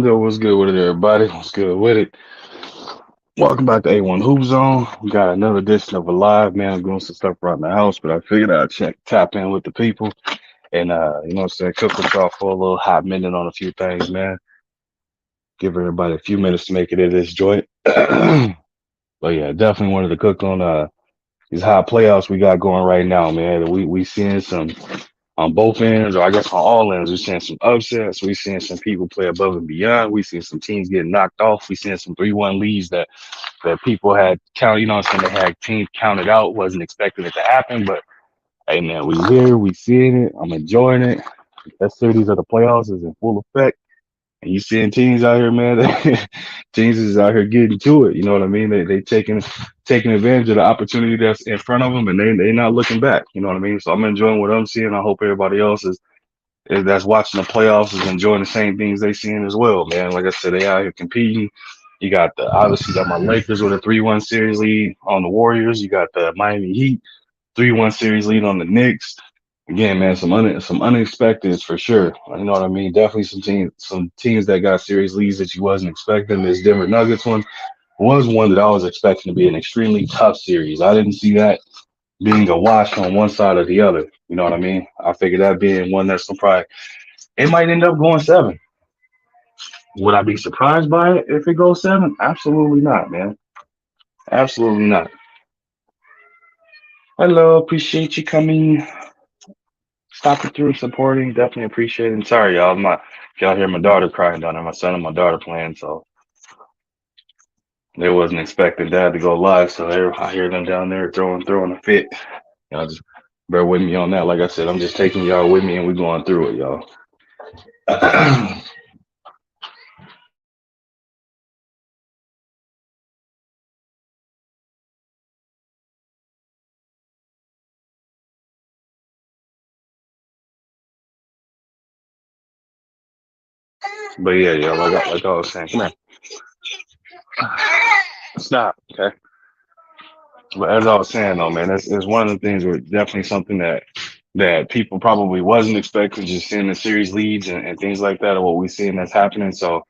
Yo, what's good with it, everybody? What's good with it? Welcome back to A1 Hoop Zone. We got another edition of Alive, man. I'm doing some stuff around the house, but I figured I'd tap in with the people and, you know what I'm saying, cook with y'all for a little hot minute on a few things, man. Give everybody a few minutes to make it in this joint. But yeah, definitely wanted to cook on, these hot playoffs we got going right now, man. We seeing some on both ends, or I guess on all ends. We're seeing some upsets. We're seeing some people play above and beyond. We seeing some teams getting knocked off. We seeing some 3-1 leads that people had counted. You know what I'm saying? They had teams counted out. Wasn't expecting it to happen, but hey, man, we here. We seeing it. I'm enjoying it. That series of the playoffs is in full effect. And you seeing teams out here, man. Teams is out here getting to it. You know what I mean? They taking advantage of the opportunity that's in front of them, and they not looking back. You know what I mean? So I'm enjoying what I'm seeing. I hope everybody else is that's watching the playoffs is enjoying the same things they seeing as well, man. Like I said, they out here competing. You got the obviously you got my Lakers with a 3-1 series lead on the Warriors. You got the Miami Heat 3-1 series lead on the Knicks. Again, man, some unexpected for sure. You know what I mean? Definitely some teams that got series leads that you wasn't expecting. This Denver Nuggets one was one that I was expecting to be an extremely tough series. I didn't see that being a wash on one side or the other. You know what I mean? I figured that being one that's gonna probably it might end up going seven. Would I be surprised by it if it goes seven? Absolutely not, man. Absolutely not. Hello, appreciate you coming, stopping through, supporting. Definitely appreciate it. Sorry, y'all. Y'all hear my daughter crying down there. My son and my daughter playing, so they wasn't expecting dad to go live. So I hear them down there throwing a fit. Y'all just bear with me on that. Like I said, I'm just taking y'all with me and we going through it, y'all. But yeah, y'all, like I was saying, come here. Stop. Okay. But as I was saying though, man, it's one of the things where definitely something that people probably wasn't expecting, just seeing the series leads and things like that, or what we seeing that's happening. So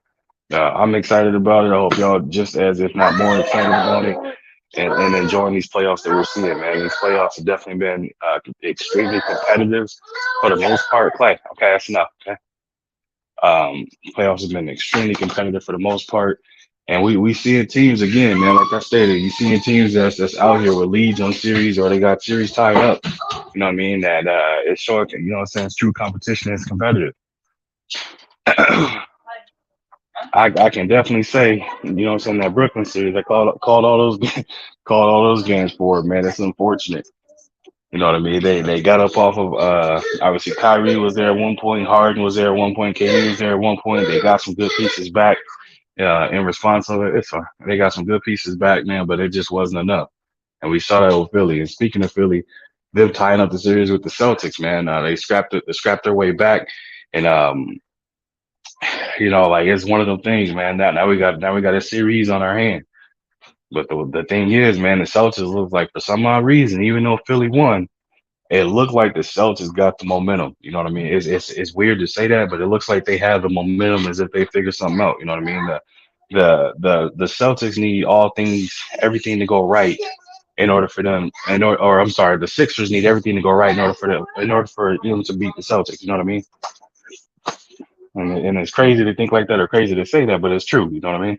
I'm excited about it. I hope y'all just as if not more excited about it and enjoying these playoffs that we're seeing, man. These playoffs have definitely been extremely competitive for the most part. Clay, okay, that's enough. Okay. Playoffs have been extremely competitive for the most part. And we seeing teams again, man. Like I stated, you seeing teams that's out here with leads on series or they got series tied up. You know what I mean? That it's showing. You know what I'm saying? It's true competition is competitive. I can definitely say, you know what I'm saying, that Brooklyn series, I called all those called all those games for it, man. It's unfortunate. You know what I mean? They got up off of obviously Kyrie was there at one point, Harden was there at one point, KD was there at one point. They got some good pieces back in response of it. It's fine. They got some good pieces back, man, but it just wasn't enough. And we saw that with Philly. And speaking of Philly, them tying up the series with the Celtics, man, they scrapped their way back. And you know, like it's one of them things, man. Now we got a series on our hand. But the thing is, man, the Celtics look like for some odd reason, even though Philly won, it looked like the Celtics got the momentum. You know what I mean? It's weird to say that, but it looks like they have the momentum as if they figured something out. You know what I mean? The Celtics need all things, everything to go right in order for them, or I'm sorry, the Sixers need everything to go right in order for them to beat the Celtics. You know what I mean? And it's crazy to think like that or crazy to say that, but it's true. You know what I mean?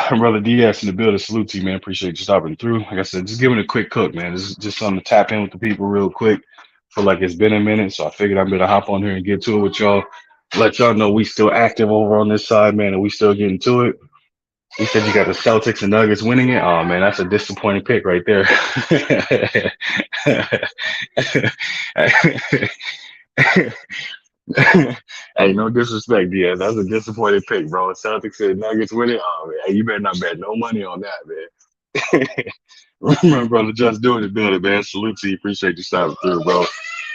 Brother Diaz in the building, salute to you, man. Appreciate you stopping through. Like I said, just giving a quick cook, man. This is just something to tap in with the people real quick. Feel like it's been a minute, so I figured I better hop on here and get to it with y'all. Let y'all know we still active over on this side, man, and we still getting to it. You said you got the Celtics and Nuggets winning it. Oh man, that's a disappointing pick right there. Hey, no disrespect, Diaz. That's a disappointing pick, bro. Celtics and Nuggets winning. Oh man, you better not bet no money on that, man. Remember, brother, just doing the building, man. Salute to you. Appreciate you stopping through, bro.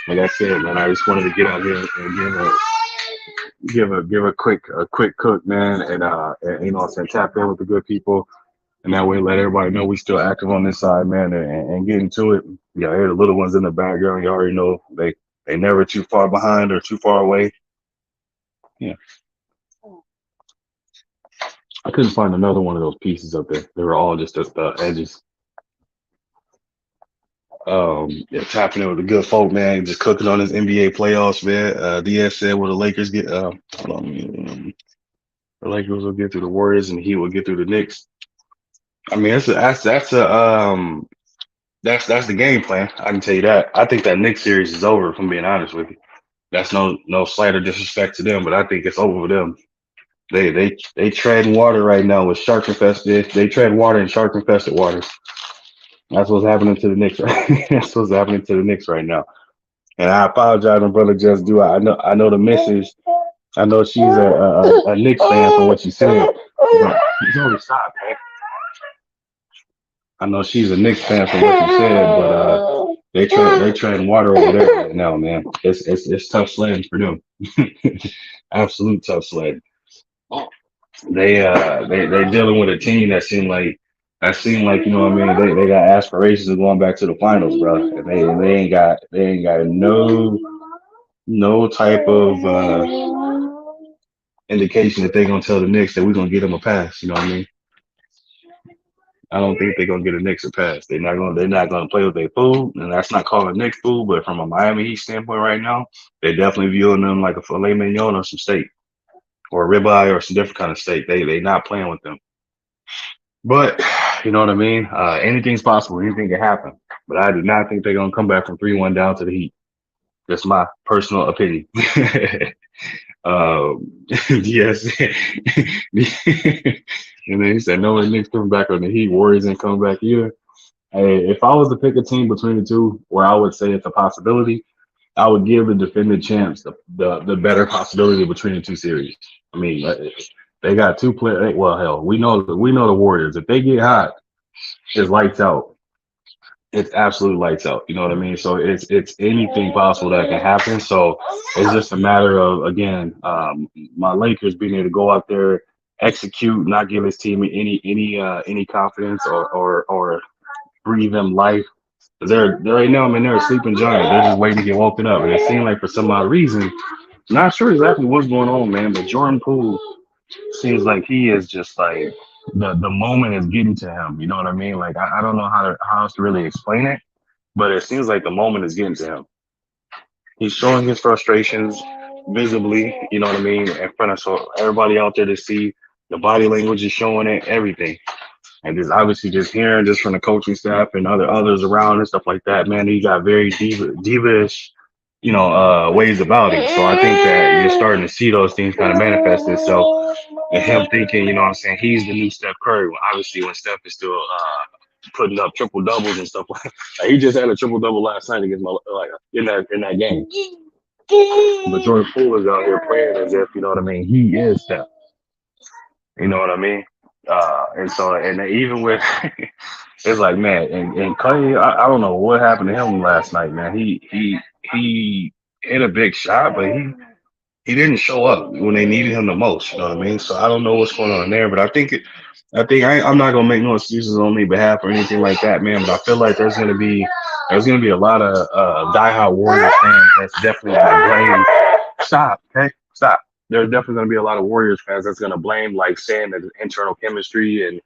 Like I said, man, I just wanted to get out here and give a quick cook, man, and you know what I'm saying, tap in with the good people, and that way let everybody know we still active on this side, man, and get into it. Yeah, I hear the little ones in the background. You already know they never too far behind or too far away. Yeah. I couldn't find another one of those pieces up there. They were all just at the edges. Yeah, tapping in with the good folk, man. Just cooking on his NBA playoffs, man. DS said, "Will the Lakers get? Hold on, the Lakers will get through the Warriors, and he will get through the Knicks." I mean, that's the game plan. I can tell you that. I think that Knicks series is over. If I'm being honest with you, that's no slight or disrespect to them, but I think it's over with them. They treading water right now with shark infested. They tread water in shark infested waters. That's what's happening to the Knicks. Right? That's what's happening to the Knicks right now. And I apologize, my brother. Just do. I know the missus. I know she's a Knicks fan from what she said. But he's only stop, man. I know she's a Knicks fan from what you said, but they treading water over there right now, man. It's tough sledding for them. Absolute tough sledding. They dealing with a team that seem like you know what I mean. They got aspirations of going back to the finals, bro. And they ain't got no type of indication that they're gonna tell the Knicks that we're gonna get them a pass. You know what I mean? I don't think they're gonna get a Knicks a pass. They're not gonna play with their food, and that's not calling Knicks food, but from a Miami Heat standpoint right now, they're definitely viewing them like a filet mignon or some steak or a ribeye or some different kind of steak. They not playing with them. But you know what I mean? Anything's possible, anything can happen. But I do not think they're gonna come back from 3-1 down to the Heat. That's my personal opinion. Yes. And then he said, no, the Knicks coming back on the Heat. Warriors ain't coming back either. Hey, if I was to pick a team between the two where I would say it's a possibility, I would give the defending champs the better possibility between the two series. I mean, they got two players. Well, hell, we know the Warriors. If they get hot, it's lights out. It's absolute lights out. You know what I mean? So it's anything possible that can happen. So it's just a matter of again, my Lakers being able to go out there, execute, not give his team any confidence or breathe them life. 'Cause they're right now, man, they're a sleeping giant. They're just waiting to get woken up. And it seemed like for some odd reason, not sure exactly what's going on, man, but Jordan Poole seems like he is just like the moment is getting to him. You know what I mean? Like I don't know how else to really explain it, but it seems like the moment is getting to him. He's showing his frustrations visibly, you know what I mean, in front of so everybody out there to see. The body language is showing it, everything. And just obviously just hearing just from the coaching staff and others around and stuff like that, man, he got very diva-ish, ways about him. So I think that you're starting to see those things kind of manifest itself. And him thinking, you know what I'm saying, he's the new Steph Curry. Well, obviously, when Steph is still putting up triple doubles and stuff like he just had a triple double last night against my like in that game. But Jordan Poole is out here playing as if you know what I mean. He is Steph. You know what I mean? And so and even with it's like man and Clay, I don't know what happened to him last night, man. He hit a big shot, but he didn't show up when they needed him the most. You know what I mean? So I don't know what's going on there, but I'm not gonna make no excuses on me behalf or anything like that, man. But I feel like there's gonna be a lot of diehard Warriors fans that's definitely gonna blame. Stop, okay, stop. There's definitely gonna be a lot of Warriors fans that's gonna blame like saying that it's internal chemistry and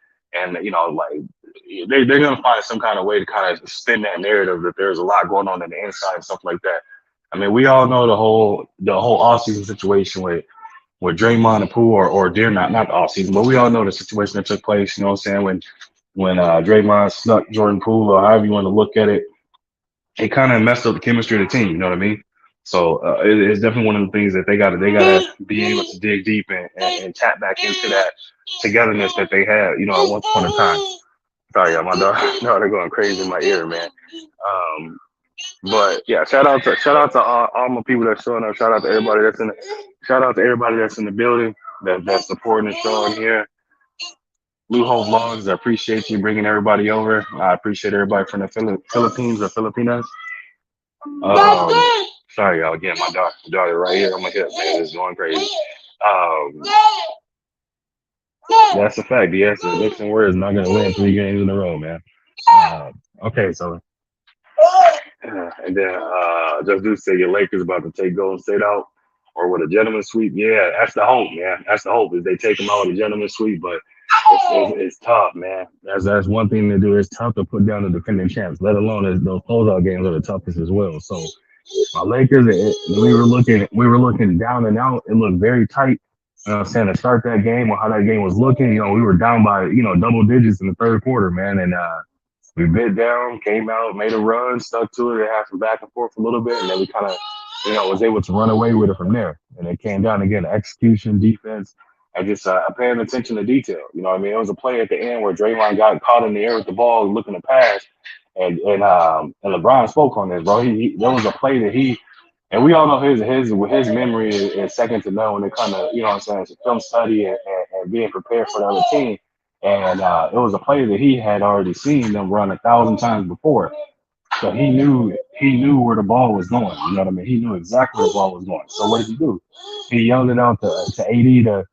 like they're gonna find some kind of way to kind of spin that narrative that there's a lot going on the inside and stuff like that. I mean, we all know the whole offseason situation with Draymond and Poole or they're not the offseason, but we all know the situation that took place. You know what I'm saying when Draymond snuck Jordan Poole or however you want to look at it, it kind of messed up the chemistry of the team. You know what I mean? So it's definitely one of the things that they gotta be able to dig deep and tap back into that togetherness that they had. You know, at one point in time. Sorry, y'all, my dog, no, they're going crazy in my ear, man. Um, but yeah, shout out to all my people that's showing up. Shout out to everybody that's in the building that's supporting the show in here. Blue Hole Vlogs, I appreciate you bringing everybody over. I appreciate everybody from the Philippines or Filipinas. Um, Sorry, y'all. Again, my daughter right here on my hip, man, is going crazy. Um, that's a fact. Yes, the Knicks and Warriors not gonna win 3 games in a row, man. Okay, so and then just do say your Lakers about to take Golden State out. or with a gentleman sweep. Yeah, that's the hope, man. That's the hope is they take them out with a gentleman sweep, but it's tough, man. That's one thing to do. It's tough to put down the defending champs, let alone those closeout games are the toughest as well. So my Lakers, we were looking down and out. It looked very tight. You know what I'm saying? To start that game or how that game was looking, we were down by, double digits in the third quarter, man. And we bit down, came out, made a run, stuck to it, and had some back and forth a little bit, and then we kind of, was able to run away with it from there. And it came down again, execution, defense, and just paying attention to detail. You know what I mean? It was a play at the end where Draymond got caught in the air with the ball, looking to pass, and LeBron spoke on this, bro. There was a play that and we all know his memory is second to none when it kind of, what I'm saying, it's film study and being prepared for the other team. And it was a play that he had already seen them run 1,000 times before. So he knew where the ball was going. You know what I mean? He knew exactly where the ball was going. So what did he do? He yelled it out to AD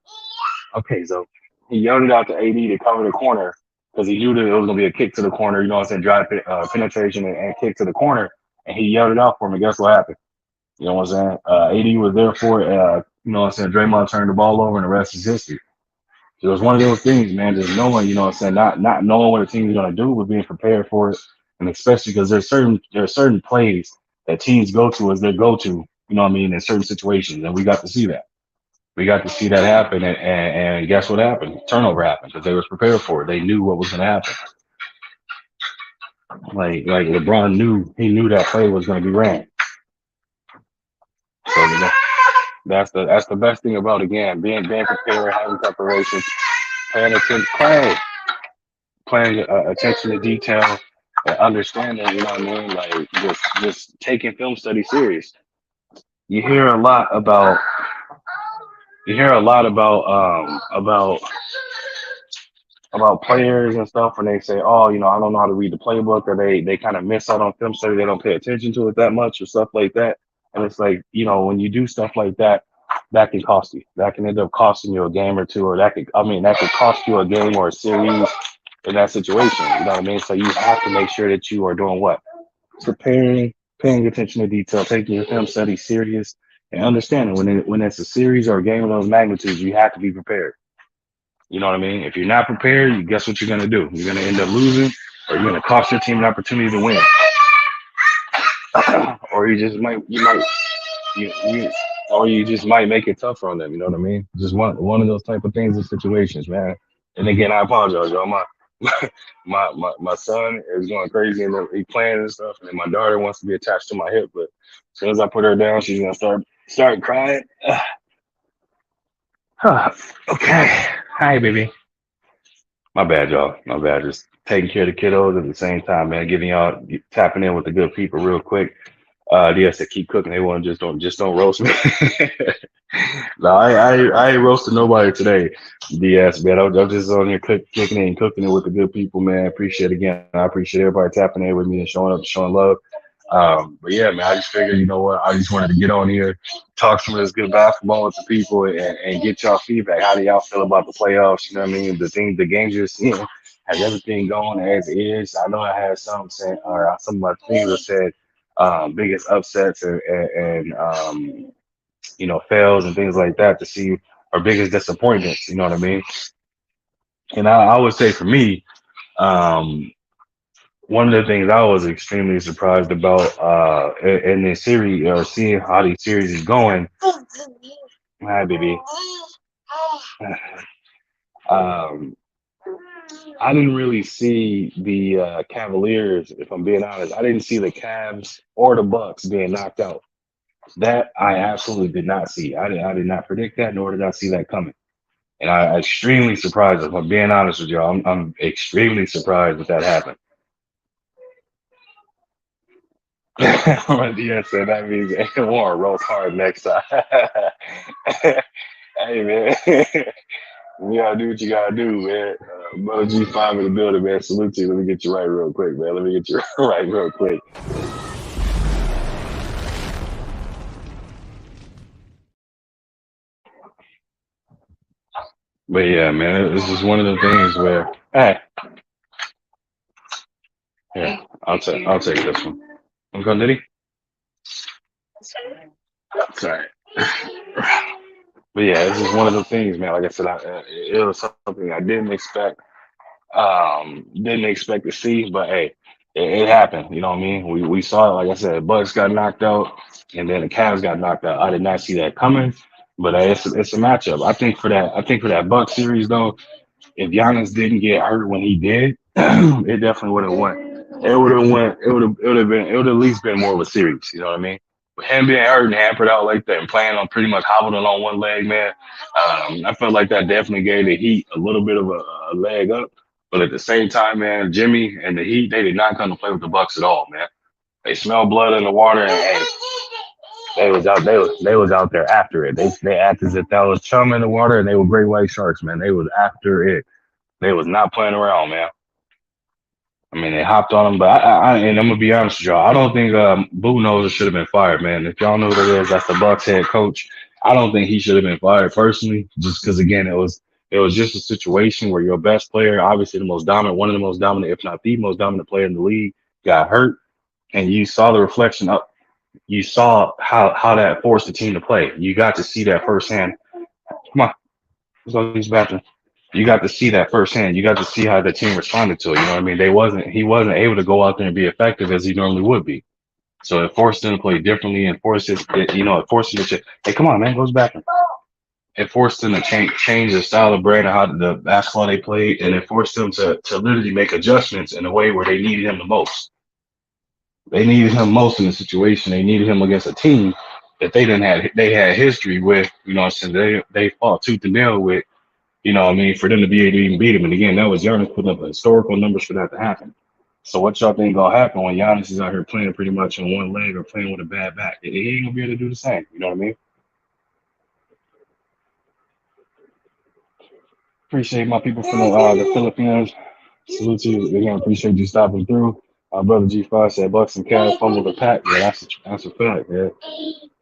so he yelled it out to AD to cover the corner because he knew that it was gonna be a kick to the corner. You know what I'm saying? Drive penetration and kick to the corner. And he yelled it out for him. And guess what happened? You know what I'm saying? AD was there for it. You know what I'm saying? Draymond turned the ball over, and the rest is history. So it was one of those things, man, just knowing, you know what I'm saying, not knowing what a team is going to do, but being prepared for it. And especially because there are certain plays that teams go to as their go-to, you know what I mean, in certain situations. And we got to see that. We got to see that happen. And guess what happened? Turnover happened because they was prepared for it. They knew what was going to happen. Like LeBron knew that play was going to be ran. So that's the best thing about, again, being prepared, having preparation, paying attention to detail, and understanding, you know what I mean? Like just taking film study serious. You hear a lot about about players and stuff when they say, oh, I don't know how to read the playbook, or they kind of miss out on film study, they don't pay attention to it that much or stuff like that. And it's like, when you do stuff like that, that can cost you. That can end up costing you a game or two, or that could cost you a game or a series in that situation. You know what I mean? So you have to make sure that you are doing what? Preparing, paying attention to detail, taking your film study serious, and understanding when it's a series or a game of those magnitudes, you have to be prepared. You know what I mean? If you're not prepared, you guess what you're gonna do? You're gonna end up losing, or you're gonna cost your team an opportunity to win. Or you just might make it tougher on them. You know what I mean? Just one of those type of things and situations, man. And again, I apologize, y'all. My son is going crazy and he playing and stuff, and then my daughter wants to be attached to my hip, but as soon as I put her down, she's gonna start crying. Okay. Hi, baby. My bad, y'all. My bad. Just taking care of the kiddos at the same time, man. Tapping in with the good people real quick. Yes, they keep cooking. They want to just don't roast me. No, I ain't roasting nobody today. DS, man. I'm just on here kicking it and cooking it with the good people, man. I appreciate everybody tapping in with me and showing up, showing love. But yeah, man, I just figured, you know what? I just wanted to get on here, talk some of this good basketball with the people, and get y'all feedback. How do y'all feel about the playoffs? You know what I mean? The games you're seeing, has everything going as is? I know I had some saying, or some of my teams have said biggest upsets and fails and things like that to see our biggest disappointments. You know what I mean? And I would say for me, one of the things I was extremely surprised about in this series, or seeing how the series is going. Hi, baby. I didn't really see the Cavaliers, if I'm being honest. I didn't see the Cavs or the Bucks being knocked out. That I absolutely did not see. I did not predict that, nor did I see that coming. And I'm extremely surprised. If I'm being honest with y'all, I'm extremely surprised that happened. Yes, and that means they want to roast hard next time. Hey, man. You gotta do what you gotta do, man. Brother G5 in the building, man. Salute to you. Let me get you right real quick, man. Let me get you right real quick. But yeah, man, it's just one of the things where, hey, here, I'll take this one. I'm going, Diddy. Sorry. But yeah, it's just one of the things, man. Like I said, it was something I didn't expect to see, but hey, it happened. You know what I mean? We saw it. Like I said, Bucks got knocked out, and then the Cavs got knocked out. I did not see that coming, but it's a matchup. I think for that Bucks series though, if Giannis didn't get hurt when he did, it definitely would have won. It would have won. It would have at least been more of a series. You know what I mean? With him being hurt and hampered out like that and playing on pretty much hobbling on one leg, man, I felt like that definitely gave the Heat a little bit of a leg up. But at the same time, man, Jimmy and the Heat, they did not come to play with the Bucks at all, man. They smelled blood in the water, and hey, they was out there after it. They acted as if that was chum in the water, and they were great white sharks, man. They was after it. They was not playing around, man. I mean, they hopped on him, but and I'm gonna be honest with y'all. I don't think Boo knows should have been fired, man. If y'all know who that is, that's the Bucks head coach. I don't think he should have been fired personally, just because again, it was just a situation where your best player, obviously the most dominant, one of the most dominant, if not the most dominant player in the league, got hurt, and you saw the reflection up. You saw how that forced the team to play. You got to see that firsthand. Come on, let's go use the bathroom. You got to see that firsthand. You got to see how the team responded to it. You know what I mean? He wasn't able to go out there and be effective as he normally would be. So it forced him to play differently and it forced him to hey, come on, man, goes back. It forced them to change the style of brand and how the basketball they played, and it forced them to literally make adjustments in a way where they needed him the most. They needed him most in the situation. They needed him against a team that they had history with, you know what I'm saying? They fought tooth and nail with, you know what I mean, for them to be able to even beat him. And again, that was Giannis putting up historical numbers for that to happen. So what y'all think gonna happen when Giannis is out here playing pretty much on one leg or playing with a bad back? He ain't gonna be able to do the same. You know what I mean? Appreciate my people from the Philippines. Salute to you again. Appreciate you stopping through. My brother G5 said Bucks and Cavs fumbled the pack. Yeah, that's a fact. Yeah,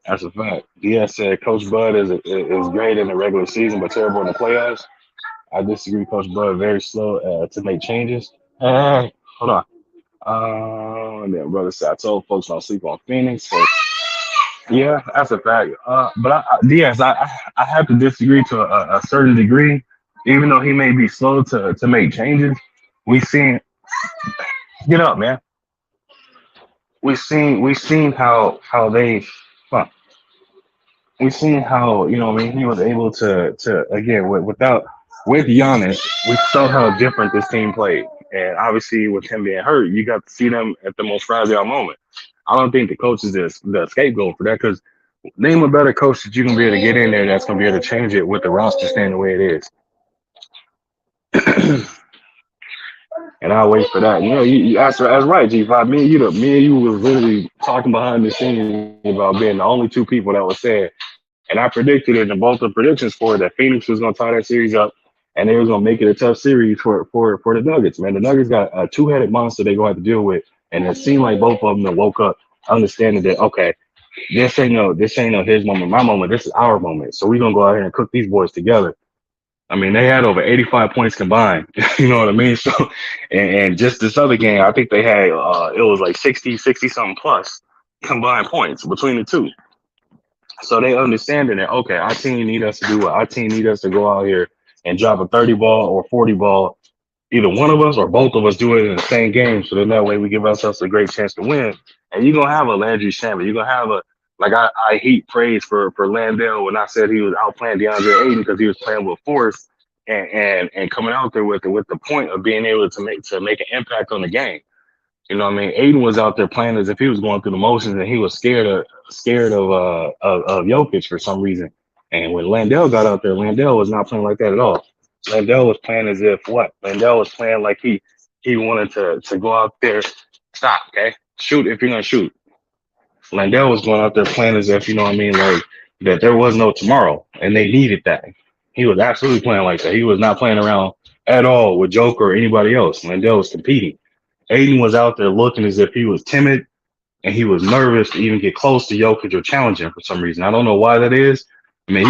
that's a fact. DS said Coach Bud is great in the regular season, but terrible in the playoffs. I disagree. Coach Bud very slow to make changes. Hold on. And then brother said I told folks don't sleep on Phoenix. So yeah, that's a fact. But DS, I have to disagree to a certain degree. Even though he may be slow to make changes, we seen get up, man. We seen how they huh, we seen how you know what I mean he was able to again without with Giannis, we saw how different this team played. And obviously with him being hurt, you got to see them at the most fragile moment. I don't think the coach is the scapegoat for that because name a better coach that you can be able to get in there that's gonna be able to change it with the roster staying the way it is. And I'll wait for that. You know, that's right, G5. Me and you was literally talking behind the scenes about being the only two people that was saying, and I predicted it in both the predictions for it that Phoenix was gonna tie that series up and they was gonna make it a tough series for the Nuggets, man. The Nuggets got a two-headed monster they gonna have to deal with, and it seemed like both of them that woke up understanding that okay, this ain't no his moment, my moment, this is our moment. So we're gonna go out here and cook these boys together. I mean, they had over 85 points combined. You know what I mean? So, and just this other game, I think they had, it was like 60 something plus combined points between the two. So they understanding that, okay, our team need us to do what our team need us to go out here and drop a 30 ball or 40 ball. Either one of us or both of us do it in the same game. So then that way we give ourselves a great chance to win. And you're going to have a Landry Shamet. You're going to have like I heap praise for Landell when I said he was outplaying DeAndre Ayton because he was playing with force and coming out there with the point of being able to make an impact on the game. You know what I mean? Aiden was out there playing as if he was going through the motions and he was scared of Jokic for some reason. And when Landell got out there, Landell was not playing like that at all. Landell was playing as if what? Landell was playing like he wanted to go out there, stop, okay? Shoot if you're gonna shoot. Landell was going out there playing as if, you know what I mean, like that there was no tomorrow and they needed that. He was absolutely playing like that. He was not playing around at all with Joker or anybody else. Landell was competing. Aiden was out there looking as if he was timid and he was nervous to even get close to Jokic or challenge him for some reason. I don't know why that is. You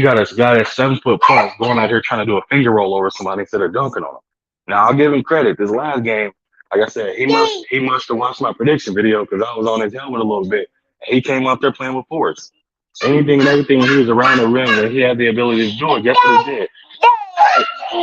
got a guy that's 7 foot plus going out here trying to do a finger roll over somebody instead of dunking on him. Now I'll give him credit. This last game, like I said, he must have watched my prediction video because I was on his helmet a little bit. He came up there playing with force. Anything and everything when he was around the rim, when he had the ability to do it, guess what he did?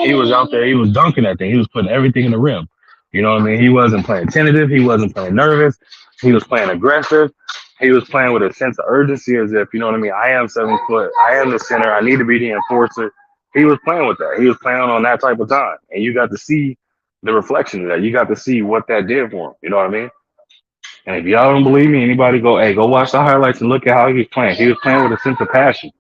He was out there, he was dunking that thing. He was putting everything in the rim. You know what I mean? He wasn't playing tentative. He wasn't playing nervous. He was playing aggressive. He was playing with a sense of urgency as if, you know what I mean? I am 7 foot. I am the center. I need to be the enforcer. He was playing with that. He was playing on that type of time. And you got to see the reflection of that. You got to see what that did for him. You know what I mean? And if y'all don't believe me, anybody go, hey, go watch the highlights and look at how he was playing. He was playing with a sense of passion.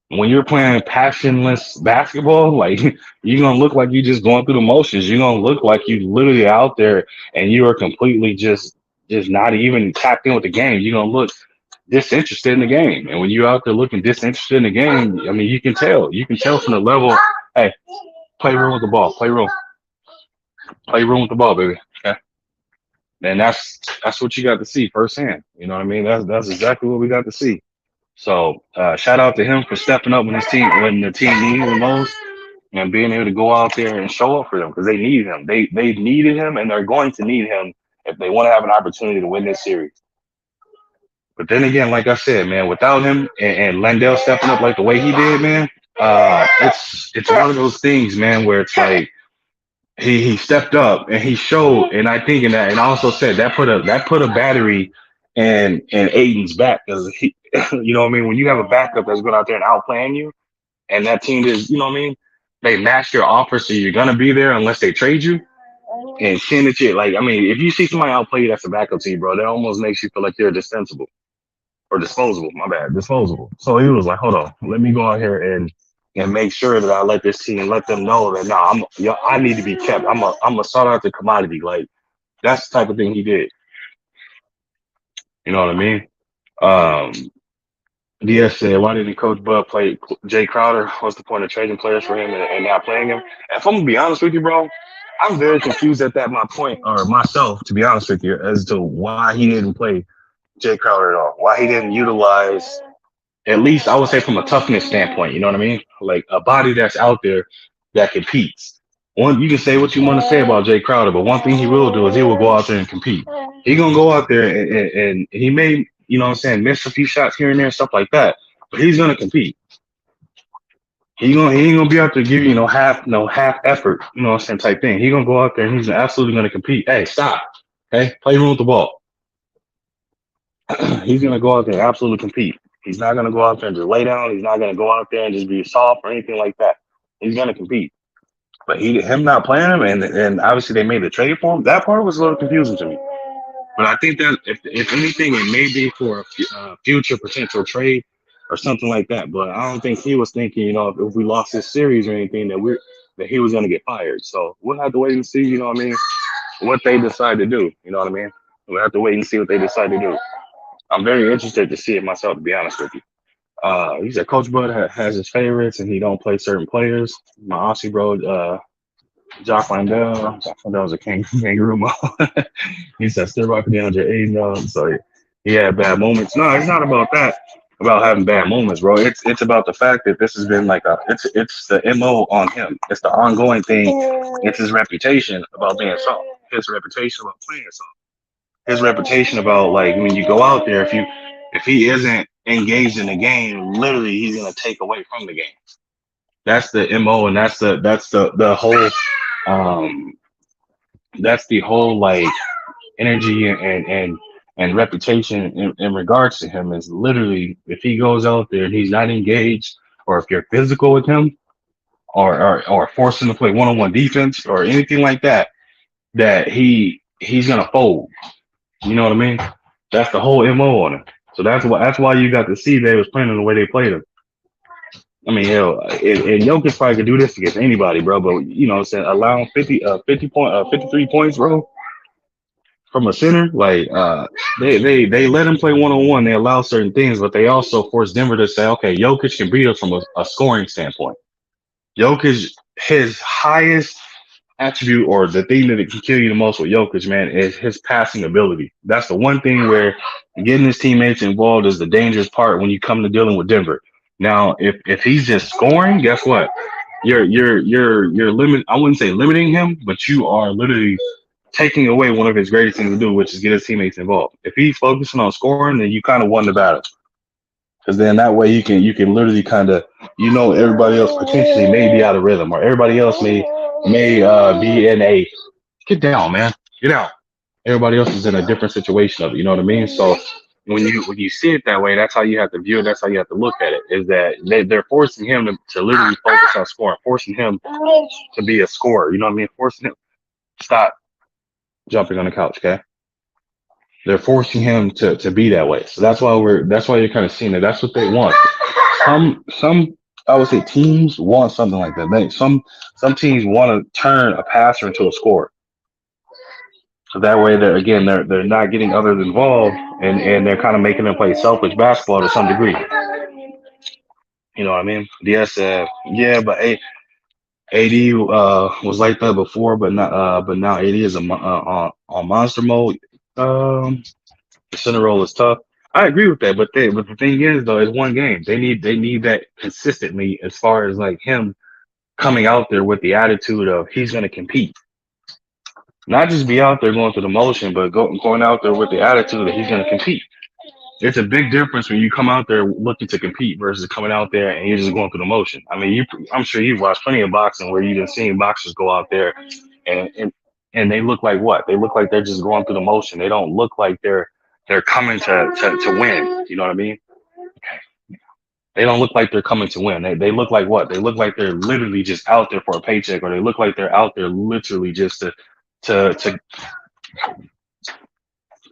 When you're playing passionless basketball, like you're gonna look like you're just going through the motions. You're gonna look like you literally out there and you are completely just not even tapped in with the game. You're gonna look disinterested in the game. And when you're out there looking disinterested in the game, I mean you can tell. You can tell from the level, hey, play room with the ball, play room. Play room with the ball, baby. Okay. And that's what you got to see firsthand. You know what I mean? That's exactly what we got to see. So shout out to him for stepping up when the team needed him most and being able to go out there and show up for them because they need him. They needed him and they're going to need him if they want to have an opportunity to win this series. But then again, like I said, man, without him and Landale stepping up like the way he did, man, it's one of those things, man, where it's like he stepped up and he showed, and I think in that, and I also said that put a battery in Aiden's back because he, you know what I mean. When you have a backup that's going out there and outplaying you, and that team is, you know what I mean, they match your offer, so you're gonna be there unless they trade you. And seeing that you like, I mean, if you see somebody outplay you that's a backup to you, bro, that almost makes you feel like you're dispensable or disposable. My bad, disposable. So he was like, hold on, let me go out here and make sure that I let this team let them know that nah, I need to be kept. I'm a sought after commodity. Like that's the type of thing he did. You know what I mean? Um, DS said, why didn't Coach Bud play Jay Crowder? What's the point of trading players for him and not playing him? If I'm gonna be honest with you, bro, I'm very confused at that. My point, or myself, to be honest with you, as to why he didn't play Jay Crowder at all. Why he didn't utilize, at least I would say from a toughness standpoint, you know what I mean? Like a body that's out there that competes. One, you can say what you want to say about Jay Crowder, but one thing he will do is he will go out there and compete. He gonna go out there and he may, you know what I'm saying, miss a few shots here and there, stuff like that. But he's gonna compete. He ain't gonna be out there giving you no half effort, you know what I'm saying, type thing. He gonna go out there and he's absolutely gonna compete. Hey, stop. Okay, play room with the ball. He's gonna go out there and absolutely compete. He's not gonna go out there and just lay down. He's not gonna go out there and just be soft or anything like that. He's gonna compete. But him not playing him, and obviously they made the trade for him. That part was a little confusing to me. But I think that if anything, it may be for a future potential trade or something like that. But I don't think he was thinking, if we lost this series or anything, that he was gonna get fired. So we'll have to wait and see. You know what I mean? What they decide to do. You know what I mean? We'll have to wait and see what they decide to do. I'm very interested to see it myself, to be honest with you. He said Coach Bud has his favorites and he don't play certain players. My Aussie bro, Jock Landell. Jock Landell's a kangaroo mom. He said still rocking DeAndre Ayton. So he had bad moments. No, it's not about that. About having bad moments, bro. It's about the fact that this has been like it's the MO on him. It's the ongoing thing. It's his reputation about being soft. His reputation about playing soft. His reputation about like when you go out there, if he isn't engaged in the game, literally he's gonna take away from the game. That's the MO, and that's the whole um that's the whole like energy and reputation in regards to him is literally if he goes out there and he's not engaged, or if you're physical with him, or force him to play one-on-one defense or anything like that, that he's gonna fold. You know what I mean? That's the whole MO on him. So that's why you got to see they was playing the way they played him. I mean, hell, and Jokic probably could do this against anybody, bro. But you know, what I'm saying allowing 53 points, bro, from a center, like they let him play one-on-one. They allow certain things, but they also force Denver to say, okay, Jokic can beat us from a scoring standpoint. Jokic, his highest attribute or the thing that can kill you the most with Jokic, man, is his passing ability. That's the one thing where getting his teammates involved is the dangerous part when you come to dealing with Denver. Now, if he's just scoring, guess what? You're limit. I wouldn't say limiting him, but you are literally taking away one of his greatest things to do, which is get his teammates involved. If he's focusing on scoring, then you kind of won the battle. because then that way you can literally kind of everybody else potentially may be out of rhythm, or everybody else may be in a get down, man, get out. Everybody else is in a different situation of it. You know what I mean? So when you see it that way, that's how you have to view it. That's how you have to look at it. Is that they're forcing him to literally focus on scoring, forcing him to be a scorer. You know what I mean? Forcing him stop jumping on the couch. Okay, they're forcing him to be that way. So that's why you're kind of seeing it. That's what they want. Some I would say teams want something like that. Some teams want to turn a passer into a scorer. So that way, they're not getting others involved, and they're kind of making them play selfish basketball to some degree. You know what I mean? Yes, yeah, but AD was like that before, but now AD is on monster mode. The center role is tough. I agree with that, but the thing is though, it's one game. They need that consistently as far as like him coming out there with the attitude of he's going to compete. Not just be out there going through the motion, but going out there with the attitude that he's going to compete. It's a big difference when you come out there looking to compete versus coming out there and you're just going through the motion. I mean, I'm sure you've watched plenty of boxing where you've seen boxers go out there and, and and they look like what? They look like they're just going through the motion. They don't look like they're coming to win. You know what I mean? They don't look like they're coming to win. They look like what? They look like they're literally just out there for a paycheck, or they look like they're out there literally just to. Can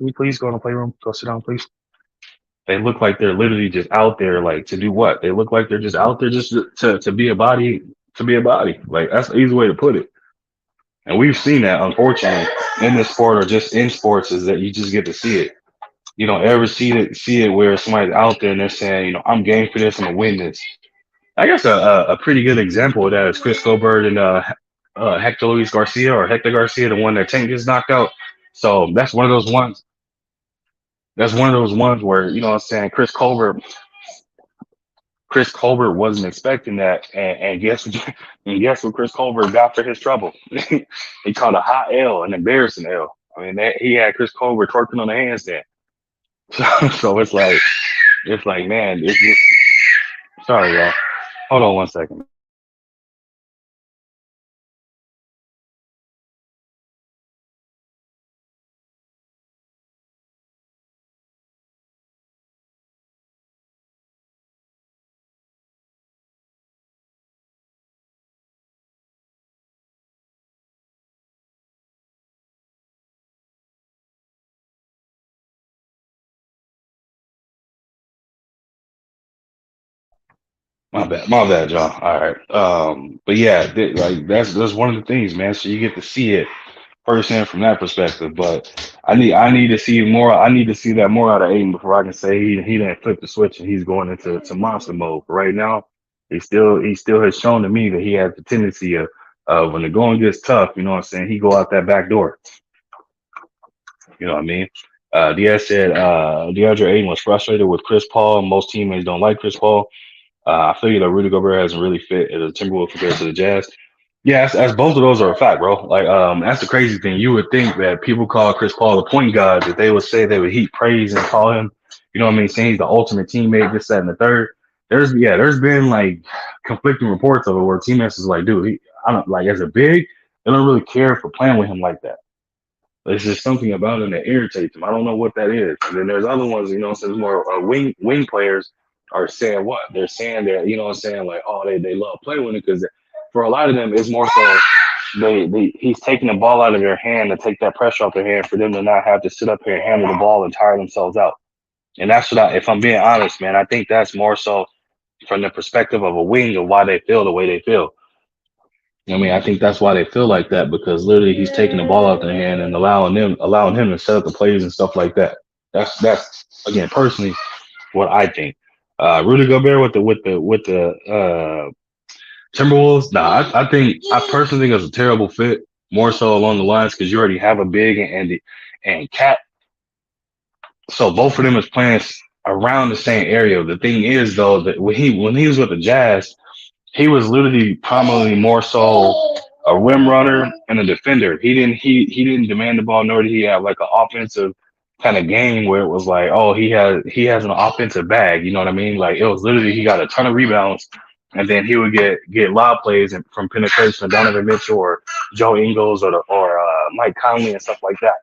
we please go in the playroom? Go sit down, please. They look like they're literally just out there, like to do what? They look like they're just out there just to be a body, to be a body. Like that's the easy way to put it. And we've seen that, unfortunately, in this sport or just in sports, is that you just get to see it. You don't ever see it where somebody's out there and they're saying, I'm game for this, I'm gonna win this. I guess a pretty good example of that is Chris Colbert and Hector Luis Garcia, or Hector Garcia, the one that Tank just knocked out. So that's one of those ones. That's one of those ones where what I'm saying, Chris Colbert wasn't expecting that, and guess what Chris Colbert got for his trouble? He caught a hot L, an embarrassing L. I mean, he had Chris Colbert twerking on the handstand. So it's like, man, it's just sorry, y'all. Hold on one second. My bad, John. All right. But yeah, like that's one of the things, man. So you get to see it firsthand from that perspective. But I need to see more. I need to see that more out of Aiden before I can say he didn't flip the switch and he's going into monster mode. For right now, he still has shown to me that he has the tendency of when the going gets tough, you know what I'm saying, he go out that back door. You know what I mean? Diaz said DeAndre Aiden was frustrated with Chris Paul. Most teammates don't like Chris Paul. I feel that Rudy Gobert hasn't really fit as a Timberwolves compared to the Jazz. Yeah, as both of those are a fact, bro. Like, that's the crazy thing. You would think that people call Chris Paul the point guard, that they would say they would heap praise and call him, you know what I mean, saying he's the ultimate teammate, this, that, and the third. There's been like conflicting reports of it where teammates is like, dude, I don't like as a big, they don't really care for playing with him like that. There's just something about him that irritates him. I don't know what that is. And then there's other ones, since more wing players are saying what they're saying that, like, oh, they love playing with him because for a lot of them it's more so he's taking the ball out of their hand to take that pressure off their hand for them to not have to sit up here and handle the ball and tire themselves out. And that's if I'm being honest, man, I think that's more so from the perspective of a wing of why they feel the way they feel. I mean, I think that's why they feel like that, because literally he's taking the ball out their hand and allowing him to set up the plays and stuff like that. That's again personally what I think. Rudy Gobert with the Timberwolves. Nah, I personally think it's a terrible fit. More so along the lines because you already have a big and Cat. So both of them is playing around the same area. The thing is though that when he was with the Jazz, he was literally probably more so a rim runner and a defender. He didn't demand the ball, nor did he have like an offensive kind of game where it was like, oh, he has an offensive bag. You know what I mean? Like it was literally he got a ton of rebounds, and then he would get lob plays from penetration of Donovan Mitchell or Joe Ingles or Mike Conley and stuff like that.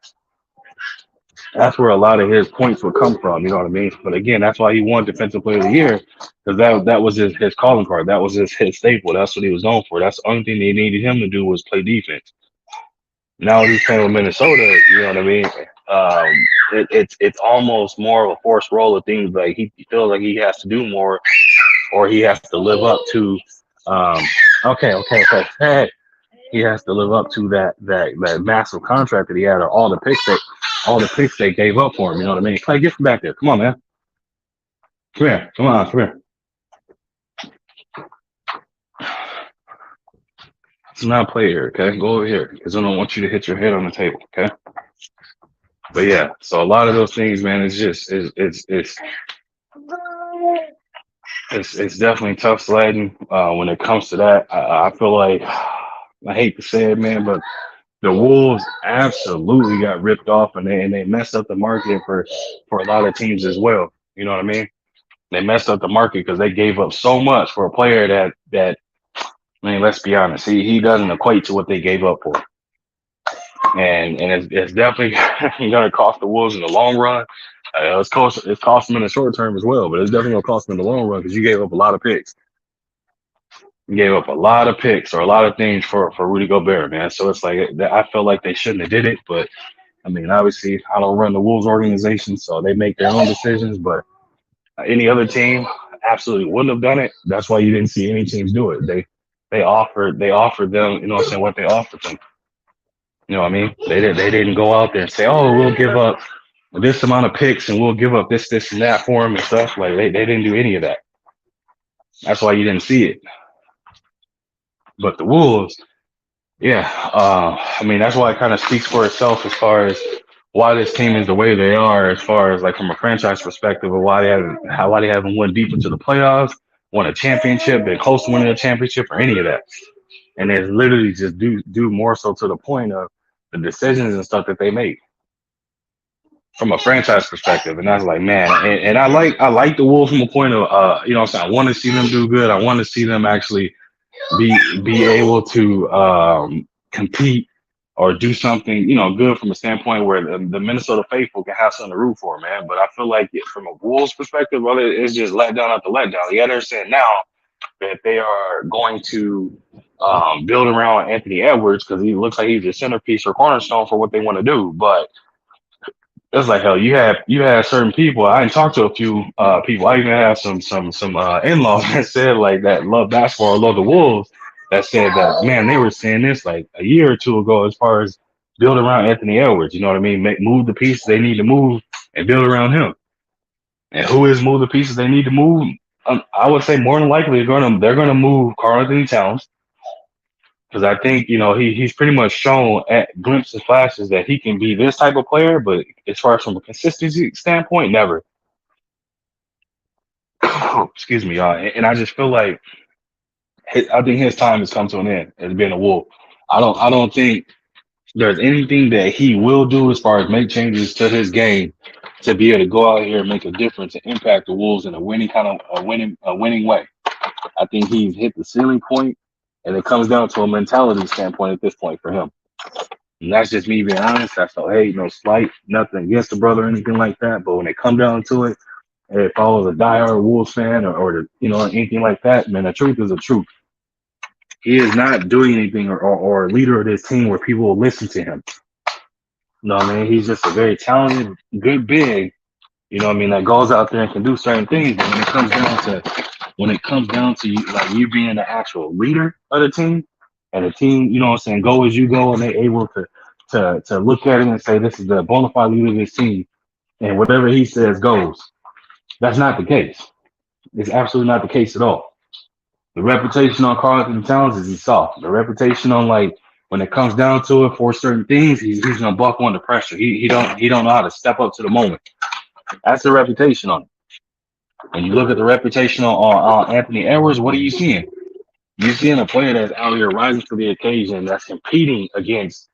That's where a lot of his points would come from. You know what I mean? But again, that's why he won Defensive Player of the Year because that was his calling card. That was his staple. That's what he was known for. That's the only thing they needed him to do was play defense. Now he's playing with Minnesota. You know what I mean? It's almost more of a forced role of things. Like he feels like he has to do more, or he has to live up to. Um, okay. Hey, he has to live up to that massive contract that he had, or all the picks they gave up for him. You know what I mean? Clay, get from back there. Come on, man. Come here. Come here. Let's not play here, okay? Go over here because I don't want you to hit your head on the table, okay? But yeah, so a lot of those things, man, it's definitely tough sledding when it comes to that. I feel like I hate to say it, man, but the Wolves absolutely got ripped off, and they messed up the market for a lot of teams as well. You know what I mean? They messed up the market because they gave up so much for a player that I mean, let's be honest, he doesn't equate to what they gave up for, and it's definitely going to cost the Wolves in the long run. It's cost them in the short term as well, but it's definitely going to cost them in the long run because you gave up a lot of picks. You gave up a lot of picks or a lot of things for Rudy Gobert, man. So it's like I feel like they shouldn't have did it, but I mean, obviously, I don't run the Wolves organization, so they make their own decisions. But any other team absolutely wouldn't have done it. That's why you didn't see any teams do it. They offered them, you know what I'm saying, what they offered them. You know what I mean? They didn't go out there and say, oh, we'll give up this amount of picks and we'll give up this and that for them and stuff. Like they didn't do any of that. That's why you didn't see it. But the Wolves, yeah, I mean that's why it kind of speaks for itself as far as why this team is the way they are, as far as like from a franchise perspective, of why they haven't won deep into the playoffs, won a championship, been close to winning a championship, or any of that. And it's literally just due more so to the point of the decisions and stuff that they make from a franchise perspective. And I was like, man, and I like the Wolves from a point of you know what I'm saying, I want to see them do good. I want to see them actually be able to compete or do something, you know, good from a standpoint where the Minnesota faithful can have something to root for, man. But I feel like from a Wolves perspective, well, it's just letdown after letdown. Yeah, they're saying now that they are going to build around Anthony Edwards because he looks like he's the centerpiece or cornerstone for what they want to do. But it's like hell. You have certain people. I didn't talk to a few people. I even have some in-laws that said like that love basketball, love the Wolves. That said that man, they were saying this like a year or two ago as far as build around Anthony Edwards. You know what I mean? Move the pieces they need to move and build around him. And who is move the pieces they need to move? I would say more than likely they're gonna move Karl-Anthony Towns because I think you know he's pretty much shown at glimpses, flashes that he can be this type of player. But as far as from a consistency standpoint, never. Excuse me, y'all. And I just feel like I think his time has come to an end as being a Wolf. I don't think there's anything that he will do as far as make changes to his game to be able to go out here and make a difference and impact the Wolves in a winning kind of a winning way. I think he's hit the ceiling point, and it comes down to a mentality standpoint at this point for him. And that's just me being honest. That's no hate, no slight, nothing against the brother or anything like that. But when it comes down to it, if I was a diehard Wolves fan or you know anything like that, man, the truth is the truth. He is not doing anything or a leader of this team where people will listen to him. You know what I mean? He's just a very talented, good big, you know what I mean, that goes out there and can do certain things. But when it comes down to you, like you being the actual leader of the team and the team, you know what I'm saying, go as you go, and they're able to look at it and say this is the bona fide leader of this team, and whatever he says goes. That's not the case. It's absolutely not the case at all. The reputation on Karl-Anthony Towns is he's soft. The reputation on like when it comes down to it for certain things, he's gonna buck under pressure. He don't know how to step up to the moment. That's the reputation on it. When you look at the reputation on Anthony Edwards, what are you seeing? You're seeing a player that's out here rising to the occasion, that's competing against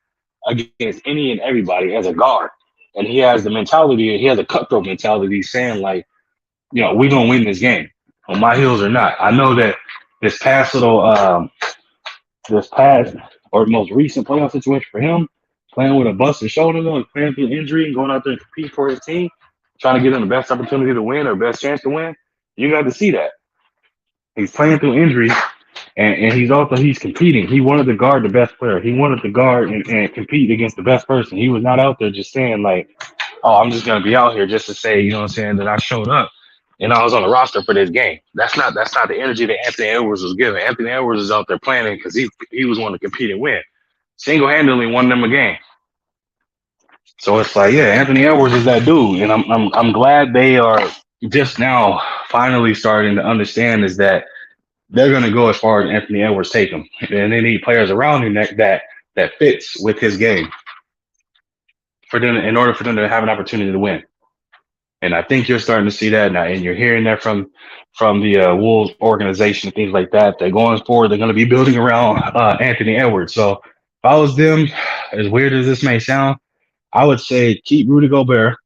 any and everybody as a guard. And he has the mentality, he has a cutthroat mentality saying, like, we're gonna win this game on my heels or not. I know that this past little this past or most recent playoff situation for him, playing with a busted shoulder, though, playing through injury and going out there and compete for his team, trying to get him the best opportunity to win or best chance to win. You got to see that he's playing through injury, and he's competing. He wanted to guard the best player. He wanted to guard and compete against the best person. He was not out there just saying, like, oh, I'm just gonna be out here just to say, you know what I'm saying, that I showed up and I was on the roster for this game. That's not the energy that Anthony Edwards was giving. Anthony Edwards is out there playing because he was wanting to compete and win. Single handedly won them a game. So it's like, yeah, Anthony Edwards is that dude, and I'm glad they are just now finally starting to understand is that they're going to go as far as Anthony Edwards take them, and they need players around him that fits with his game for them in order for them to have an opportunity to win. And I think you're starting to see that now, and you're hearing that from the Wolves organization and things like that. They're going forward. They're going to be building around Anthony Edwards. So if I was them, as weird as this may sound, I would say keep Rudy Gobert.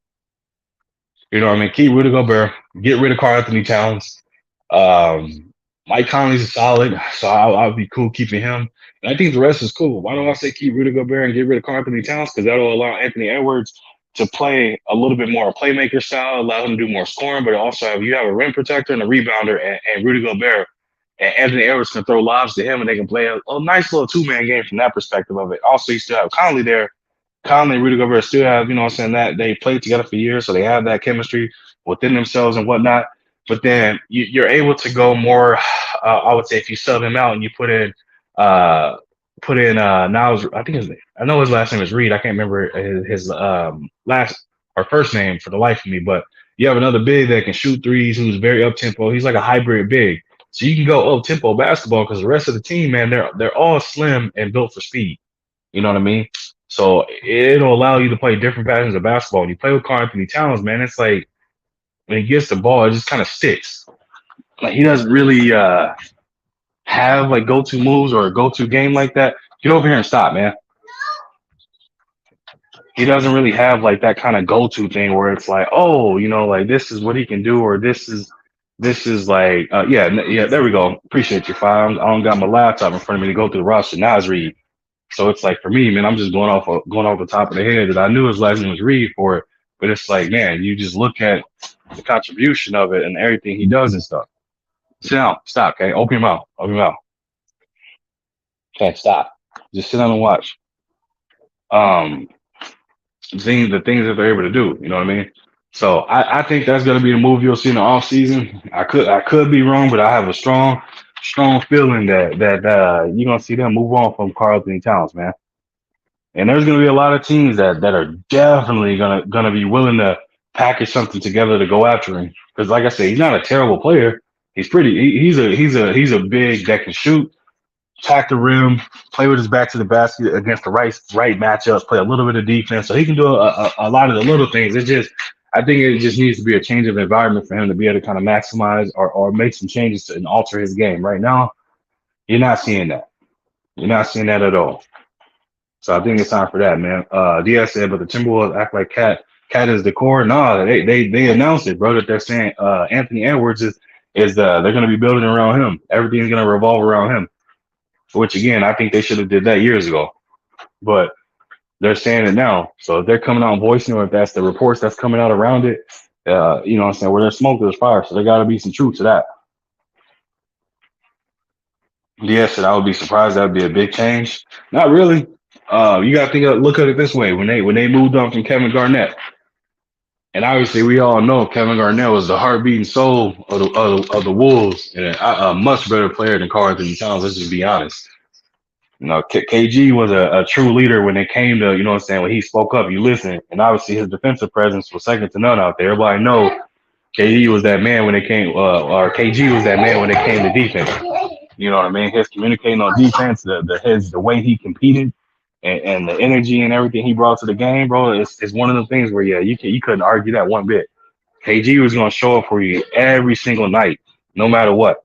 You know what I mean? Keep Rudy Gobert. Get rid of Karl-Anthony Towns. Mike Conley's solid, so I'll be cool keeping him. And I think the rest is cool. Why don't I say keep Rudy Gobert and get rid of Karl-Anthony Towns? Because that'll allow Anthony Edwards to play a little bit more playmaker style, allow him to do more scoring, but also you have a rim protector and a rebounder, and Rudy Gobert and Anthony Edwards can throw lobs to him, and they can play a nice little two-man game from that perspective of it. Also, you still have Conley there. Conley and Rudy Gobert still have, you know what I'm saying, that they played together for years, so they have that chemistry within themselves and whatnot. But then you're able to go more, I would say, if you sub him out and you put in Niles, I know his last name is Reed. I can't remember his last or first name for the life of me, but you have another big that can shoot threes who's very up tempo. He's like a hybrid big. So you can go up tempo basketball because the rest of the team, man, they're all slim and built for speed. You know what I mean? So it'll allow you to play different patterns of basketball. When you play with Karl-Anthony Towns, man, it's like when he gets the ball, it just kind of sticks. Like he doesn't really have like go-to moves or a go-to game like that. Get over here and stop, man. He doesn't really have like that kind of go-to thing where it's like, oh, like this is what he can do, or this is like, yeah, there we go. Appreciate you, Five. I don't got my laptop in front of me to go through the roster. Now it's Reed. So it's like for me, man, I'm just going off the top of the head that I knew his last name was Reed for it, but it's like, man, you just look at the contribution of it and everything he does and stuff. Sit down, stop, okay? Open your mouth, Okay, stop. Just sit down and watch. The things that they're able to do, you know what I mean? So I think that's gonna be the move you'll see in the off season. I could be wrong, but I have a strong feeling that you're gonna see them move on from Karl-Anthony Towns, man. And there's gonna be a lot of teams that are definitely gonna be willing to package something together to go after him. Because like I said, he's not a terrible player. He's he's a big that can shoot, attack the rim, play with his back to the basket against the right matchups, play a little bit of defense. So he can do a lot of the little things. I think it just needs to be a change of environment for him to be able to kind of maximize or make some changes and alter his game. Right now, you're not seeing that. You're not seeing that at all. So I think it's time for that, man. Diaz said, but the Timberwolves act like Cat is the core. No, they announced it, bro, that they're saying Anthony Edwards is they're going to be building around him. Everything's going to revolve around him. Which again, I think they should have did that years ago, but they're saying it now. So if they're coming out and voicing, or if that's the reports that's coming out around it, you know what I'm saying, where there's smoke, there's fire. So there got to be some truth to that. Yes, and I would be surprised. That would be a big change. Not really. You got to look at it this way. When they moved on from Kevin Garnett, and obviously we all know Kevin Garnett was the heartbeat and soul of the Wolves, and a much better player than Karl-Anthony Towns. Let's just be honest. KG was a true leader when it came to, you know what I'm saying, when he spoke up, you listen. And obviously his defensive presence was second to none out there. Everybody know KG was that man when it came, or KG was that man when it came to defense. You know what I mean? His communicating on defense, the way he competed, and the energy and everything he brought to the game, bro, it's one of the things where, yeah, you couldn't argue that one bit. KG was going to show up for you every single night, no matter what.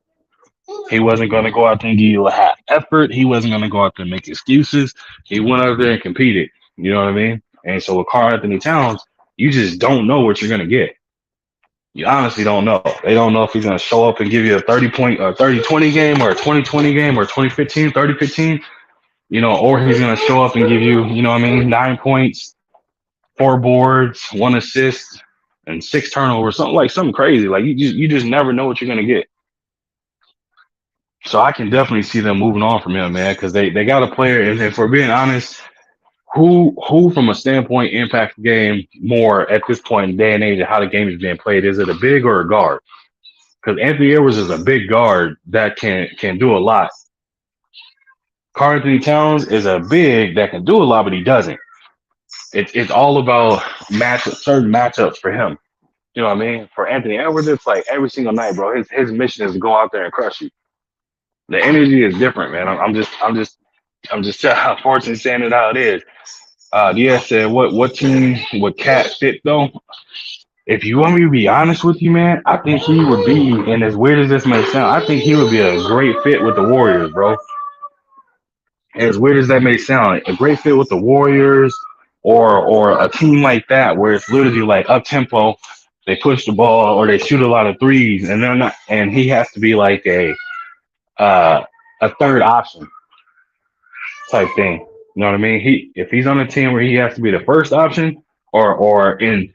He wasn't going to go out there and give you a half effort. He wasn't going to go out there and make excuses. He went out there and competed. You know what I mean? And so with Karl Anthony Towns, you just don't know what you're gonna get. You honestly don't know. They don't know if he's gonna show up and give you a 30-point or 30-20 game or a 20-20 game or 20-15, 30-15, or he's gonna show up and give you, 9 points, 4 boards, 1 assist, and 6 turnovers, something crazy. Like you just never know what you're gonna get. So I can definitely see them moving on from him, man, because they got a player, and if we're being honest, who from a standpoint impacts the game more at this point in the day and age of how the game is being played? Is it a big or a guard? Because Anthony Edwards is a big guard that can do a lot. Karl Anthony Towns is a big that can do a lot, but he doesn't. It's all about certain matchups for him. You know what I mean? For Anthony Edwards, it's like every single night, bro. His mission is to go out there and crush you. The energy is different, man. I'm just unfortunately saying it how it is. Yeah, said what team would Cat fit though? If you want me to be honest with you, man, I think he would be, and as weird as this may sound, I think he would be a great fit with the Warriors, bro. As weird as that may sound, a great fit with the Warriors or a team like that where it's literally like up tempo, they push the ball or they shoot a lot of threes, and they're not, and he has to be like uh, a third option type thing. You know what I mean? If he's on a team where he has to be the first option, or in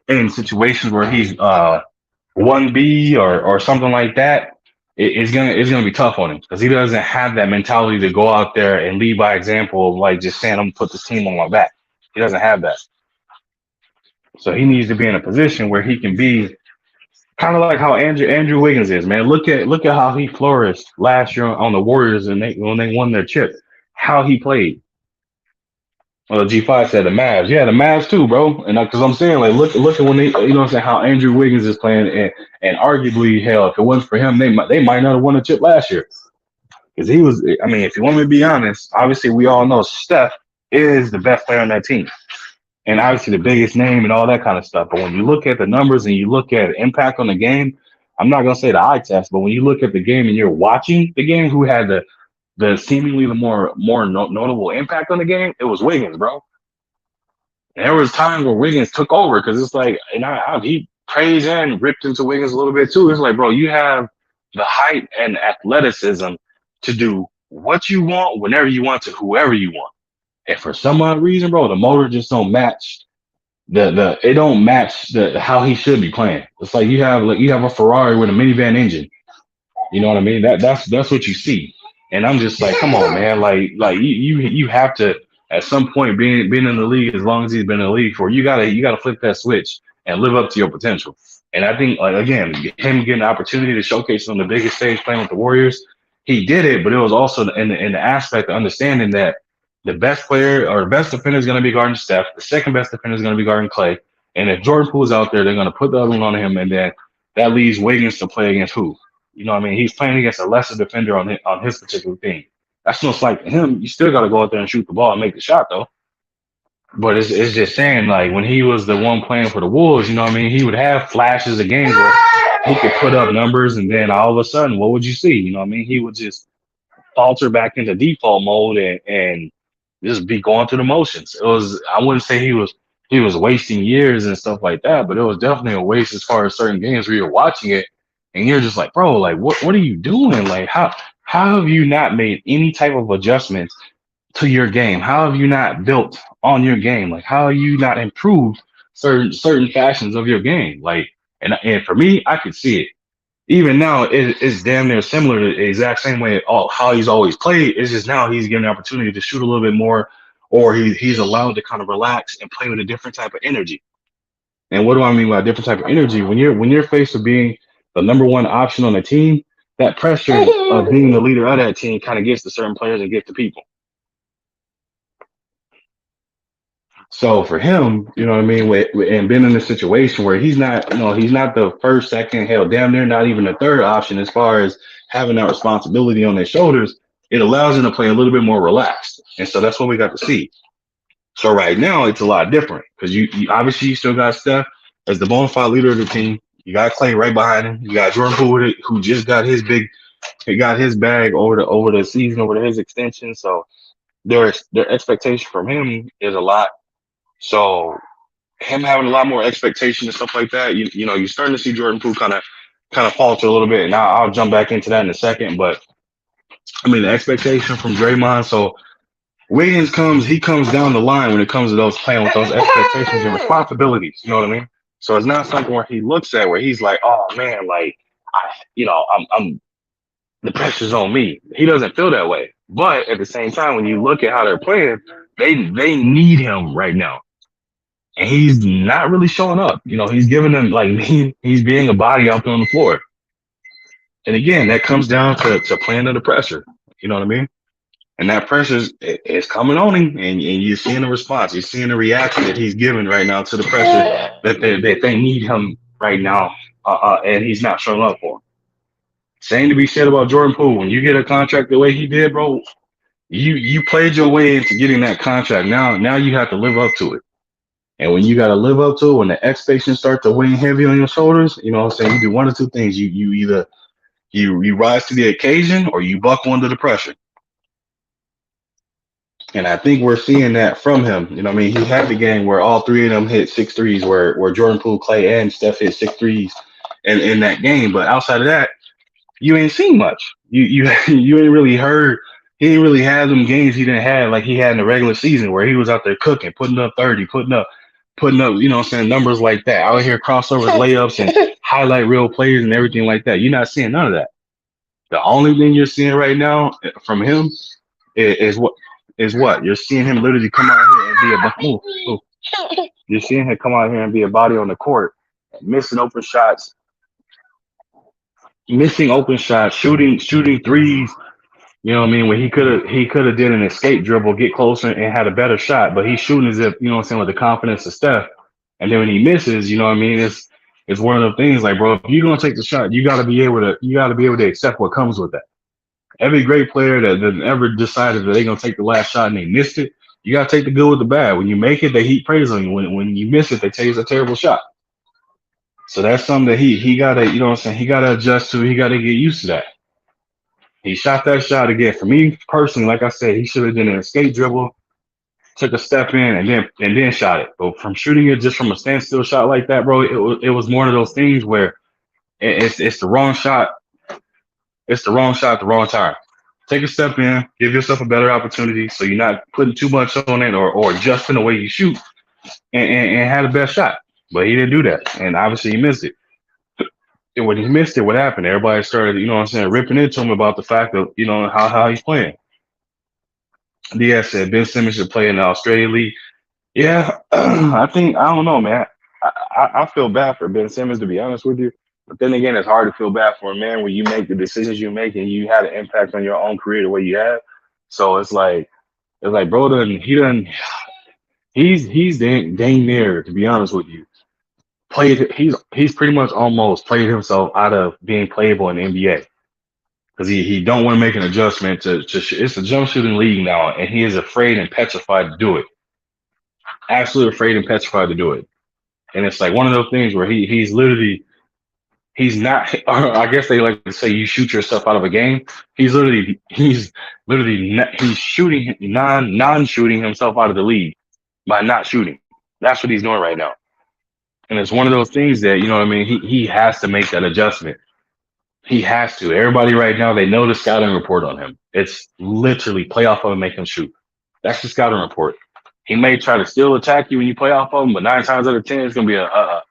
situations where he's 1B or something like that, it's gonna be tough on him because he doesn't have that mentality to go out there and lead by example of like just saying I'm gonna put this team on my back. He doesn't have that. So he needs to be in a position where he can be kind of like how Andrew Wiggins is, man. Look at how he flourished last year on the Warriors and when they won their chip. How he played. Well, G5 said the Mavs. Yeah, the Mavs too, bro. And because I'm saying, like, look at when they, you know what I'm saying, how Andrew Wiggins is playing, and arguably, hell, if it wasn't for him, they might not have won a chip last year. Because he was, I mean, if you want me to be honest, obviously we all know Steph is the best player on that team, and obviously the biggest name and all that kind of stuff. But when you look at the numbers and you look at impact on the game, I'm not gonna say the eye test, but when you look at the game and you're watching the game, who had the seemingly the more notable impact on the game, it was Wiggins, bro. And there was times where Wiggins took over because it's like, and he praised and ripped into Wiggins a little bit too. It's like, bro, you have the height and athleticism to do what you want, whenever you want, to whoever you want. And for some odd reason, bro, the motor just don't match it don't match the how he should be playing. It's like you have a Ferrari with a minivan engine. You know what I mean? That's what you see. And I'm just like, come on, man. Like you have to at some point being in the league as long as he's been in the league for, you gotta flip that switch and live up to your potential. And I think, like, again, him getting the opportunity to showcase on the biggest stage playing with the Warriors, he did it, but it was also in the aspect of understanding that the best player or the best defender is going to be guarding Steph. The second best defender is going to be guarding Clay. And if Jordan Poole's out there, they're going to put the other one on him, and then that leaves Wiggins to play against who? You know what I mean? He's playing against a lesser defender on his particular team. That's no slight to him. You still got to go out there and shoot the ball and make the shot, though. But it's just saying, like, when he was the one playing for the Wolves, you know what I mean? He would have flashes of games where he could put up numbers, and then all of a sudden, what would you see? You know what I mean? He would just falter back into default mode and just be going through the motions. I wouldn't say he was wasting years and stuff like that, but it was definitely a waste as far as certain games where you're watching it and you're just like, bro, like what are you doing? Like how have you not made any type of adjustments to your game? How have you not built on your game? Like how have you not improved certain fashions of your game? Like and for me, I could see it. Even now, it's damn near similar to the exact same way how he's always played. It's just now he's given the opportunity to shoot a little bit more, or he's allowed to kind of relax and play with a different type of energy. And what do I mean by different type of energy? When you're faced with being the number one option on the team, that pressure of being the leader of that team kind of gets to certain players and gets to people. So for him, you know what I mean, and being in a situation where he's not the first, second, hell, damn near not even the third option as far as having that responsibility on their shoulders, it allows him to play a little bit more relaxed. And so that's what we got to see. So right now it's a lot different because you obviously you still got Steph as the bona fide leader of the team. You got Clay right behind him. You got Jordan Poole who just got his bag over the season, over his extension. So their expectation from him is a lot. So him having a lot more expectation and stuff like that, you know, you're starting to see Jordan Poole kind of falter a little bit. And I'll jump back into that in a second. But I mean, the expectation from Draymond. So Wiggins he comes down the line when it comes to those playing with those expectations and responsibilities. You know what I mean? So it's not something where he looks at where he's like, oh man, like I'm the pressure's on me. He doesn't feel that way. But at the same time, when you look at how they're playing, they need him right now. And he's not really showing up. You know, he's giving them like he's being a body out there on the floor. And again, that comes down to playing under pressure. You know what I mean? And that pressure is coming on him, and you're seeing the response. You're seeing the reaction that he's giving right now to the pressure that they need him right now, and he's not showing up for. Same to be said about Jordan Poole. When you get a contract the way he did, bro, you played your way into getting that contract. Now you have to live up to it. And when you got to live up to it, when the expectations start to weigh heavy on your shoulders, you know what I'm saying? You do one of two things. You either you rise to the occasion or you buckle under the pressure. And I think we're seeing that from him. You know what I mean? He had the game where all three of them hit 6 threes, where Jordan Poole, Clay, and Steph hit 6 threes in that game. But outside of that, you ain't seen much. You ain't really heard. He ain't really had them games he didn't have like he had in the regular season where he was out there cooking, putting up 30, putting up, you know what I'm saying, numbers like that. Out here crossovers, layups, and highlight real players and everything like that. You're not seeing none of that. The only thing you're seeing right now from him is what you're seeing him literally come out here and be you're seeing him come out here and be a body on the court, missing open shots, shooting threes. You know what I mean? When he could have did an escape dribble, get closer and had a better shot, but he's shooting as if, you know what I'm saying, with the confidence of Steph. And then when he misses, you know what I mean, it's one of those things like, bro, if you're gonna take the shot, you gotta be able to accept what comes with that. Every great player that ever decided that they're gonna take the last shot and they missed it, you gotta take the good with the bad. When you make it, they heap praise on you. When you miss it, they tell you it's a terrible shot. So that's something that he gotta, you know what I'm saying, he gotta adjust to, he gotta get used to that. He shot that shot again. For me personally, like I said, he should have done an escape dribble, took a step in, and then shot it. But from shooting it just from a standstill shot like that, bro, it was one of those things where it's the wrong shot. It's the wrong shot at the wrong time. Take a step in, give yourself a better opportunity, so you're not putting too much on it or adjusting the way you shoot, and have the best shot. But he didn't do that, and obviously he missed it. And when he missed it, what happened? Everybody started, you know what I'm saying, ripping into him about the fact of, you know, how he's playing. Diaz said Ben Simmons should play in the Australian League. Yeah, I don't know, man. I feel bad for Ben Simmons, to be honest with you. But then again, it's hard to feel bad for a man when you make the decisions you make and you had an impact on your own career the way you have. So it's like, bro, he's dang near, to be honest with you. He's pretty much almost played himself out of being playable in the NBA because he don't want to make an adjustment it's a jump shooting league now, and he is afraid and petrified to do it. Absolutely afraid and petrified to do it. And it's like one of those things where he's not, or I guess they like to say you shoot yourself out of a game. He's shooting non-shooting himself out of the league by not shooting. That's what he's doing right now. And it's one of those things that, you know what I mean, he has to make that adjustment. He has to. Everybody right now, they know the scouting report on him. It's literally play off of him, make him shoot. That's the scouting report. He may try to still attack you when you play off of him, but 9 times out of 10, it's gonna be a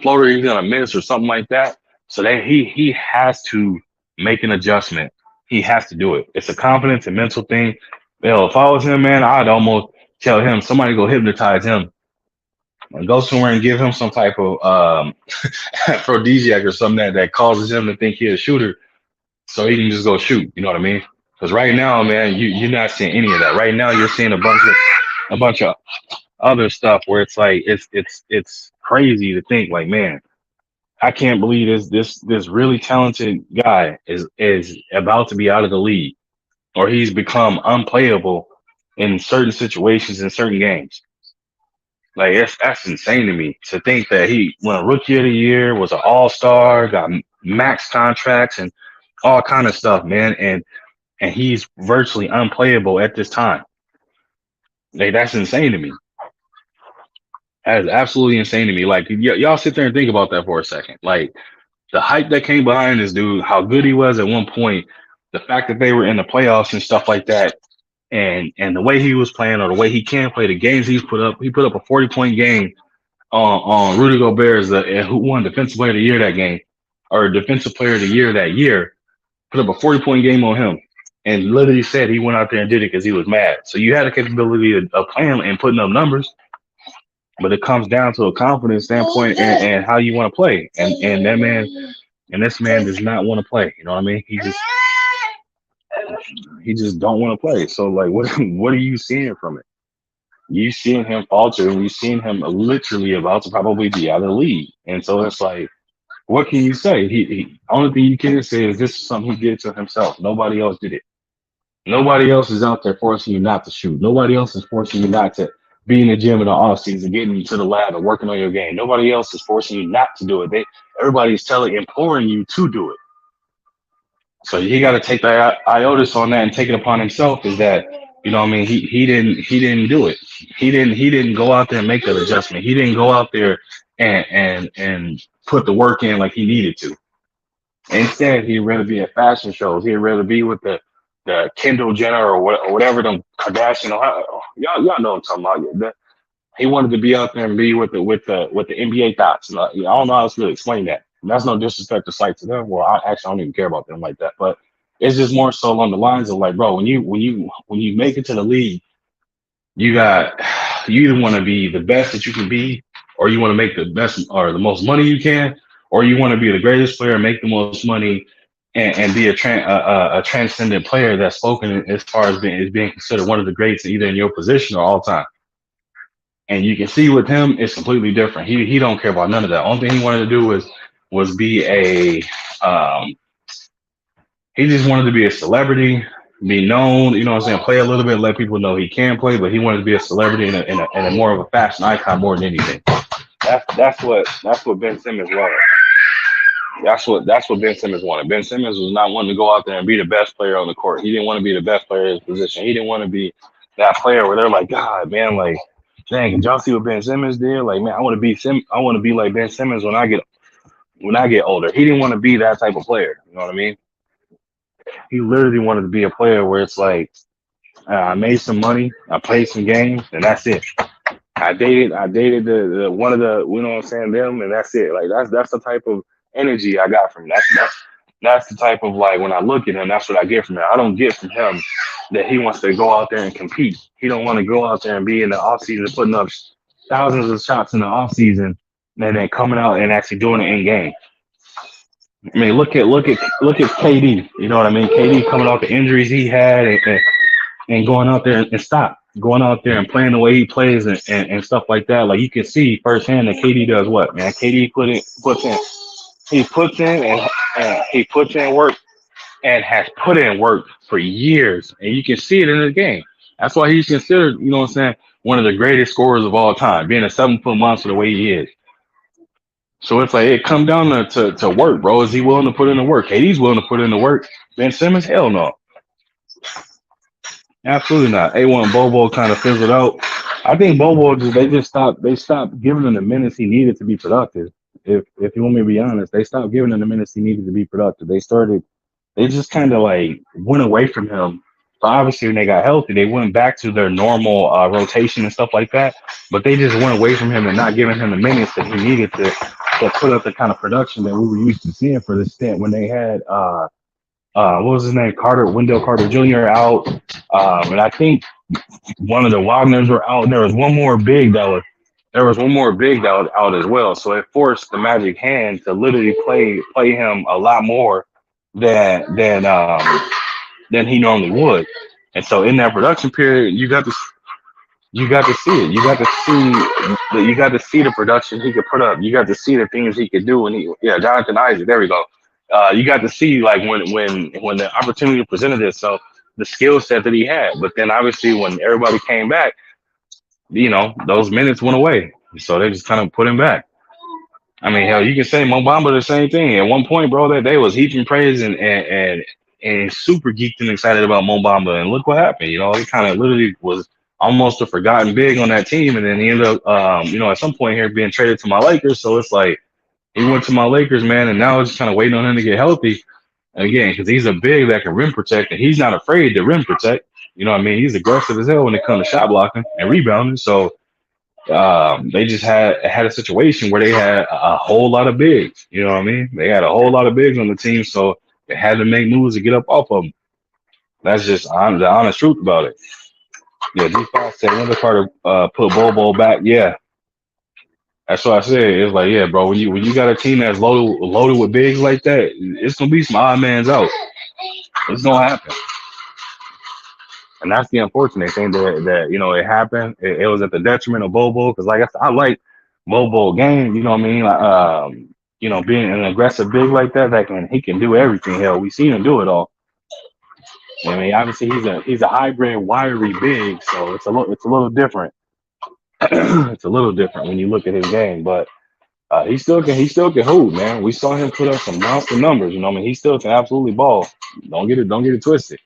floater he's gonna miss or something like that. So that he has to make an adjustment. He has to do it. It's a confidence and mental thing. If I was him, man, I'd almost tell him somebody go hypnotize him. Go somewhere and give him some type of aphrodisiac or something that causes him to think he's a shooter, so he can just go shoot. You know what I mean? Because right now, man, you're not seeing any of that. Right now, you're seeing a bunch of other stuff where it's like it's crazy to think like, man, I can't believe this really talented guy is about to be out of the league, or he's become unplayable in certain situations in certain games. Like that's insane to me to think that he won Rookie of the Year, was an All-Star, got max contracts and all kind of stuff, man, and he's virtually unplayable at this time. Like that's insane to me. That is absolutely insane to me. Like y'all sit there and think about that for a second. Like the hype that came behind this dude, how good he was at one point, the fact that they were in the playoffs and stuff like that, and the way he was playing or the way he can play, the games he's put up. He put up a 40-point game on Rudy Gobert as who won Defensive Player of the Year that game, or Defensive Player of the Year that year. Put up a 40-point game on him, and literally said he went out there and did it because he was mad. So you had the capability of playing and putting up numbers, but it comes down to a confidence standpoint and how you want to play. And that man and this man does not want to play. You know what I mean? He just don't want to play. So like, what are you seeing from it? You seeing him falter, and you seeing him literally about to probably be out of the league. And so it's like, what can you say? He only thing you can say is this is something he did to himself. Nobody else did it. Nobody else is out there forcing you not to shoot. Nobody else is forcing you not to be in the gym in the off season, getting you to the lab and working on your game. Nobody else is forcing you not to do it. Everybody's imploring you to do it. So he got to take the iotis on that and take it upon himself. Is that, you know what I mean? He didn't do it. He didn't go out there and make that adjustment. He didn't go out there and put the work in like he needed to. Instead, he'd rather be at fashion shows. He'd rather be with the Kendall Jenner or whatever them Kardashian. Y'all know what I'm talking about. He wanted to be out there and be with the NBA thoughts. And, I don't know how else to really explain that. And that's no disrespect to sight to them. Well, I actually don't even care about them like that. But it's just more so along the lines of like, bro, when you make it to the league, you either want to be the best that you can be, or you want to make the best or the most money you can, or you want to be the greatest player, make the most money, and be a transcendent player that's spoken as far as being considered one of the greats either in your position or all time. And you can see with him, it's completely different. He don't care about none of that. Only thing he wanted to do was be he just wanted to be a celebrity, be known, you know what I'm saying, play a little bit, let people know he can play, but he wanted to be a celebrity and a more of a fashion icon more than anything. That's what Ben Simmons was. That's what Ben Simmons wanted. Ben Simmons was not wanting to go out there and be the best player on the court. He didn't want to be the best player in his position. He didn't want to be that player where they're like, God, man, like, dang, did y'all see what Ben Simmons did? Like, man, I want to be like Ben Simmons when I get older. He didn't want to be that type of player. You know what I mean? He literally wanted to be a player where it's like, I made some money, I played some games, and that's it. I dated the one of the, you know what I'm saying, them, and that's it. Like that's the type of energy I got from him. That's the type of, like, when I look at him, that's what I get from him. I don't get from him that he wants to go out there and compete. He don't want to go out there and be in the off season putting up thousands of shots in the off season and then coming out and actually doing it in game. I mean, look at KD. You know what I mean? KD coming off the injuries he had and going out there and going out there and playing the way he plays and stuff like that. Like, you can see firsthand that KD does what, man? KD puts in work and has put in work for years, and you can see it in the game. That's why he's considered, you know what I'm saying, one of the greatest scorers of all time, being a 7-foot monster the way he is. So it's like it come down to work, bro. Is he willing to put in the work? KD's willing to put in the work. Ben Simmons, hell no. Absolutely not. A1 Bobo kind of fizzled out. I think Bobo stopped giving him the minutes he needed to be productive. If you want me to be honest, they stopped giving him the minutes he needed to be productive. They just kind of like went away from him. So obviously when they got healthy, they went back to their normal rotation and stuff like that. But they just went away from him and not giving him the minutes that he needed to put up the kind of production that we were used to seeing for this stint when they had what was his name? Wendell Carter Jr. out. And I think one of the Wagners were out. There was one more big that was out as well. So it forced the Magic hand to literally play him a lot more than he normally would. And so in that production period, you got to see it. You got to see the production he could put up. You got to see the things he could do. And Jonathan Isaac, there we go. You got to see, like, when the opportunity presented itself, the skill set that he had. But then obviously when everybody came back, you know, those minutes went away. So they just kind of put him back. I mean, hell, you can say Mo Bamba the same thing. At one point, bro, that they was heaping praise and super geeked and excited about Mo Bamba, and look what happened. You know, it kind of literally was almost a forgotten big on that team, and then he ended up, at some point here being traded to my Lakers. So it's like he went to my Lakers, man, and now it's just kind of waiting on him to get healthy again because he's a big that can rim protect, and he's not afraid to rim protect. You know what I mean? He's aggressive as hell when it comes to shot blocking and rebounding. So they just had a situation where they had a whole lot of bigs. You know what I mean? They had a whole lot of bigs on the team, so they had to make moves to get up off of them. That's just the honest truth about it. Yeah, G5 said another Carter put Bobo back. Yeah, that's what I said. It's like, yeah, bro, when you got a team that's loaded with bigs like that, it's gonna be some odd mans out. It's gonna happen. And that's the unfortunate thing that it happened. It was at the detriment of Bobo because, like I said, I like Bobo game. You know what I mean? Like, being an aggressive big like that, he can do everything. Hell, we seen him do it all. I mean, obviously he's a hybrid wiry big, so it's a little different. It's a little different when you look at his game, but he still can hoop, man. We saw him put up some monster numbers. You know, what I mean, he still can absolutely ball. Don't get it twisted.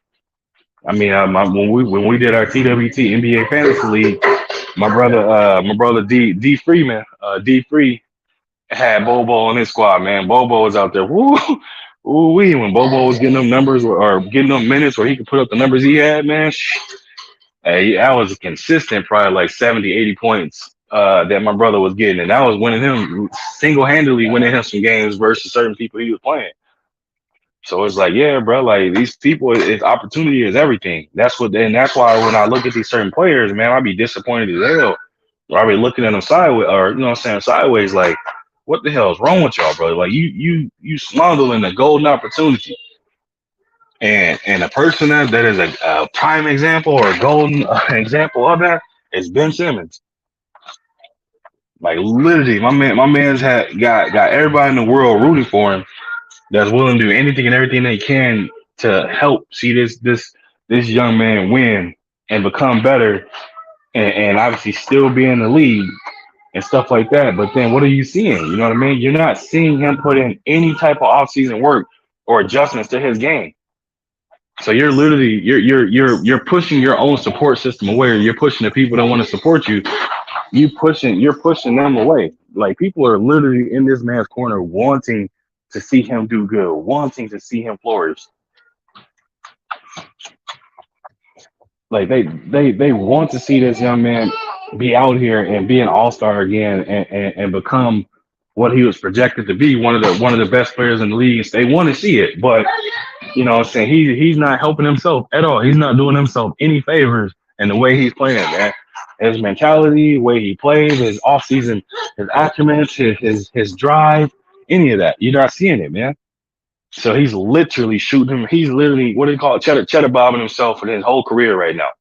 I mean, when we did our TWT NBA Fantasy League, my brother D Freeman, D Free had Bobo on his squad. Man, Bobo was out there. Woo, wee. When Bobo was getting them numbers or getting them minutes where he could put up the numbers he had, man. Hey, that was consistent, probably like 70, 80 points that my brother was getting, and that was winning him single-handedly, winning him some games versus certain people he was playing. So it's like, yeah, bro, like these people, it's opportunity is everything. That's why when I look at these certain players, man, I'll be disappointed as hell. Or I'll be looking at them sideways, or you know what I'm saying, sideways, like, what the hell is wrong with y'all, bro? Like you squandering a golden opportunity. And a person that is a prime example or a golden example of that is Ben Simmons. Like literally, my man's got everybody in the world rooting for him. That's willing to do anything and everything they can to help see this young man win and become better, and obviously still be in the league and stuff like that. But then what are you seeing? You know what I mean? You're not seeing him put in any type of offseason work or adjustments to his game. So you're literally you're pushing your own support system away. You're pushing the people that want to support you. You're pushing them away. Like people are literally in this man's corner wanting to see him do good, wanting to see him flourish. Like they want to see this young man be out here and be an all-star again and become what he was projected to be, one of the best players in the league. They want to see it, but you know what I'm saying, he's not helping himself at all. He's not doing himself any favors in the way he's playing, man. His mentality, the way he plays, his offseason, his acumen, his drive, any of that. You're not seeing it, man. So he's literally shooting him. He's literally, what do you call it, cheddar bobbing himself for his whole career right now.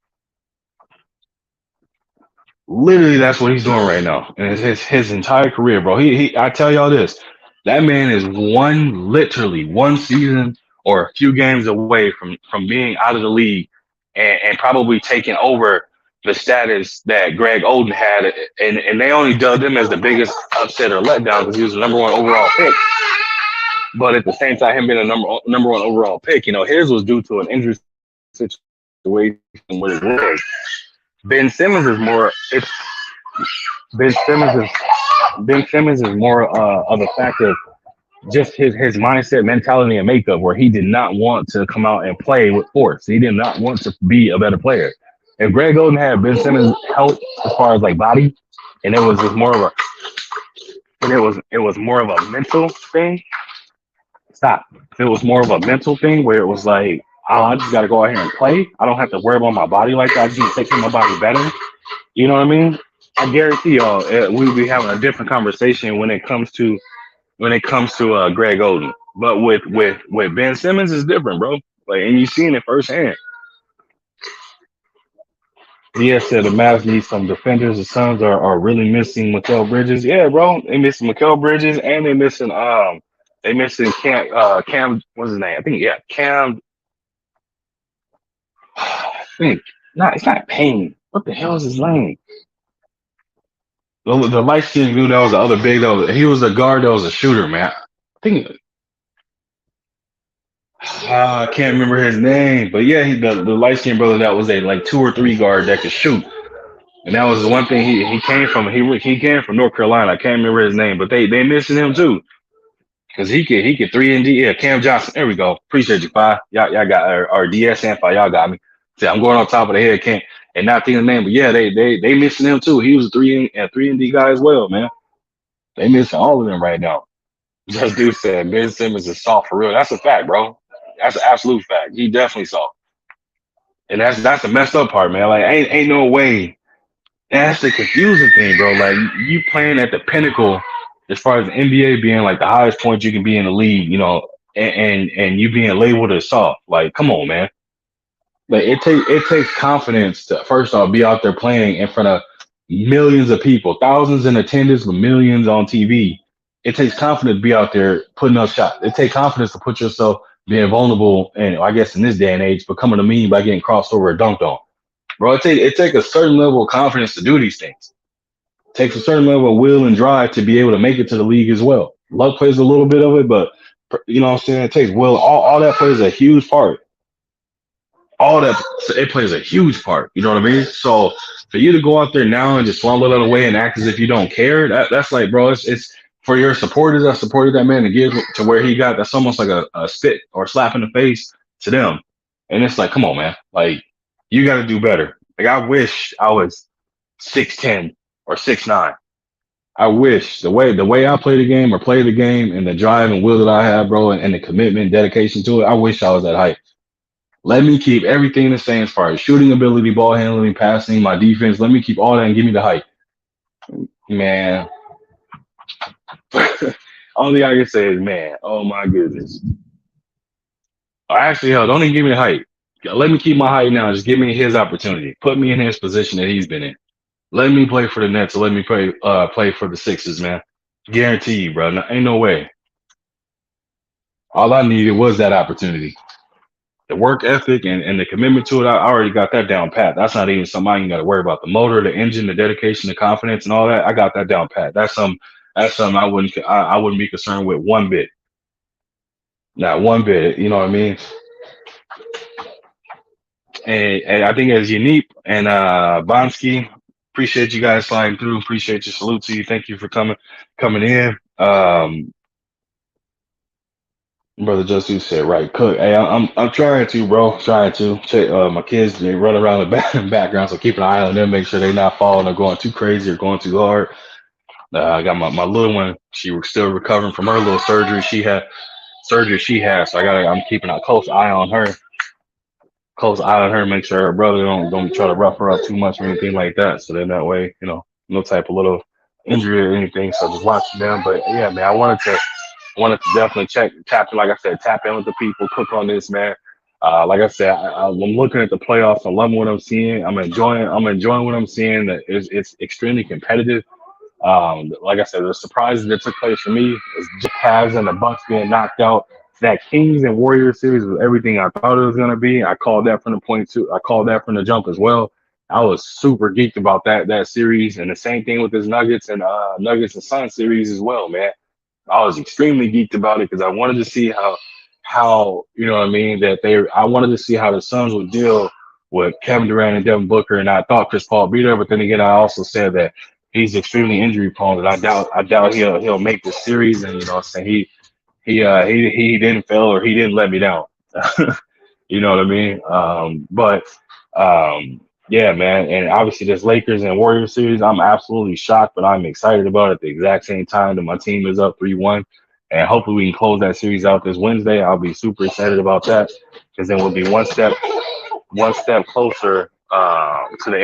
Literally, that's what he's doing right now. And it's his entire career, bro. I tell y'all this, that man is literally one season or a few games away from being out of the league and probably taking over the status that Greg Oden had. And they only dubbed him as the biggest upset or letdown because he was the number one overall pick. But at the same time, him being a number one overall pick, his was due to an injury situation what it was. Ben Simmons is more of a fact of just his mindset, mentality, and makeup, where he did not want to come out and play with force. He did not want to be a better player. If Greg Oden had Ben Simmons' help as far as like body, and it was just more of a mental thing. Stop. If it was more of a mental thing where it was like, oh, I just got to go out here and play. I don't have to worry about my body like that. I just need to take care of my body better. You know what I mean? I guarantee y'all, we'll be having a different conversation when it comes to Greg Oden. But with Ben Simmons, it's different, bro. Like, and you've seen it firsthand. Yeah, said the Mavs need some defenders. The Suns are really missing Mikal Bridges. Yeah, bro, they missing Mikal Bridges, and they missing Cam. What's his name? I think Cam. I think it's not Payne. What the hell is his name? The light skinned dude that was the other big he was a guard that was a shooter, man. I think I can't remember his name, but yeah, the light skinned brother that was a like 2 or 3 guard that could shoot. And that was one thing he came from North Carolina. I can't remember his name, but they missing him too because he could 3 and D. Yeah, Cam Johnson. There we go. Appreciate you, Fi. Y'all got our DS and Fi. Y'all got me. See, I'm going on top of the head, Cam, and not thinking the name, but yeah, they missing him too. He was a 3 and D guy as well, man. They missing all of them right now. Just dude said Ben Simmons is soft for real. That's a fact, bro. That's an absolute fact. He definitely soft, and that's the messed up part, man. Like ain't no way. That's the confusing thing, bro. Like you playing at the pinnacle as far as the NBA being like the highest point you can be in the league, and you being labeled as soft. Like, come on, man. Like it takes confidence to first off be out there playing in front of millions of people, thousands in attendance, but millions on TV. It takes confidence to be out there putting up shots. It takes confidence to put yourself being vulnerable, and I guess in this day and age, becoming a meme by getting crossed over or dunked on. Bro, it take a certain level of confidence to do these things. It takes a certain level of will and drive to be able to make it to the league as well. Luck plays a little bit of it, but you know what I'm saying? It takes will. All that plays a huge part. All that it plays a huge part. You know what I mean? So for you to go out there now and just swallow it away and act as if you don't care, that's like, bro, it's for your supporters that supported that man to get to where he got. That's almost like a spit or slap in the face to them. And it's like, come on, man. Like you got to do better. Like I wish I was 6'10" or 6'9". I wish the way I play the game or play the game and the drive and will that I have, bro, and the commitment and dedication to it. I wish I was that height. Let me keep everything the same as far as shooting ability, ball handling, passing, my defense. Let me keep all that and give me the height. Man, only I can say is, man, oh my goodness. Or actually, hell, don't even give me the height. Let me keep my height now. Just give me his opportunity. Put me in his position that he's been in. Let me play for the Nets or let me play for the Sixers, man. Guarantee you, bro. No, ain't no way. All I needed was that opportunity. The work ethic and the commitment to it, I already got that down pat. That's not even something I ain't got to worry about. The motor, the engine, the dedication, the confidence, and all that. I got that down pat. That's something I wouldn't be concerned with one bit. Not one bit. You know what I mean? And I think as Yannick and Bonsky, appreciate you guys sliding through. Appreciate your salute to you. Thank you for coming in. Brother Justin said, right, cook. Hey, I'm trying to, bro. Trying to check my kids. They run around the background, so keep an eye on them. Make sure they're not falling or going too crazy or going too hard. I got my little one. She was still recovering from her little surgery. So I'm keeping a close eye on her. Make sure her brother don't try to rough her up too much or anything like that. So then that way, no type of little injury or anything. So just watching them. But yeah, man, I wanted to definitely tap in, like I said, tap in with the people, cook on this, man. Like I said, I'm looking at the playoffs. I'm loving what I'm seeing. I'm enjoying what I'm seeing. That it's extremely competitive. Like I said, the surprises that took place for me is the Cavs and the Bucks being knocked out. That Kings and Warriors series was everything I thought it was gonna be. I called that from the point two. I called that from the jump as well. I was super geeked about that series, and the same thing with this Nuggets and Sun series as well, man. I was extremely geeked about it because I wanted to see how you know what I mean I wanted to see how the Suns would deal with Kevin Durant and Devin Booker, and I thought Chris Paul beat her, but then again I also said that he's extremely injury prone, and I doubt he'll make the series, and what I'm saying he didn't fail or he didn't let me down. You know what I mean? But yeah, man, and obviously this Lakers and Warriors series, I'm absolutely shocked, but I'm excited about it at the exact same time that my team is up 3-1, and hopefully we can close that series out this Wednesday. I'll be super excited about that because then we'll be one step closer to the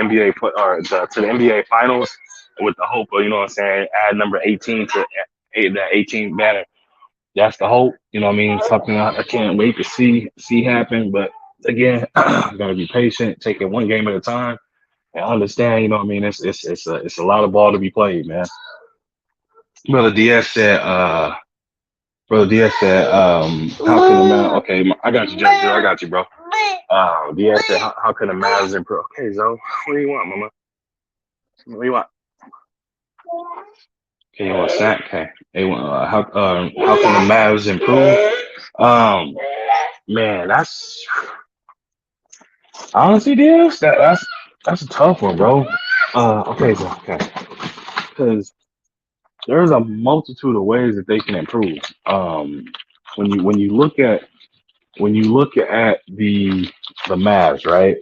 NBA finals with the hope of add number 18 to that 18 banner. That's the hope. You know what I mean? Something I can't wait to see happen. But again, gotta be patient, take it one game at a time, and understand. You know what I mean? It's a lot of ball to be played, man. Brother Diaz said. How can the man? Okay, I got you, Joe. I got you, bro. Diaz said, how can the Mavs improve? Okay, Zoe, what do you want, Mama? What do you want? Okay, you want a snack? Okay. Hey, how can the Mavs improve? Man, that's honestly, Diaz, that's a tough one, bro. Okay, because there's a multitude of ways that they can improve. When you look at the Mavs, right?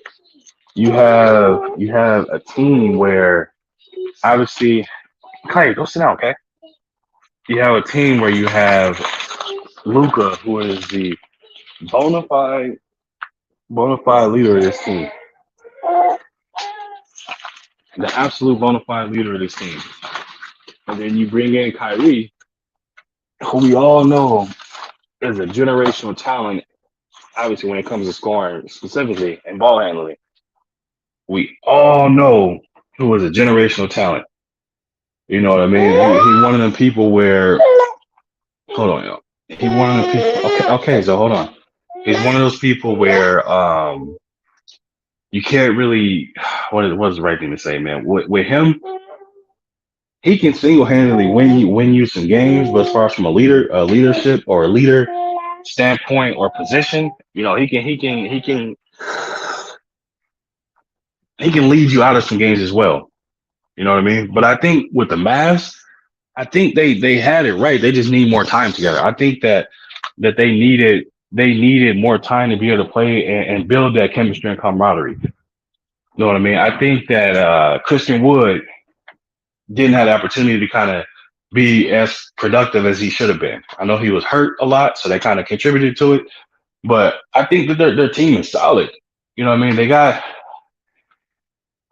You have a team where obviously, Clay, go sit down, okay? You have a team where you have Luca, who is the bona fide bona fide leader of this team, the absolute bona fide leader of this team. And then you bring in Kyrie, who we all know is a generational talent, obviously when it comes to scoring specifically and ball handling. We all know who is a generational talent. You know what I mean? He one of them people where hold on, yo. He one of the people. Okay, so hold on. He's one of those people where you can't really what is the right thing to say, man? With him, he can single handedly win you some games, but as far as from a leadership or a leader standpoint or position, you know, he can lead you out of some games as well. You know what I mean? But I think with the Mavs, I think they had it right. They just need more time together. I think that they needed more time to be able to play and build that chemistry and camaraderie. You know what I mean? I think that Christian Wood didn't have the opportunity to kind of be as productive as he should have been. I know he was hurt a lot, so that kind of contributed to it. But I think that their team is solid. You know what I mean? They got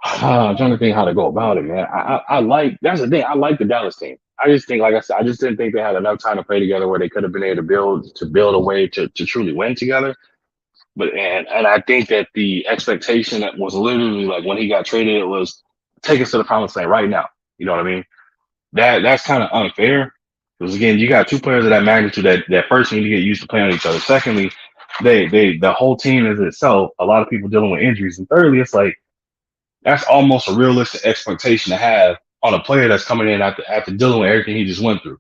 I'm trying to think how to go about it, man. I like that's the thing. I like the Dallas team. I just think, like I said, I just didn't think they had enough time to play together where they could have been able to build a way to truly win together. But and I think that the expectation that was literally like when he got traded, it was take us to the promised land right now. You know what I mean? That's kind of unfair because again, you got two players of that magnitude that first need to get used to playing on each other. Secondly, they the whole team is itself. A lot of people dealing with injuries, and thirdly, it's like that's almost a realistic expectation to have on a player that's coming in after dealing with everything he just went through.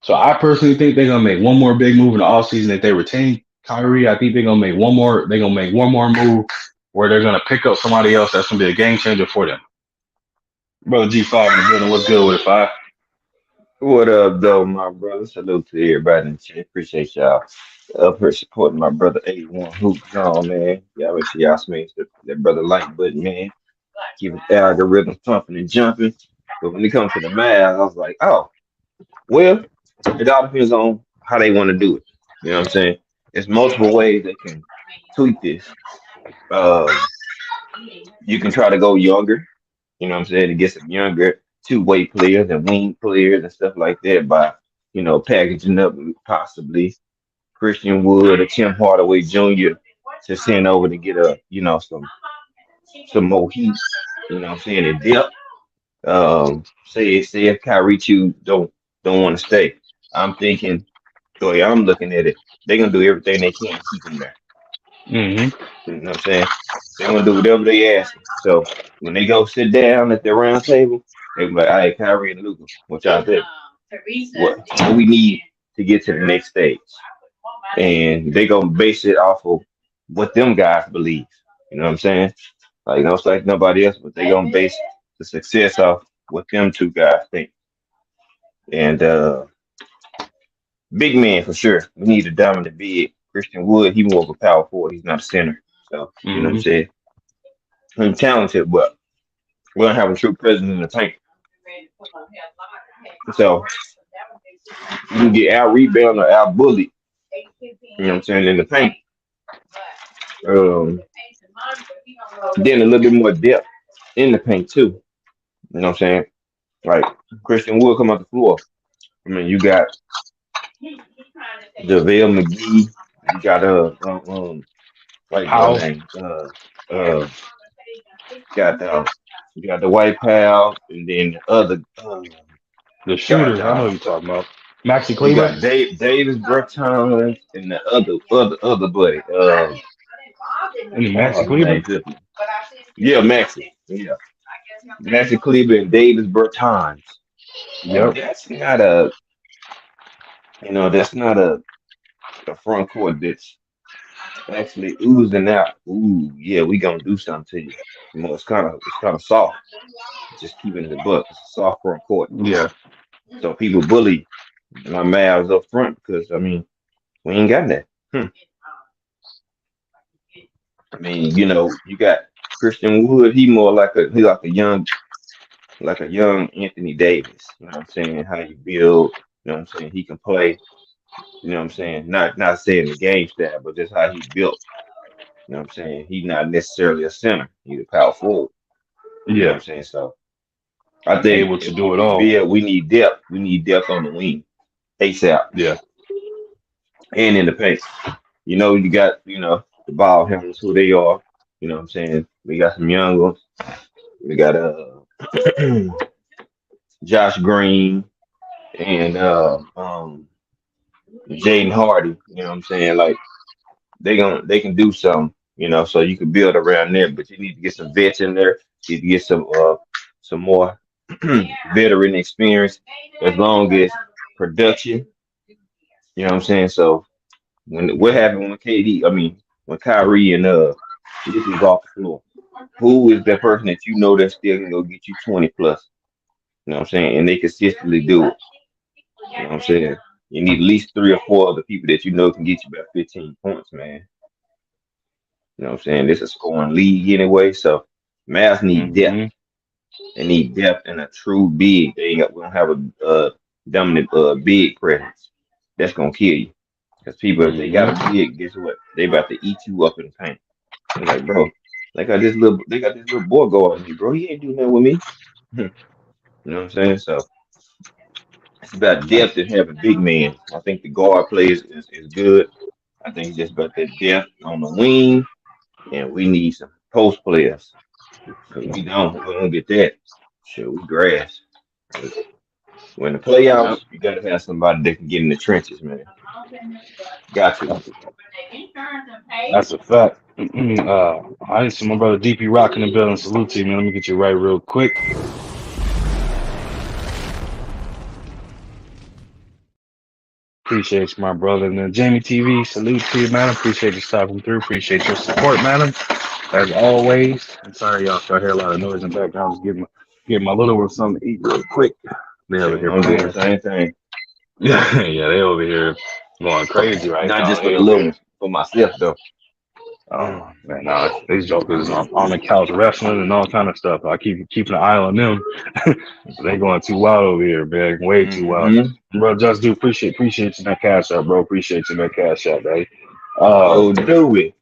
So I personally think they're gonna make one more big move in the offseason if they retain Kyrie. I think they're gonna make one more move where they're gonna pick up somebody else that's gonna be a game changer for them. Brother G5 in the building, what's good with it, five? What up, though, my brother? Salute to everybody in the chat. Appreciate y'all up here supporting my brother A1 Hoops on, man. Y'all make sure y'all smash that brother like button, man. Keep the algorithm pumping and jumping. But when it comes to the math, I was like, oh, well, it all depends on how they want to do it. You know what I'm saying? There's multiple ways they can tweak this. Um, you can try to go younger, you know what I'm saying, to get some younger two-way players and wing players and stuff like that by, packaging up possibly Christian Wood or Tim Hardaway Jr. to send over to get some more heat, you know what I'm saying, in depth. Say if Kyrie Chu don't want to stay. I'm thinking the way I'm looking at it, they're gonna do everything they can to keep him there. Mm-hmm. You know what I'm saying? They're gonna do whatever they ask. So when they go sit down at the round table, they be like, all right, Kyrie and Luka, what y'all think? What we need to get to the next stage. And they gonna base it off of what them guys believe. You know what I'm saying? Like no, it's like nobody else, but they gonna base the success off what them two guys think. And big man for sure. We need a dominant big. Christian Wood, he more of a power forward. He's not a center. So you know what I'm Mm-hmm. saying? He's talented, but we don't have a true presence in the paint. So you can get out rebound or out bullied. You know what I'm saying in the paint. Um, then a little bit more depth in the paint too. You know what I'm saying? Like Christian Wood come off the floor. I mean, you got JaVale McGee. You got like boy How name. Uh, got you got the White Pal, and then the other the got shooters, I know you're talking about. Maxi you Kleber got Davis Bertans and the other buddy. and Oh, Maxi his Kleber. name slipped me. Yeah, Maxi. Yeah, Maxi Kleber and Davis Bertans. And Yep. that's not a front court that's. actually oozing out. Ooh, yeah, we gonna do something to you. You know, it's kind of soft. Just keeping it a buck. It's a soft front court. Yeah, So people bully my Mavs up front because I mean we ain't got that. Hmm. I mean, you got Christian Wood. He like a young Anthony Davis. You know what I'm saying? How you build. You know what I'm saying? He can play. You know what I'm saying? Not saying the game style, but just how he built. You know what I'm saying? He's not necessarily a center. He's a power forward. You know what yeah, I'm saying? So I think able to if we do it can all. build, we need depth. We need depth on the wing, ASAP, Yeah. and in the paint. You got, the ball handlers who they are. You know what I'm saying? We got some young ones. We got Josh Green and Jaden Hardy. You know what I'm saying? Like they can do something. So you can build around there, but you need to get some vets in there. You need to get some more veteran experience as long as production. You know what I'm saying? So what happened when KD? I mean, when Kyrie and Luka was off the floor, who is that person that that's still gonna go get you 20 plus? You know what I'm saying? And they consistently do it. You know what I'm saying? You need at least three or four other people that can get you about 15 points, man. You know what I'm saying? This is a scoring league anyway, so Mavs need depth. Hmm. They need depth and a true big. We don't have a dominant big presence. That's gonna kill you. Because people, if they got a Hmm. big, guess what? They about to eat you up in the paint. They're like, bro, they got this little boy guarding me, bro. He ain't doing nothing with me. You know what I'm saying? So it's about depth and having big men. I think the guard plays is good. I think it's just about that depth on the wing, and we need some post players. Because we don't get that. Shit, we grass. 'Cause when the Yep. playoffs, you gotta have somebody that can get in the trenches, man. Got to. That's a fact. I see my brother DP Rock in the building. Salute to you, man. Let me get you right real quick. Appreciate you, my brother. And then Jamie TV, salute to you, man. Appreciate you stopping through. Appreciate your support, man. As always. I'm sorry, y'all. If I hear a lot of noise in the background, just give my little one something to eat real quick. They over Shit, here I'm doing the playing. same thing. Yeah, yeah, they over here going crazy right Not now. just for They the over little here. ones, for myself though. Mm. Oh man, nah, these jokers on the couch wrestling and all kind of stuff. I keeping an eye on them. They going too wild over here, man. Way too wild. Mm-hmm. Bro, just do appreciate you in that cash out, bro. Appreciate you in that cash out, right? So Um, do it.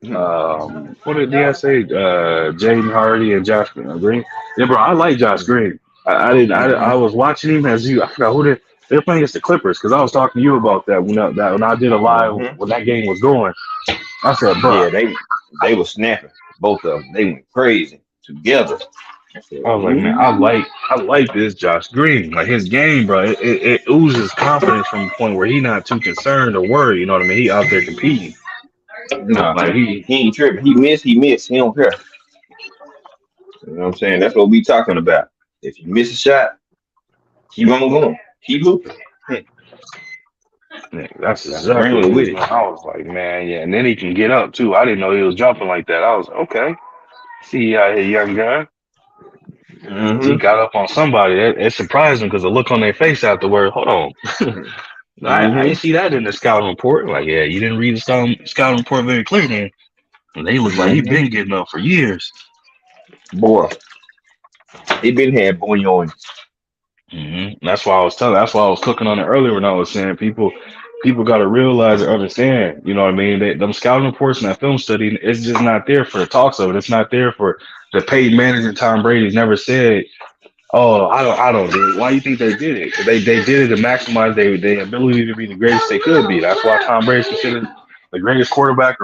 Mm. what did I say? Jaden Hardy and Josh Green. Yeah, bro, I like Josh Green. I didn't. Mm-hmm. I was watching him as you. I forgot who they're playing against the Clippers because I was talking to you about that when I did a live Mm-hmm. when that game was going. I said, bro, Yeah, they were snapping. Both of them. They went crazy together. I said, I was like, man, ooh. I like this Josh Green. Like his game, bro. It oozes confidence from the point where he not too concerned or worried. You know what I mean? He out there competing. Nah, Like he, he ain't tripping. He missed. He don't care. You know what I'm saying? That's what we talking about. If you miss a shot, keep on going. Keep hooping. Hmm. yeah, that's Josh exactly Green what was he was with doing. it. I was like, man, yeah. And then he can get up too. I didn't know he was jumping like that. I was like, okay. See you out here, young guy. He Mm-hmm. got up on somebody. It surprised him because the look on their face afterward. Hold on, I Mm-hmm. didn't see that in the scouting report. Like, yeah, you didn't read the scouting report very clearly. And they look like he Mm-hmm. been getting up for years. Boy, he been had boy on. That's why I was telling. That's why I was cooking on it earlier when I was saying people got to realize and understand. You know what I mean? Them scouting reports and that film study, it's just not there for the talks of it. It's not there for the paid manager. Tom Brady's never said, "Oh, I don't do it." Why do you think they did it? 'Cause they did it to maximize their ability to be the greatest they could be. That's why Tom Brady's considered the greatest quarterback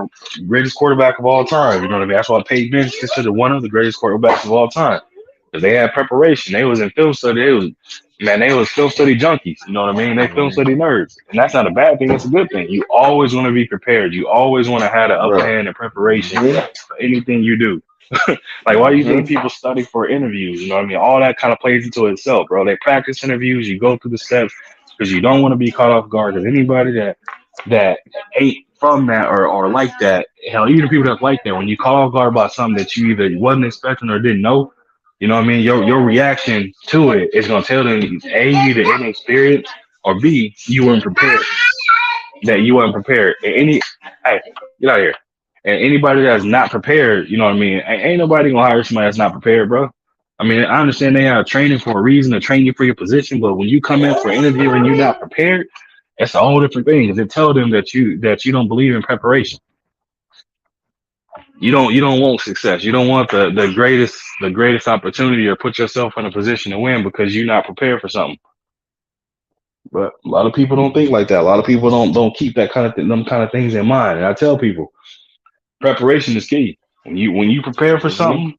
of all time. You know what I mean? That's why Peyton Manning's considered one of the greatest quarterbacks of all time. Because they had preparation. They was in film study. They was film study junkies. You know what I mean? They film study nerds. And that's not a bad thing. It's a good thing. You always want to be prepared. You always want to have the upper Bro. hand in preparation Mm-hmm. for anything you do. Like, why do you think Mm-hmm. people study for interviews? You know what I mean? All that kind of plays into itself, bro. They practice interviews. You go through the steps because you don't want to be caught off guard. Because anybody that that ain't from that or like that. Hell, even people that's like that, when you call off guard about something that you either wasn't expecting or didn't know, you know what I mean? Your reaction to it is gonna tell them A, you either inexperienced or B, you weren't prepared. That you weren't prepared. And hey, get out of here. And anybody that's not prepared, you know what I mean? Ain't nobody gonna hire somebody that's not prepared, bro. I mean, I understand they have training for a reason to train you for your position, but when you come in for an interview and you're not prepared, that's a whole different thing. Because it tell them that you don't believe in preparation. You don't want success. You don't want the greatest opportunity or put yourself in a position to win because you're not prepared for something. But a lot of people don't think like that. A lot of people don't keep that kind of them kind of things in mind. And I tell people, preparation is key. When you prepare for Mm-hmm. something,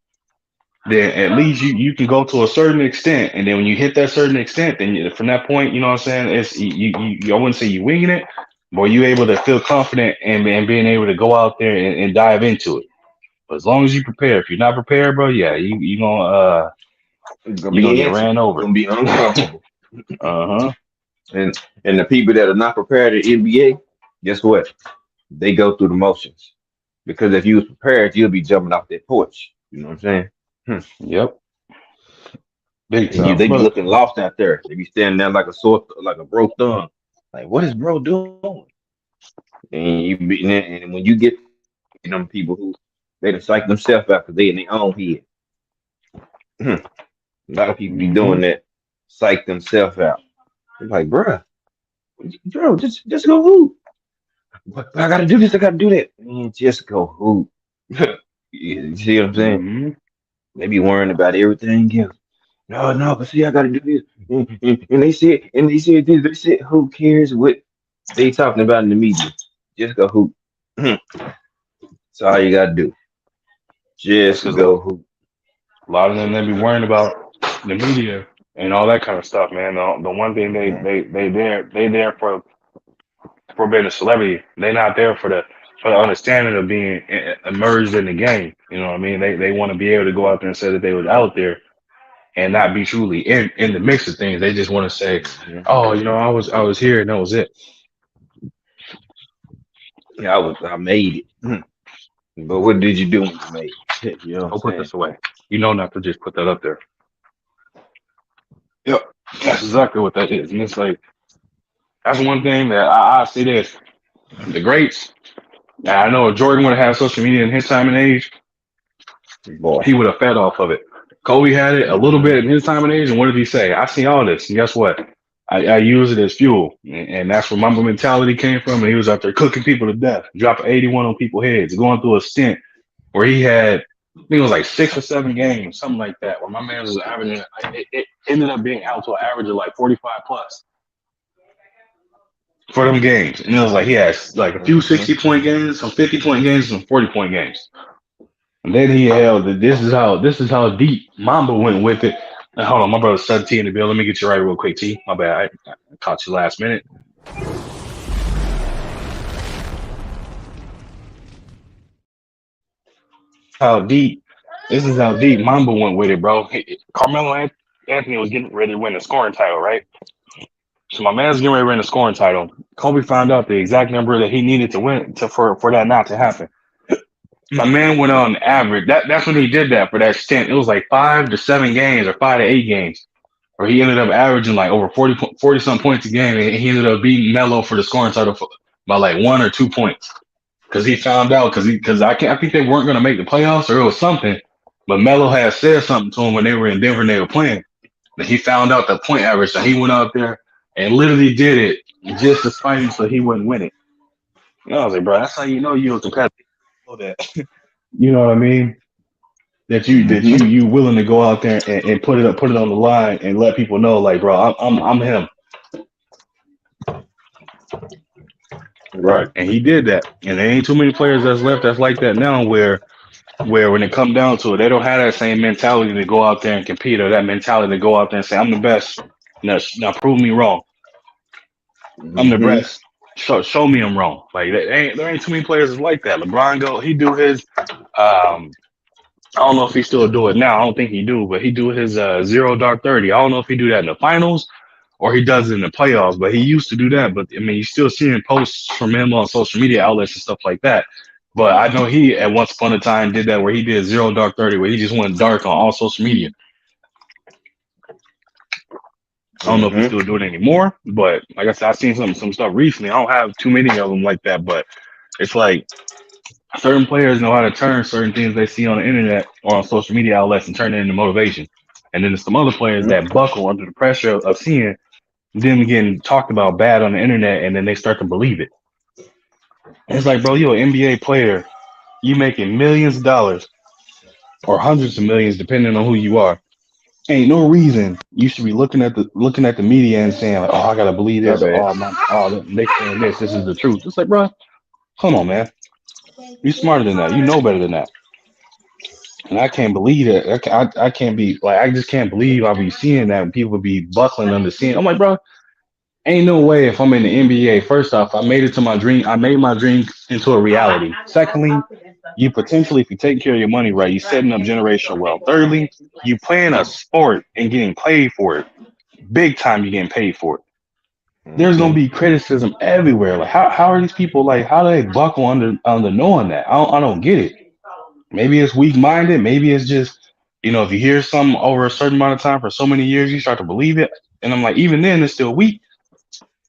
then at least you can go to a certain extent, and then when you hit that certain extent, then from that point, you know what I'm saying? It's I wouldn't say you winging it, but you able to feel confident and being able to go out there and dive into it. But as long as you prepare, if you're not prepared, bro, yeah, It's gonna you gonna be get antsy. ran It's over. gonna be uncomfortable. Uh-huh. And the people that are not prepared at NBA, guess what? They go through the motions. Because if you was prepared, you'll be jumping off that porch. You know what I'm saying? Yep. Big And you time. they be But looking lost out there. They be standing there like a sore, like a broke thumb. Like, what is bro doing? And when you get them people who they done psych themselves out because they in their own head. A lot of people be hmm doing that, psych themselves out. They're like, bruh, bro, just go hoop. But I gotta do this, I gotta do that. Man, just go hoop. You see what I'm saying? hmm They be worrying about everything else. No, no, but see, I gotta do this. And they said this, they said, who cares what they talking about in the media? Just go hoop. That's all you gotta do. That's Just because go hoop. a lot of them they be worrying about the media and all that kind of stuff, man. The one thing Mm, they there for being a celebrity. They not there for the understanding of being immersed in the game. You know what I mean? They want to be able to go out there and say that they was out there and not be truly in the mix of things. They just want to say, mhm. oh, I was here and that was it. Yeah, I made it. But what did you do when you made it? You know what I'm Go put saying? this away. You know not to just put that up there. Yep, that's exactly what that is. And it's like that's one thing that I see this. The greats. Now, I know if Jordan would have had social media in his time and age, Boy. he would have fed off of it. Kobe had it a little Hmm. bit in his time and age, and what did he say? I see all this, and guess what? I use it as fuel, and that's where Mamba mentality came from. And he was out there cooking people to death, dropping 81 on people's heads, going through a stint where he had, I think it was like 6 or 7 games, something like that, where my man was averaging. It ended up being out to an average of like 45 plus for them games, and it was like he has like a few Hmm. 60-point games, some 50-point games, some 40-point games. And then he held that this is how deep Mamba went with it. And hold on, my brother's 17 in the bill. Let me get you right real quick, T. My bad. I caught you last minute. How deep This is how deep Mamba went with it, bro. Carmelo Anthony was getting ready to win the scoring title, right? So my man's getting ready to win the scoring title. Kobe found out the exact number that he needed to win for that not to happen. My man went on average. That's when he did that for that stint. It was like 5 to 7 games or 5 to 8 games where he ended up averaging like over 40 some points a game, and he ended up beating Melo for the scoring title by like 1 or 2 points because he found out I think they weren't going to make the playoffs or it was something, but Melo had said something to him when they were in Denver and they were playing. That he found out the point average, so he went out there and literally did it just to spite him so he wouldn't win it. And I was like, bro, that's how you know you're a competitor. Know that. You know what I mean? That you willing to go out there and put it on the line and let people know, like, bro, I'm him. Right. And he did that. And there ain't too many players that's left that's like that now where when it come down to it, they don't have that same mentality to go out there and compete or that mentality to go out there and say, I'm the best. Now prove me wrong. I'm the Hmm. best. Show me I'm wrong. Like there ain't too many players that's like that. LeBron he do his I don't know if he still do it now. I don't think he do, but he do his 0 dark 30. I don't know if he do that in the finals or he does it in the playoffs. But he used to do that. But I mean, you're still seeing posts from him on social media outlets and stuff like that. But I know he at once upon a time did that where he did zero dark 30, where he just went dark on all social media. I don't know if he's Mm-hmm. still doing it anymore, but like I said, I've seen some stuff recently. I don't have too many of them like that, but it's like certain players know how to turn certain things they see on the internet or on social media outlets and turn it into motivation. And then there's some other players that buckle under the pressure of seeing them getting talked about bad on the internet, and then they start to believe it. And it's like, bro, you're an NBA player, you making millions of dollars or hundreds of millions, depending on who you are. Ain't no reason you should be looking at the media and saying like, oh, I gotta believe My this, or bad. they saying this. This is the truth. It's like, bro, come on, man. You smarter than that. You know better than that. And I can't believe it. I can't be like, I just can't believe I'll be seeing that and people be buckling under seeing. I'm like, bro, ain't no way if I'm in the NBA. First off, I made it to my dream. I made my dream into a reality. Secondly, you potentially, if you take care of your money right, you setting up generational wealth. Thirdly, you playing a sport and getting paid for it. Big time, you getting paid for it. There's gonna Mm-hmm. be criticism everywhere. Like, how are these people like? How do they buckle under knowing that? I don't get it. Maybe it's weak minded. Maybe it's just, if you hear something over a certain amount of time for so many years, you start to believe it. And I'm like, even then, it's still weak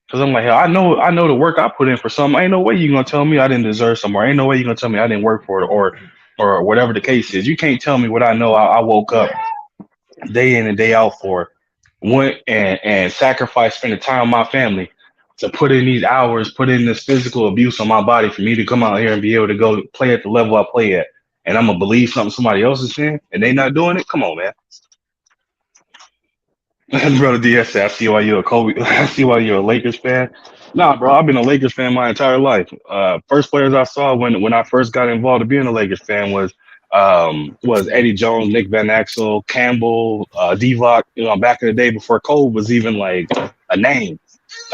because I'm like, hell, I know the work I put in for something. Ain't no way you gonna tell me I didn't deserve somewhere. Ain't no way you gonna tell me I didn't work for it or whatever the case is. You can't tell me what I know. I woke up day in and day out for, went and sacrificed, spending time with my family to put in these hours, put in this physical abuse on my body for me to come out here and be able to go play at the level I play at. And I'm gonna believe something somebody else is saying and they not doing it. Come on, man. Brother DS said, I see why you're a Kobe. I see why you're a Lakers fan. Nah, bro, I've been a Lakers fan my entire life. First players I saw when I first got involved in being a Lakers fan was Eddie Jones, Nick Van Exel, Campbell, Divock. Back in the day before Kobe was even like a name.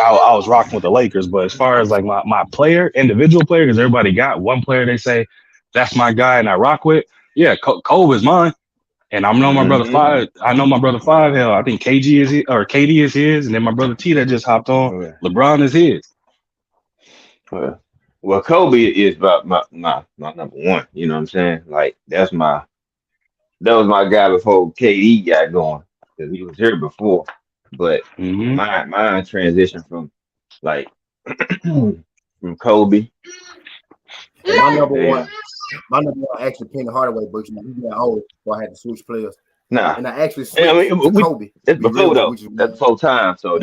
I was rocking with the Lakers. But as far as like my player, individual player, because everybody got one player they say that's my guy and I rock with. Yeah, Kobe is mine. And I know my brother Mm-hmm. five. I know my brother five. Hell, I think KG is his, or KD is his, and then my brother T that just hopped on. Okay. LeBron is his. Well, Kobe is about my number one. You know what I'm saying? Like that was my guy before KD got going because he was here before. But Hmm. my transition from like from Kobe. And Damn. my number one actually Penny Hardaway, but he got old, so I had to switch players. Nah. And I actually Yeah, switched to Kobe. that's To be real before with you, though. which is That's one. before time. So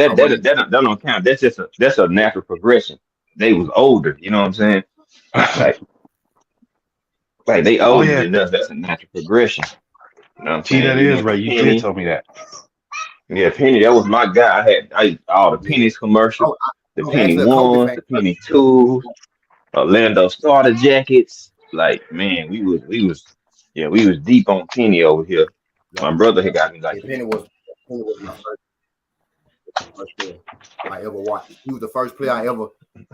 Oh, but that don't count. That's a natural progression. They was older. You know what I'm saying? Like they Oh older yeah, than us. That's a natural progression. You know what I'm T saying? that You is went right. from You did Penny. tell me that. Yeah, Penny, that was my guy. I all the yeah. Penny's commercial, the I'm Penny actually a Kobe ones, fan. the Penny twos, Orlando starter jackets. Like, man, we was deep on Penny over here. Yeah, My brother had got me like, yeah, Penny was my first player I ever watched. He was the first player I ever.